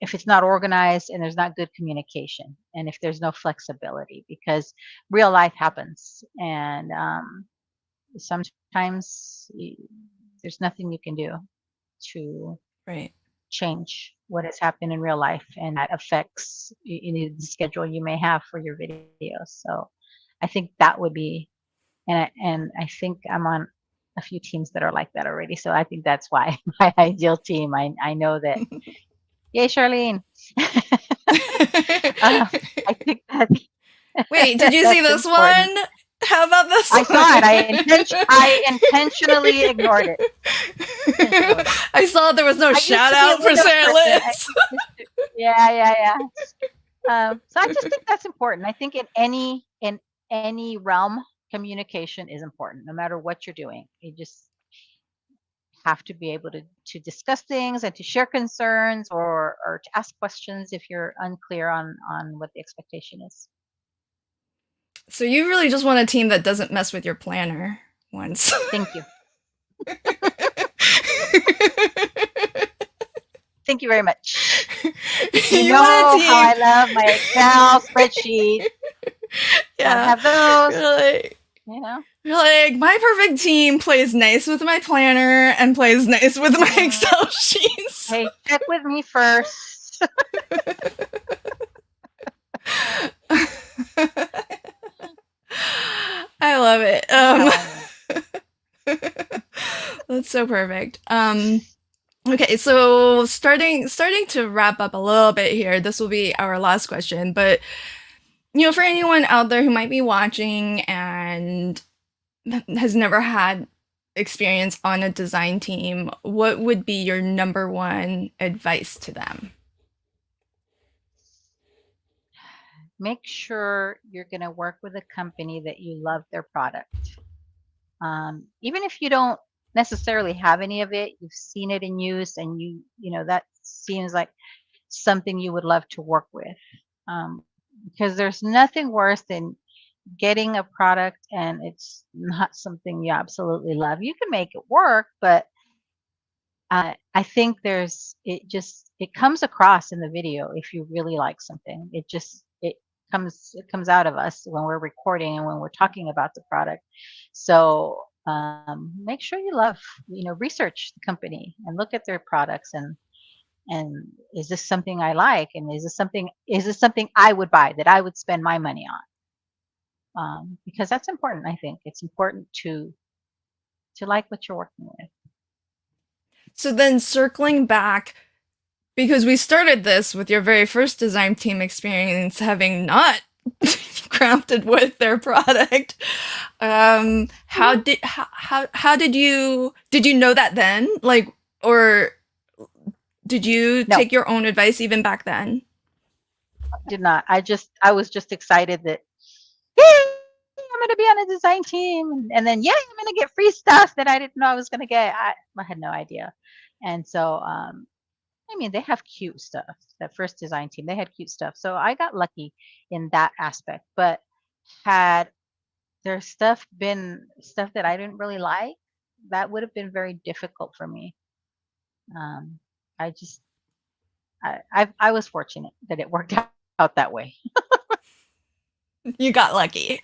if it's not organized and there's not good communication and if there's no flexibility, because real life happens, and sometimes there's nothing you can do to Right. change what has happened in real life, and that affects the schedule you may have for your videos. So I think that would be, and I think I'm on a few teams that are like that already. So I think that's why my ideal team. I know that. Yay, Charlene. I think that Wait, did you see that's this important. one? How about this I saw it. one? I intentionally ignored it. Intentionally. I saw there was no I used shout to be a out for Windows Sarah person. Liz. Yeah, yeah, yeah. So I just think that's important. I think in any realm, communication is important, no matter what you're doing. You just have to be able to discuss things and to share concerns, or to ask questions if you're unclear on what the expectation is. So you really just want a team that doesn't mess with your planner once. Thank you. Thank you very much. You You want a know how team. I love my Excel spreadsheet. Gotta Yeah. have those, You're like, you know. you're like, my perfect team plays nice with my planner and plays nice with my Mm, Excel sheets. hey, check with me first. I love it. That's how I am. That's so perfect. Okay, so starting to wrap up a little bit here. This will be our last question, but for anyone out there who might be watching and has never had experience on a design team, what would be your number one advice to them? make sure you're going to work with a company that you love their product. Even if you don't necessarily have any of it, you've seen it in use, and that seems like something you would love to work with. Um, because there's nothing worse than getting a product and it's not something you absolutely love. You can make it work, but I think it comes across in the video if you really like something. It comes out of us when we're recording and when we're talking about the product. So make sure research the company and look at their products, and is this something I like, and is this something I would buy, that I would spend my money on? Because that's important. I think it's important to like what you're working with. So then circling back, because we started this with your very first design team experience having not crafted with their product. How Mhm. did how did you know that then? Like, or did you No, take your own advice even back then? did not. I was just excited that, yay, I'm gonna be on a design team, and then, yay, I'm gonna get free stuff that I didn't know I was gonna get. I had no idea. And so I mean, they have cute stuff. That first design team, they had cute stuff. So I got lucky in that aspect. But had their stuff been stuff that I didn't really like, that would have been very difficult for me. Um, I just I was fortunate that it worked out that way. You got lucky.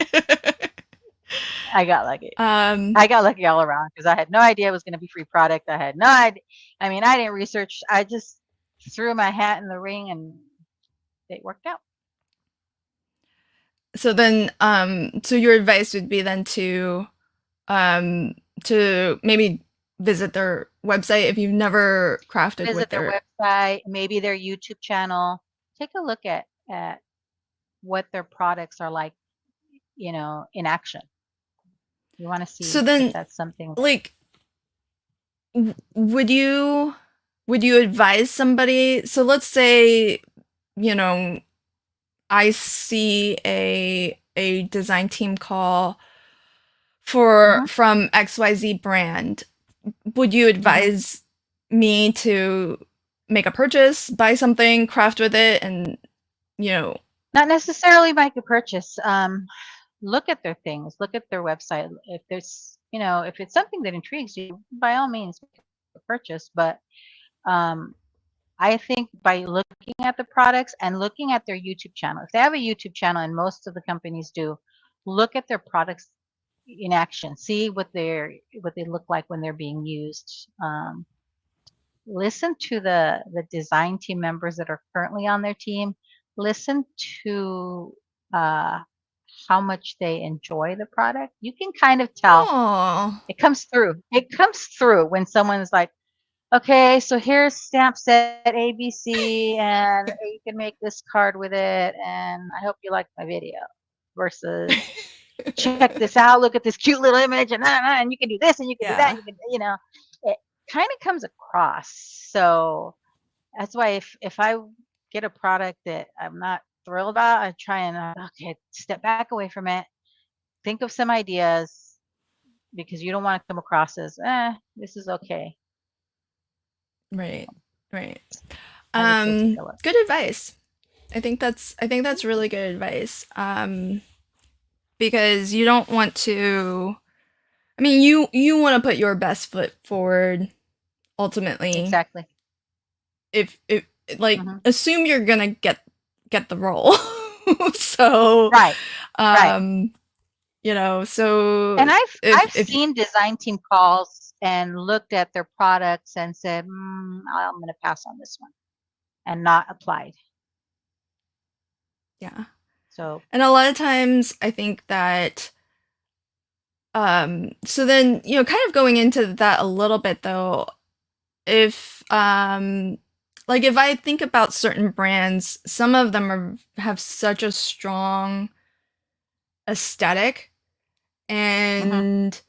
I got lucky. um, I got lucky all around because I had no idea it was going to be free product. I had no idea. I mean, I didn't research. I just threw my hat in the ring, and it worked out. so then, so your advice would be then um, to maybe visit their website if you've never crafted with Visit their their. website, maybe their YouTube channel. Take a look at what their products are like, in action. You want to So see if then, that's something. like, would you advise somebody? So let's say, you know, I see a design team call for Hmm. from XYZ brand. Would you Hmm. advise me to make a purchase, buy something, craft with it, and you know, Not necessarily make a purchase. Look at their things. Look at their website. If it's something that intrigues you, by all means, make a purchase. But um, I think by looking at the products and looking at their YouTube channel, if they have a YouTube channel, and most of the companies do, look at their products in action. See what they look like when they're being used. Listen to the design team members that are currently on their team. Listen to uh, how much they enjoy the product. You can kind of tell. oh, It comes through. It comes through when someone's like, okay, so here's stamp set ABC, and you can make this card with it, and I hope you like my video. Versus, check this out, look at this cute little image, and you can do this, and you can do that, yeah, and it kind of comes across. So that's why if I get a product that I'm not thrilled about, I try and, okay, step back away from it, think of some ideas, because you don't want to come across as, this is okay. right, right. I would say take a look. Good advice. I think that's really good advice. Because you don't want to. I mean, you want to put your best foot forward. Ultimately, Exactly. if like Hmm. assume you're gonna get the role. So, Right. Right. um, so And I've if seen design team calls and looked at their products and said, I'm going to pass on this one, and not applied. yeah, So. and a lot of times I think that so then kind of going into that a little bit though, if like if I think about certain brands, some of them have such a strong aesthetic, Hmm. and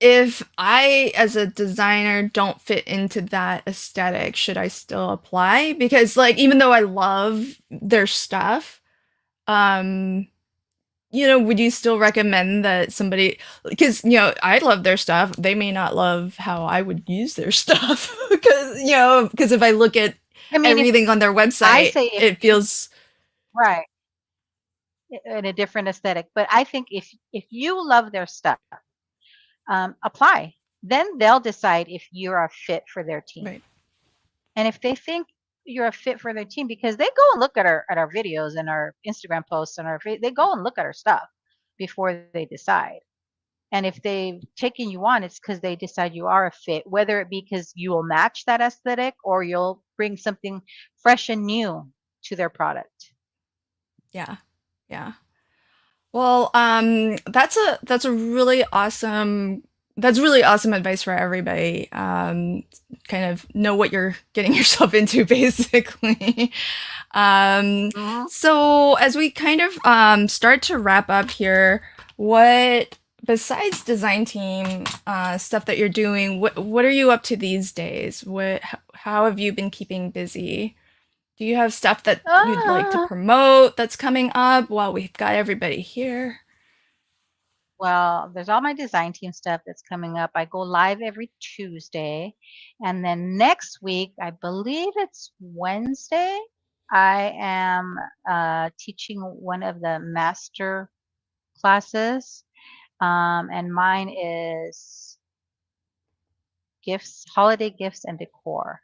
if I as a designer don't fit into that aesthetic, should I still apply? Because like even though I love their stuff, um, would you still recommend that somebody, because, I love their stuff. They may not love how I would use their stuff because if I look at I mean, if everything on their I website, say if it you feels right, in a different aesthetic, but I think if you love their stuff, apply. Then they'll decide if you're a fit for their team. right. And if they think you're a fit for their team, because they go and look at our videos and our Instagram posts and they go and look at our stuff before they decide. And if they've taken you on, it's because they decide you are a fit, whether it be because you will match that aesthetic or you'll bring something fresh and new to their product. Yeah. Yeah. Well, that's really awesome advice for everybody. Kind of know what you're getting yourself into, basically. Um, Mhm. so as we kind of start to wrap up here, what besides design team stuff that you're doing, what are you up to these days? How have you been keeping busy? Do you have stuff that you'd like to Ah, promote that's coming up while we've got everybody here? well, there's all my design team stuff that's coming up. I go live every Tuesday. And then next week, I believe it's Wednesday, I am teaching one of the master classes. And mine is gifts, holiday gifts, and decor.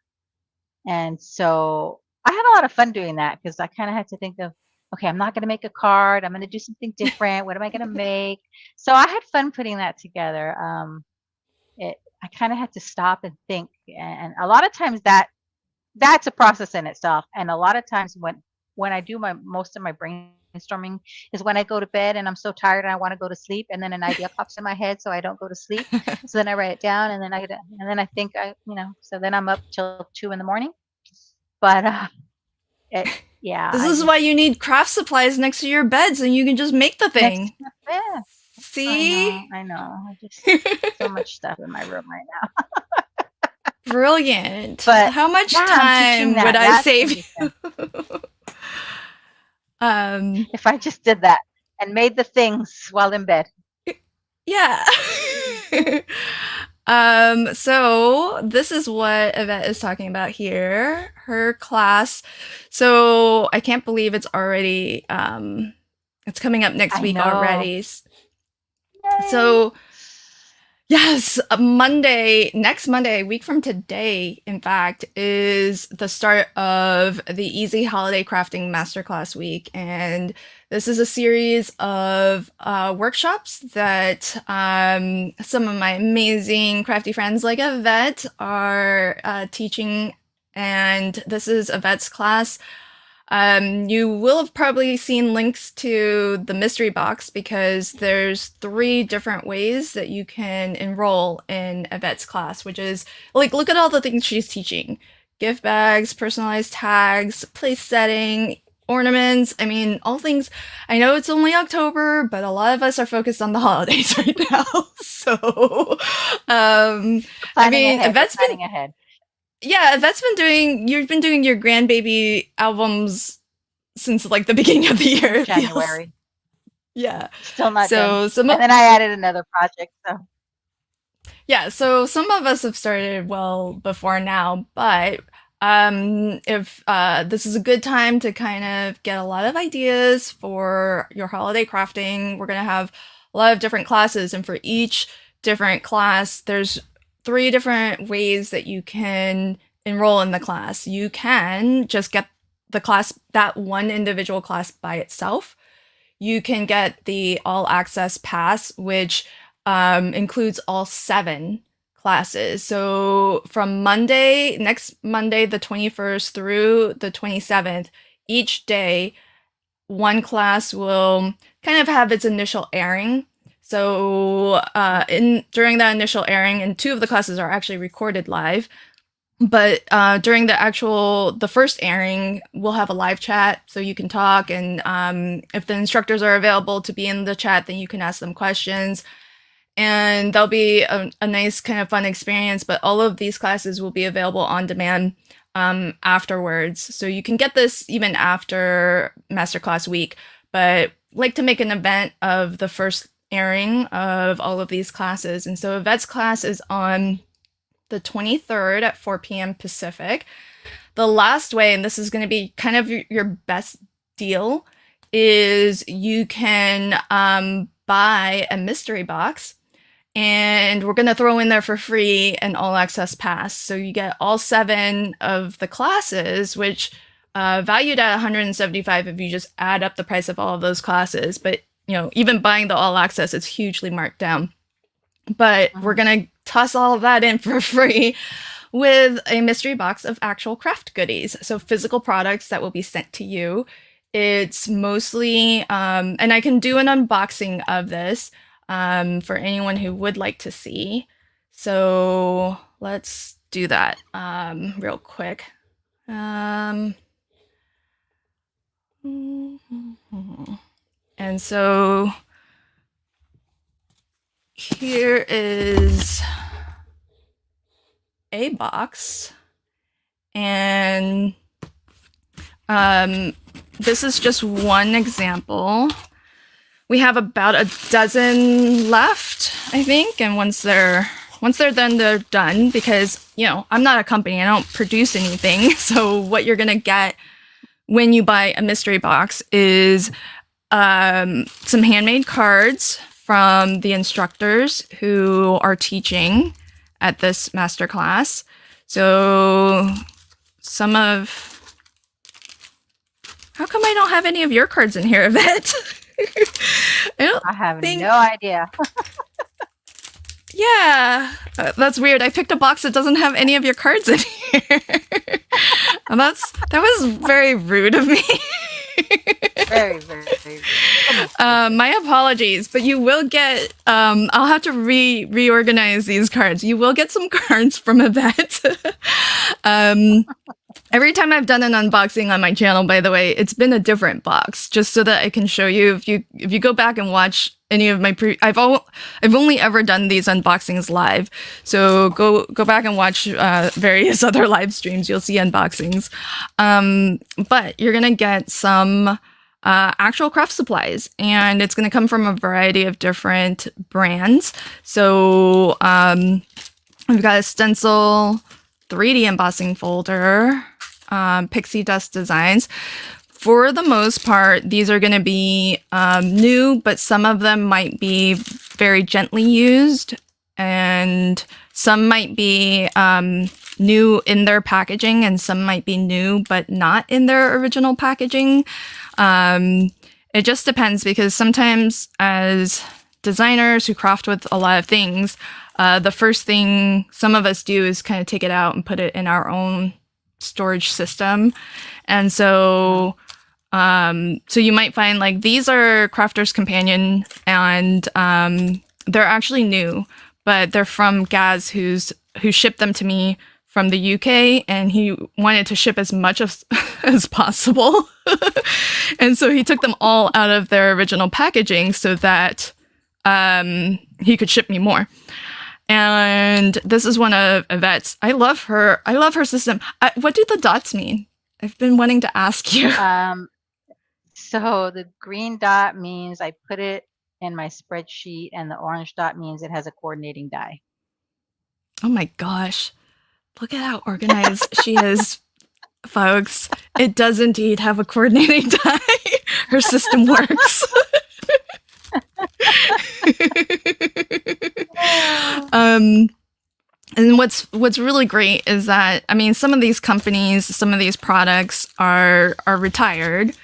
And so I had a lot of fun doing that because I kind of had to think of, okay, I'm not going to make a card. I'm going to do something different. What am I going to make? So I had fun putting that together. I kind of had to stop and think, and a lot of times that's a process in itself. And a lot of times when I do my most of my brainstorming is when I go to bed and I'm so tired and I want to go to sleep, and then an idea pops in my head, so I don't go to sleep. So then I write it down, and then I think so then I'm up till 2 in the morning. But it, yeah, This I is why just you need craft supplies next to your bed so you can just make the next thing. to my bed. See? I know. I just so much stuff in my room right now. Brilliant. But How much yeah, I'm teaching time would that. I That's gonna save be fun. you? um, If I just did that and made the things while in bed. yeah. So this is what Yvette is talking about here. Her class. So I can't believe it's coming up next I week know. already. Yay. So yes, next Monday, a week from today, in fact, is the start of the Easy Holiday Crafting Masterclass Week. And this is a series of workshops that some of my amazing crafty friends like Yvette are teaching. And this is Yvette's class. You will have probably seen links to the mystery box because there's 3 different ways that you can enroll in Yvette's class, which is like, look at all the things she's teaching: gift bags, personalized tags, place setting, ornaments. I mean, all things. I know it's only October, but a lot of us are focused on the holidays right now. So, I Planning mean, ahead. We're planning ahead. You've been doing your grandbaby albums since like the beginning of the year, Since it feels. January. Yeah. Still not done. So And then I added another project. So so some of us have started well before now, but if this is a good time to kind of get a lot of ideas for your holiday crafting. We're gonna have a lot of different classes, and for each different class, there's 3 different ways that you can enroll in the class. You can just get the class, that one individual class by itself. You can get the all access pass, which includes all 7 classes. So from next Monday, the 21st through the 27th, each day, one class will kind of have its initial airing. So in during that initial airing, and 2 of the classes are actually recorded live. But during the first airing, we'll have a live chat so you can talk, and if the instructors are available to be in the chat, then you can ask them questions, and there'll be a nice kind of fun experience. But all of these classes will be available on demand afterwards, so you can get this even after masterclass week. but like to make an event of the first airing of all of these classes. And so Yvette's class is on the 23rd at 4 p.m. Pacific. The last way, and this is going to be kind of your best deal, is you can buy a mystery box, and we're going to throw in there for free an all access pass. So you get all 7 of the classes, which valued at $175 if you just add up the price of all of those classes. But even buying the all access, it's hugely marked down. But we're going to toss all of that in for free with a mystery box of actual craft goodies. So physical products that will be sent to you. It's mostly, and I can do an unboxing of this for anyone who would like to see. So let's do that real quick. And so here is a box, and this is just one example. We have about a dozen left, I think, and once they're done, they're done, because I'm not a company, I don't produce anything. So what you're gonna get when you buy a mystery box is some handmade cards from the instructors who are teaching at this masterclass. So how come I don't have any of your cards in here, Yvette? I have no idea. Yeah, that's weird. I picked a box that doesn't have any of your cards in here. And that was very rude of me. Very, very, very rude. My apologies, but you will get, I'll have to reorganize these cards. You will get some cards from Yvette. Every time I've done an unboxing on my channel, by the way, it's been a different box, just so that I can show you. If you go back and watch any of my I've only ever done these unboxings live, so go back and watch various other live streams. You'll see unboxings, but you're gonna get some actual craft supplies, and it's gonna come from a variety of different brands. So we've got a stencil, 3D embossing folder, pixie dust designs. For the most part, these are going to be new, but some of them might be very gently used, and some might be new in their packaging, and some might be new but not in their original packaging. It just depends, because sometimes as designers who craft with a lot of things, the first thing some of us do is kind of take it out and put it in our own storage system. And so you might find, like, these are Crafter's Companion, and they're actually new, but they're from Gaz, who shipped them to me from the UK, and he wanted to ship as much as possible. And so he took them all out of their original packaging so that he could ship me more. And this is one of Yvette's. I love her system. What do the dots mean? I've been wanting to ask you. So the green dot means I put it in my spreadsheet, and the orange dot means it has a coordinating die. Oh my gosh. Look at how organized she is, folks. It does indeed have a coordinating die. Her system works. And what's really great is that, I mean, some of these companies, some of these products are retired,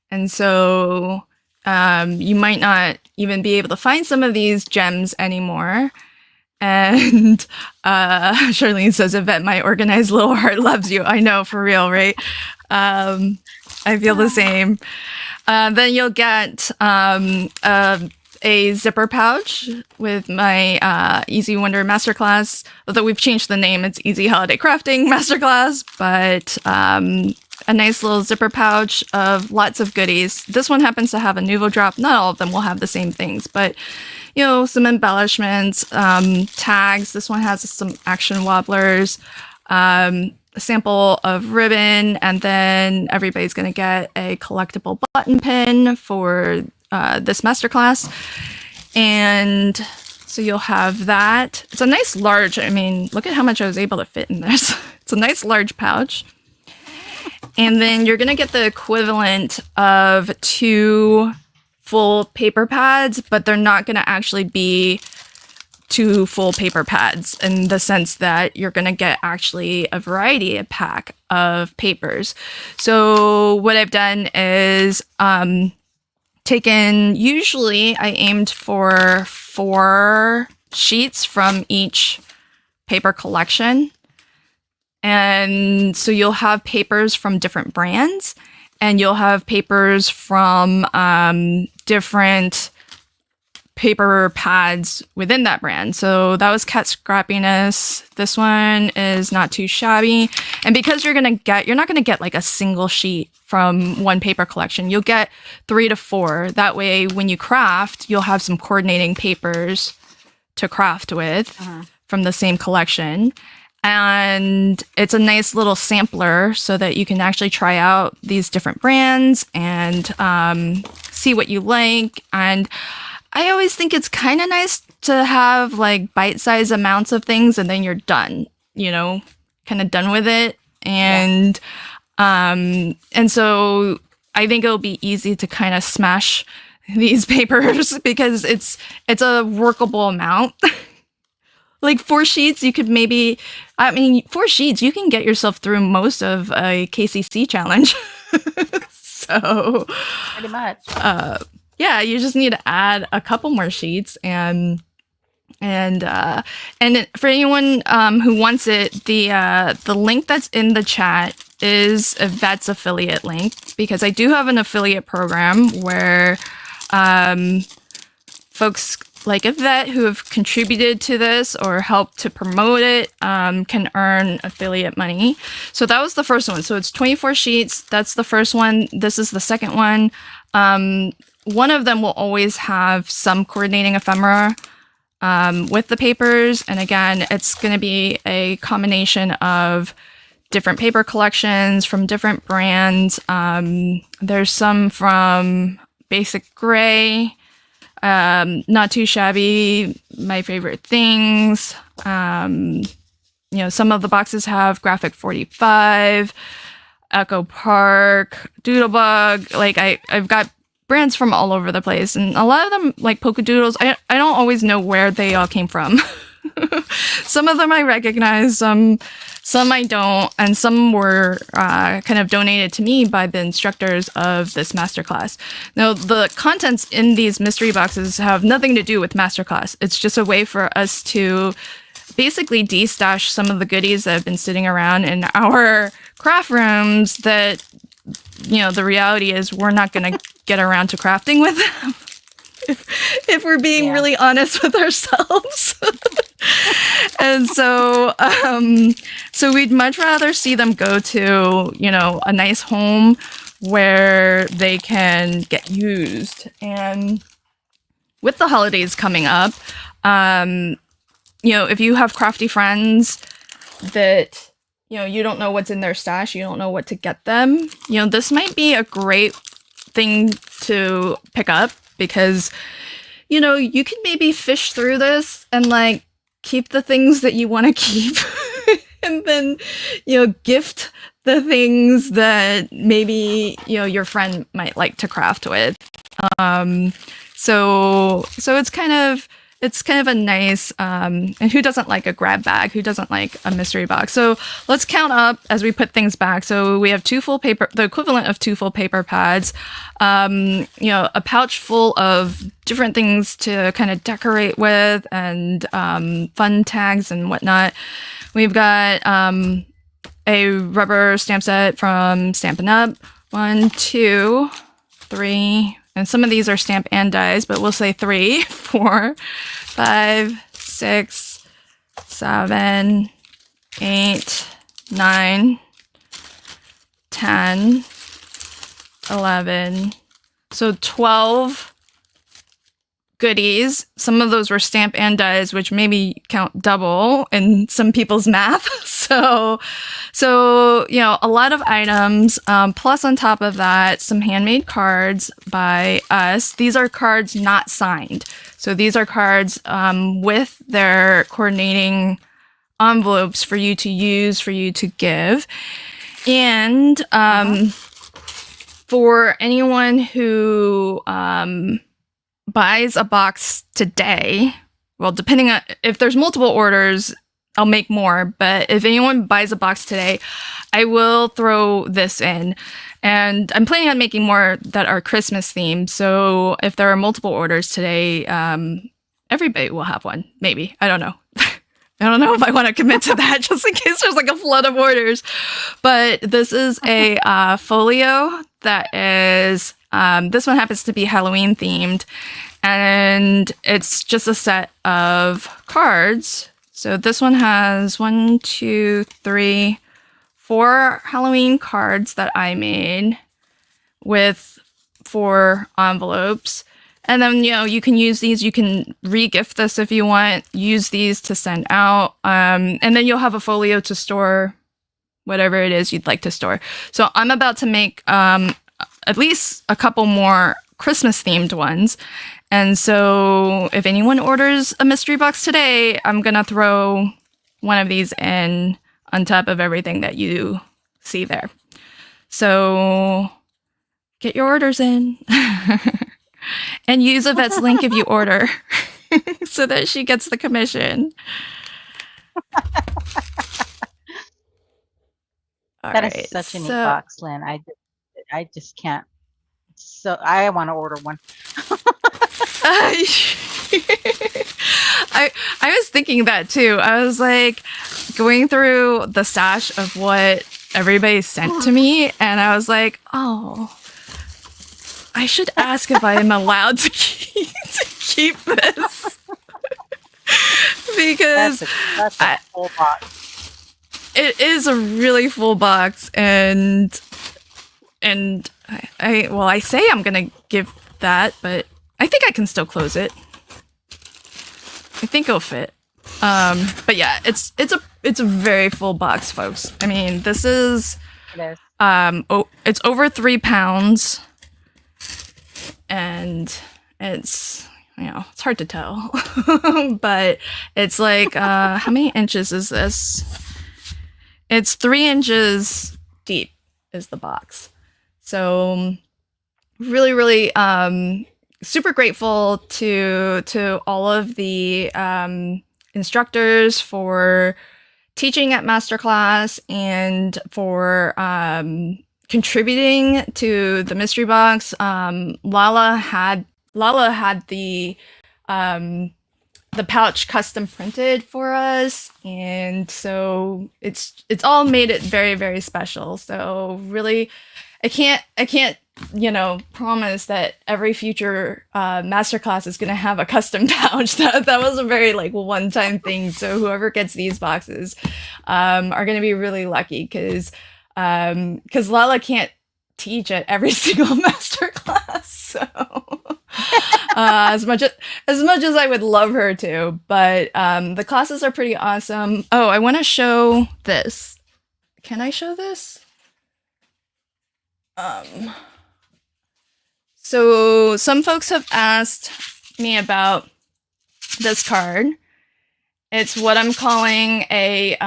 and so you might not even be able to find some of these gems anymore. And Charlene says, Yvette, my organized little heart loves you. I know, for real, right? I feel the same. Then you'll get a zipper pouch with my Easy Wonder Masterclass. Although we've changed the name, it's Easy Holiday Crafting Masterclass, but a nice little zipper pouch of lots of goodies. This one happens to have a Nuvo drop. Not all of them will have the same things, but some embellishments, tags. This one has some action wobblers, sample of ribbon, and then everybody's going to get a collectible button pin for this masterclass. And so you'll have that. It's a nice large, I mean, look at how much I was able to fit in this. It's a nice large pouch. And then you're going to get the equivalent of 2 full paper pads, but they're not going to actually be 2 full paper pads in the sense that you're going to get actually a variety, a pack of papers. So what I've done is taken, usually I aimed for 4 sheets from each paper collection. And so you'll have papers from different brands, and you'll have papers from different paper pads within that brand. So that was Cat Scrappiness. This one is Not Too Shabby. And because you're not gonna get like a single sheet from one paper collection. You'll get 3 to 4. That way, when you craft, you'll have some coordinating papers to craft with from the same collection. And it's a nice little sampler so that you can actually try out these different brands and see what you like. And I always think it's kind of nice to have like bite-sized amounts of things and then you're done, you know, kind of done with it. And so I think it'll be easy to kind of smash these papers because it's a workable amount. Like 4 sheets, you could 4 sheets, you can get yourself through most of a KCC challenge. So pretty much. Yeah, you just need to add a couple more sheets and for anyone who wants it, the link that's in the chat is Yvette's affiliate link, because I do have an affiliate program where folks like Yvette who have contributed to this or helped to promote it can earn affiliate money. So that was the first one. So it's 24 sheets. That's the first one. This is the second one. One of them will always have some coordinating ephemera with the papers. And again, it's going to be a combination of different paper collections from different brands. There's some from Basic Gray, Not Too Shabby, My Favorite Things. Some of the boxes have Graphic 45, Echo Park, Doodlebug. Like I've got brands from all over the place, and a lot of them, like Polka Doodles, I don't always know where they all came from. Some of them I recognize, some I don't, and some were kind of donated to me by the instructors of this masterclass. Now, the contents in these mystery boxes have nothing to do with masterclass. It's just a way for us to basically de-stash some of the goodies that have been sitting around in our craft rooms that, the reality is we're not going to get around to crafting with them. If we're being really honest with ourselves. And so we'd much rather see them go to, a nice home where they can get used. And with the holidays coming up, if you have crafty friends that, you don't know what's in their stash, you don't know what to get them, this might be a great thing to pick up, because you can maybe fish through this and like keep the things that you want to keep and then gift the things that maybe your friend might like to craft with. So it's kind of a nice and who doesn't like a grab bag, who doesn't like a mystery box. So let's count up as we put things back. So we have the equivalent of 2 full paper pads, a pouch full of different things to kind of decorate with, and fun tags and whatnot. We've got a rubber stamp set from Stampin' Up. 1, 2, 3, and some of these are stamp and dies, but we'll say 3, 4, 5, 6, 7, 8, 9, 10, 11. So 12 goodies. Some of those were stamp and dies, which maybe count double in some people's math. So a lot of items. Plus, on top of that, some handmade cards by us. These are cards not signed. So these are cards with their coordinating envelopes for you to use, for you to give. And for anyone who buys a box today, well, depending on if there's multiple orders, I'll make more. But if anyone buys a box today, I will throw this in. And I'm planning on making more that are Christmas themed. So if there are multiple orders today, everybody will have one. Maybe. I don't know. I don't know if I want to commit to that just in case there's like a flood of orders. But this is a folio that is, this one happens to be Halloween themed. And it's just a set of cards. So this one has 1, 2, 3, 4 Halloween cards that I made with 4 envelopes. And then, you can use these. You can re-gift this if you want. Use these to send out. And then you'll have a folio to store whatever it is you'd like to store. So I'm about to make at least a couple more Christmas-themed ones. And so if anyone orders a mystery box today, I'm going to throw one of these in on top of everything that you see there. So get your orders in. And use Yvette's link if you order so that she gets the commission. That is such a neat box, Lynn. I just can't. So I want to order one. I was thinking that too. I was like going through the stash of what everybody sent to me, and I was like, oh, I should ask if I am allowed to keep this. Because that's a full box. It is a really full box, and I say I'm gonna give that, but I think I can still close it. I think it'll fit. But yeah, it's a very full box, folks. I mean, this is it's over 3 pounds. And it's it's hard to tell. But it's like how many inches is this? It's 3 inches deep is the box. So really super grateful to all of the instructors for teaching at masterclass and for contributing to the mystery box. Lala had the pouch custom printed for us, and so it's all made it very, very special. So really, I can't promise that every future masterclass is going to have a custom pouch. That was a very one-time thing. So whoever gets these boxes are going to be really lucky because Lala can't teach at every single master class. So as much as I would love her to, but the classes are pretty awesome. Oh, I want to show this. Can I show this? So some folks have asked me about this card. It's what I'm calling a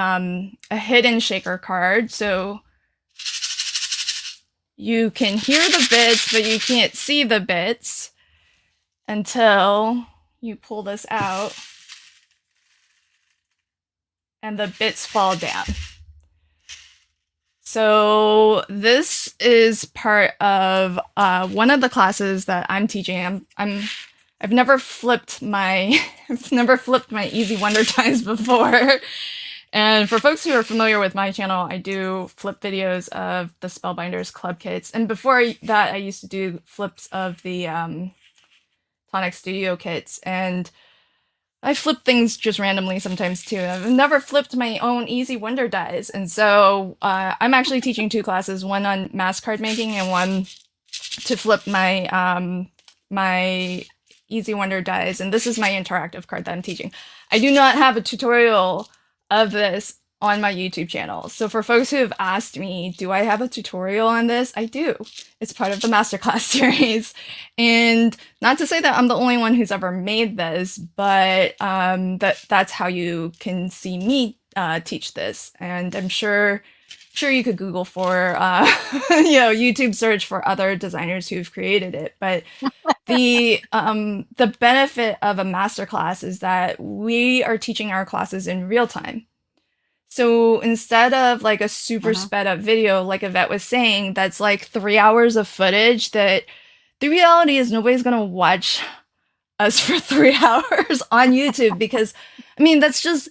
hidden shaker card. So you can hear the bits, but you can't see the bits until you pull this out and the bits fall down. So this is part of one of the classes that I'm teaching. I've never flipped my Easy Wonder Times before. And for folks who are familiar with my channel, I do flip videos of the Spellbinders Club kits. And before that, I used to do flips of the Tonic Studio kits. And I flip things just randomly sometimes too. I've never flipped my own Easy Wonder dies. And so I'm actually teaching 2 classes, one on mass card making and one to flip my my Easy Wonder Dies, and this is my interactive card that I'm teaching. I do not have a tutorial of this on my YouTube channel. So for folks who have asked me, do I have a tutorial on this? I do. It's part of the masterclass series. And not to say that I'm the only one who's ever made this, but that's how you can see me teach this. And I'm sure you could Google for YouTube search for other designers who've created it. But the benefit of a masterclass is that we are teaching our classes in real time. So instead of like a super Mm-hmm. sped up video, like Yvette was saying, that's like 3 hours of footage, that the reality is nobody's gonna watch us for 3 hours on YouTube, because I mean that's just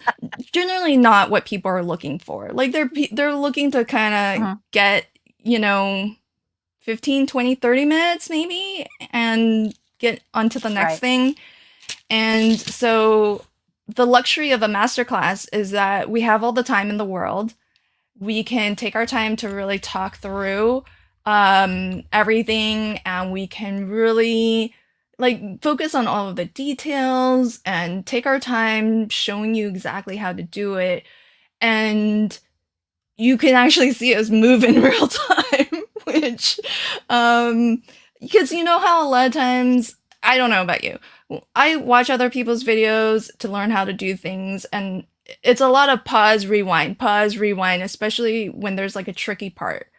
generally not what people are looking for. Like they're looking to kind of Mm-hmm. get, 15, 20, 30 minutes maybe and get onto the next Right. thing. And so the luxury of a masterclass is that we have all the time in the world. We can take our time to really talk through everything, and we can really like focus on all of the details and take our time showing you exactly how to do it. And you can actually see us move in real time, which, because you know how a lot of times, I don't know about you, I watch other people's videos to learn how to do things, and it's a lot of pause, rewind, especially when there's like a tricky part.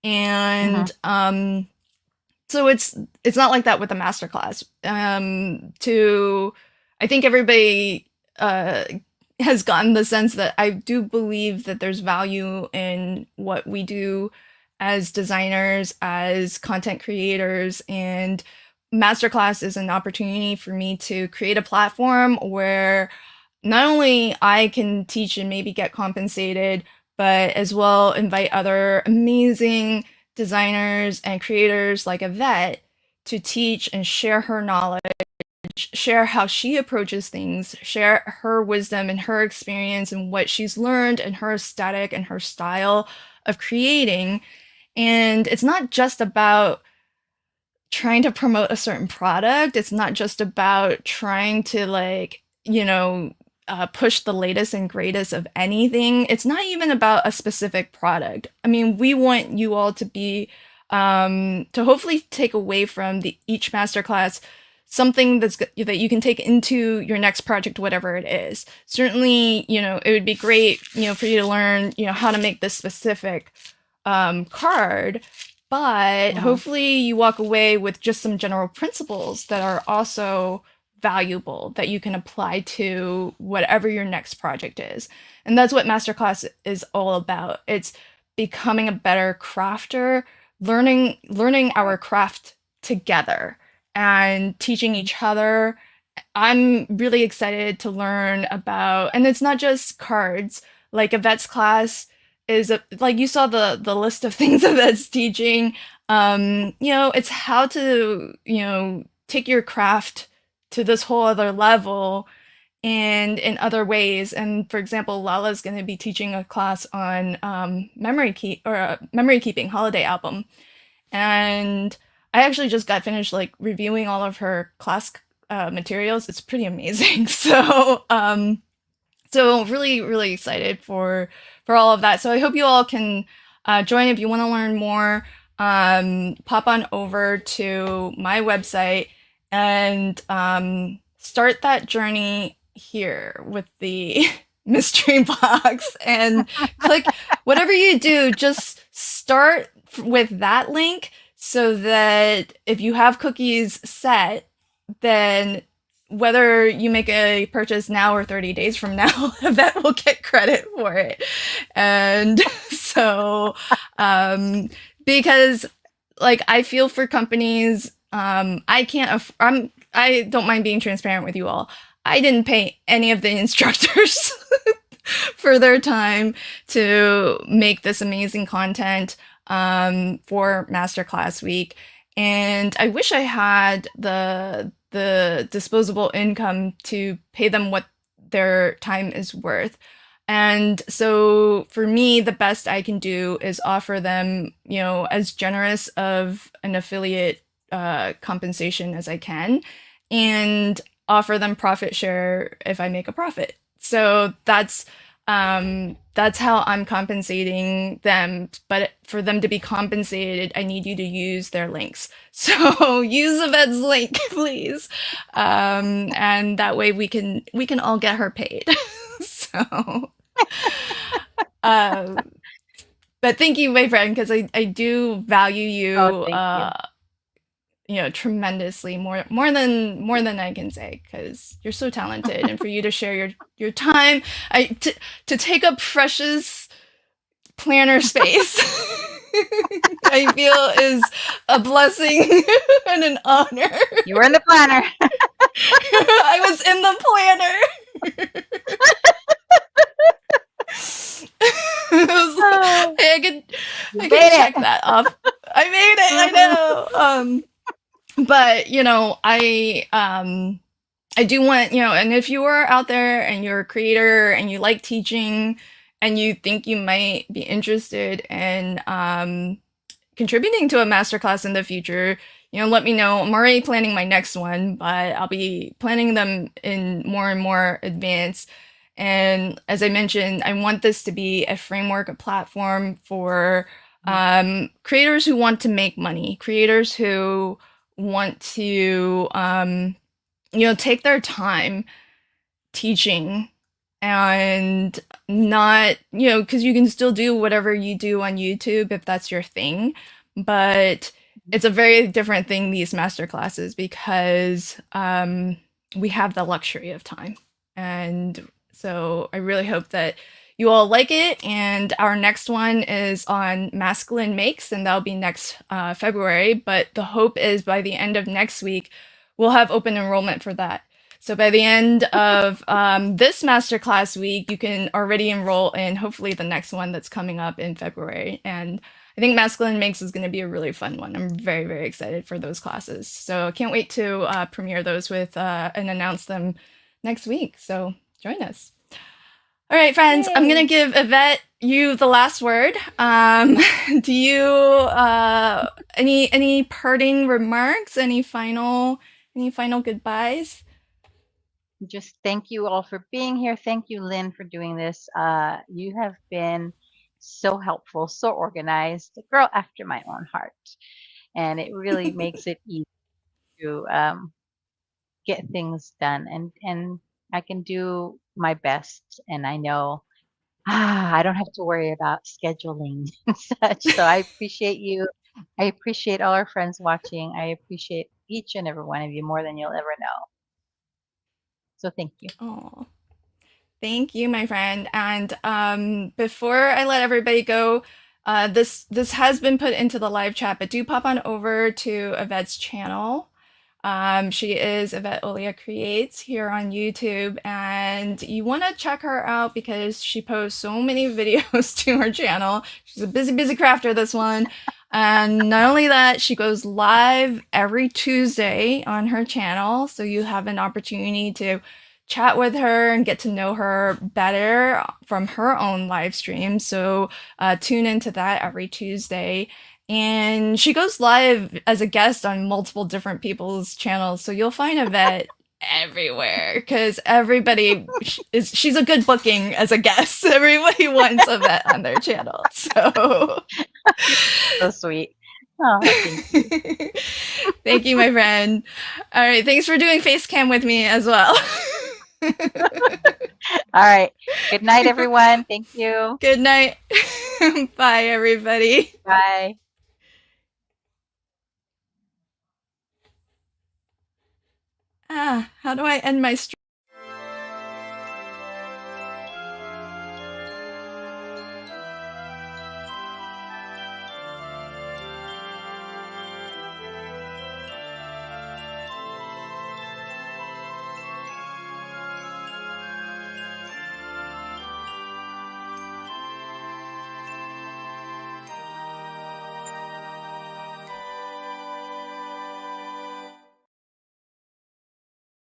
Mm-hmm. And so it's not like that with the masterclass. I think everybody has gotten the sense that I do believe that there's value in what we do as designers, as content creators, and masterclass is an opportunity for me to create a platform where not only I can teach and maybe get compensated, but as well invite other amazing designers and creators like Yvette to teach and share her knowledge, share how she approaches things, share her wisdom and her experience and what she's learned and her aesthetic and her style of creating. And it's not just about trying to promote a certain product. It's not just about trying to push the latest and greatest of anything. It's not even about a specific product. I mean, we want you all to be to hopefully take away from each masterclass something that you can take into your next project, whatever it is. Certainly, it would be great, for you to learn, how to make this specific card, but Mm-hmm. hopefully you walk away with just some general principles that are also valuable that you can apply to whatever your next project is. And that's what masterclass is all about. It's becoming a better crafter, learning our craft together and teaching each other. I'm really excited to learn about, and it's not just cards. Like Yvette's class is like you saw the list of things Yvette's teaching. It's how to take your craft to this whole other level and in other ways. And for example, Lala's going to be teaching a class on memory keeping holiday album, and I actually just got finished like reviewing all of her class materials. It's pretty amazing. So really, really excited for all of that. So I hope you all can join if you want to learn more. Pop on over to my website and start that journey here with the mystery box and click whatever you do. Just start with that link so that if you have cookies set, then whether you make a purchase now or 30 days from now, that will get credit for it. And so, because like I feel for companies, I don't mind being transparent with you all. I didn't pay any of the instructors for their time to make this amazing content for Masterclass Week. And I wish I had the disposable income to pay them what their time is worth. And so for me, the best I can do is offer them, as generous of an affiliate compensation as I can. and offer them profit share if I make a profit. So that's how I'm compensating them. But for them to be compensated, I need you to use their links. So use Yvette's link, please, and that way we can all get her paid. So, um, but thank you, my friend, because I do value Oh, you, thank you. tremendously, more than I can say, because you're so talented, and for you to share your time, to take up precious planner space, I feel is a blessing and an honor. You were in the planner. I was in the planner. Oh, I could you I could made check it. that off. I made it. I know. But I do want, and if you are out there and you're a creator and you like teaching and you think you might be interested in contributing to a masterclass in the future, let me know. I'm already planning my next one, but I'll be planning them in more and more advance. And as I mentioned, I want this to be a framework, a platform for creators who want to make money, creators who want to, take their time teaching and not, because you can still do whatever you do on YouTube if that's your thing, but it's a very different thing, these master classes, because we have the luxury of time. And so I really hope that you all like it. And our next one is on masculine makes, and that'll be next February. But the hope is by the end of next week, we'll have open enrollment for that. So by the end of this masterclass week, you can already enroll in hopefully the next one that's coming up in February. And I think Masculine Makes is going to be a really fun one. I'm very, very excited for those classes. So I can't wait to premiere those with and announce them next week. So join us. All right, friends, I'm going to Yay. give Yvette you the last word. Do you any parting remarks? Any final goodbyes? Just thank you all for being here. Thank you, Lynn, for doing this. You have been so helpful, so organized, a girl after my own heart. And it really makes it easy to get things done. And I can do my best. And I know I don't have to worry about scheduling and such. So I appreciate you. I appreciate all our friends watching. I appreciate each and every one of you more than you'll ever know. So thank you. Oh. Thank you, my friend. And before I let everybody go, this has been put into the live chat, but do pop on over to Yvette's channel. She is Yvette Olea Creates here on YouTube, and you want to check her out because she posts so many videos to her channel. She's a busy, busy crafter, this one. And not only that, she goes live every Tuesday on her channel, so you have an opportunity to chat with her and get to know her better from her own live stream. So tune into that every Tuesday. And she goes live as a guest on multiple different people's channels. So you'll find Yvette everywhere because she's a good booking as a guest. Everybody wants Yvette on their channel. So So sweet. Oh, thank you. thank you, my friend. All right. Thanks for doing face cam with me as well. All right. Good night, everyone. Thank you. Good night. Bye, everybody. Bye. How do I end my stream?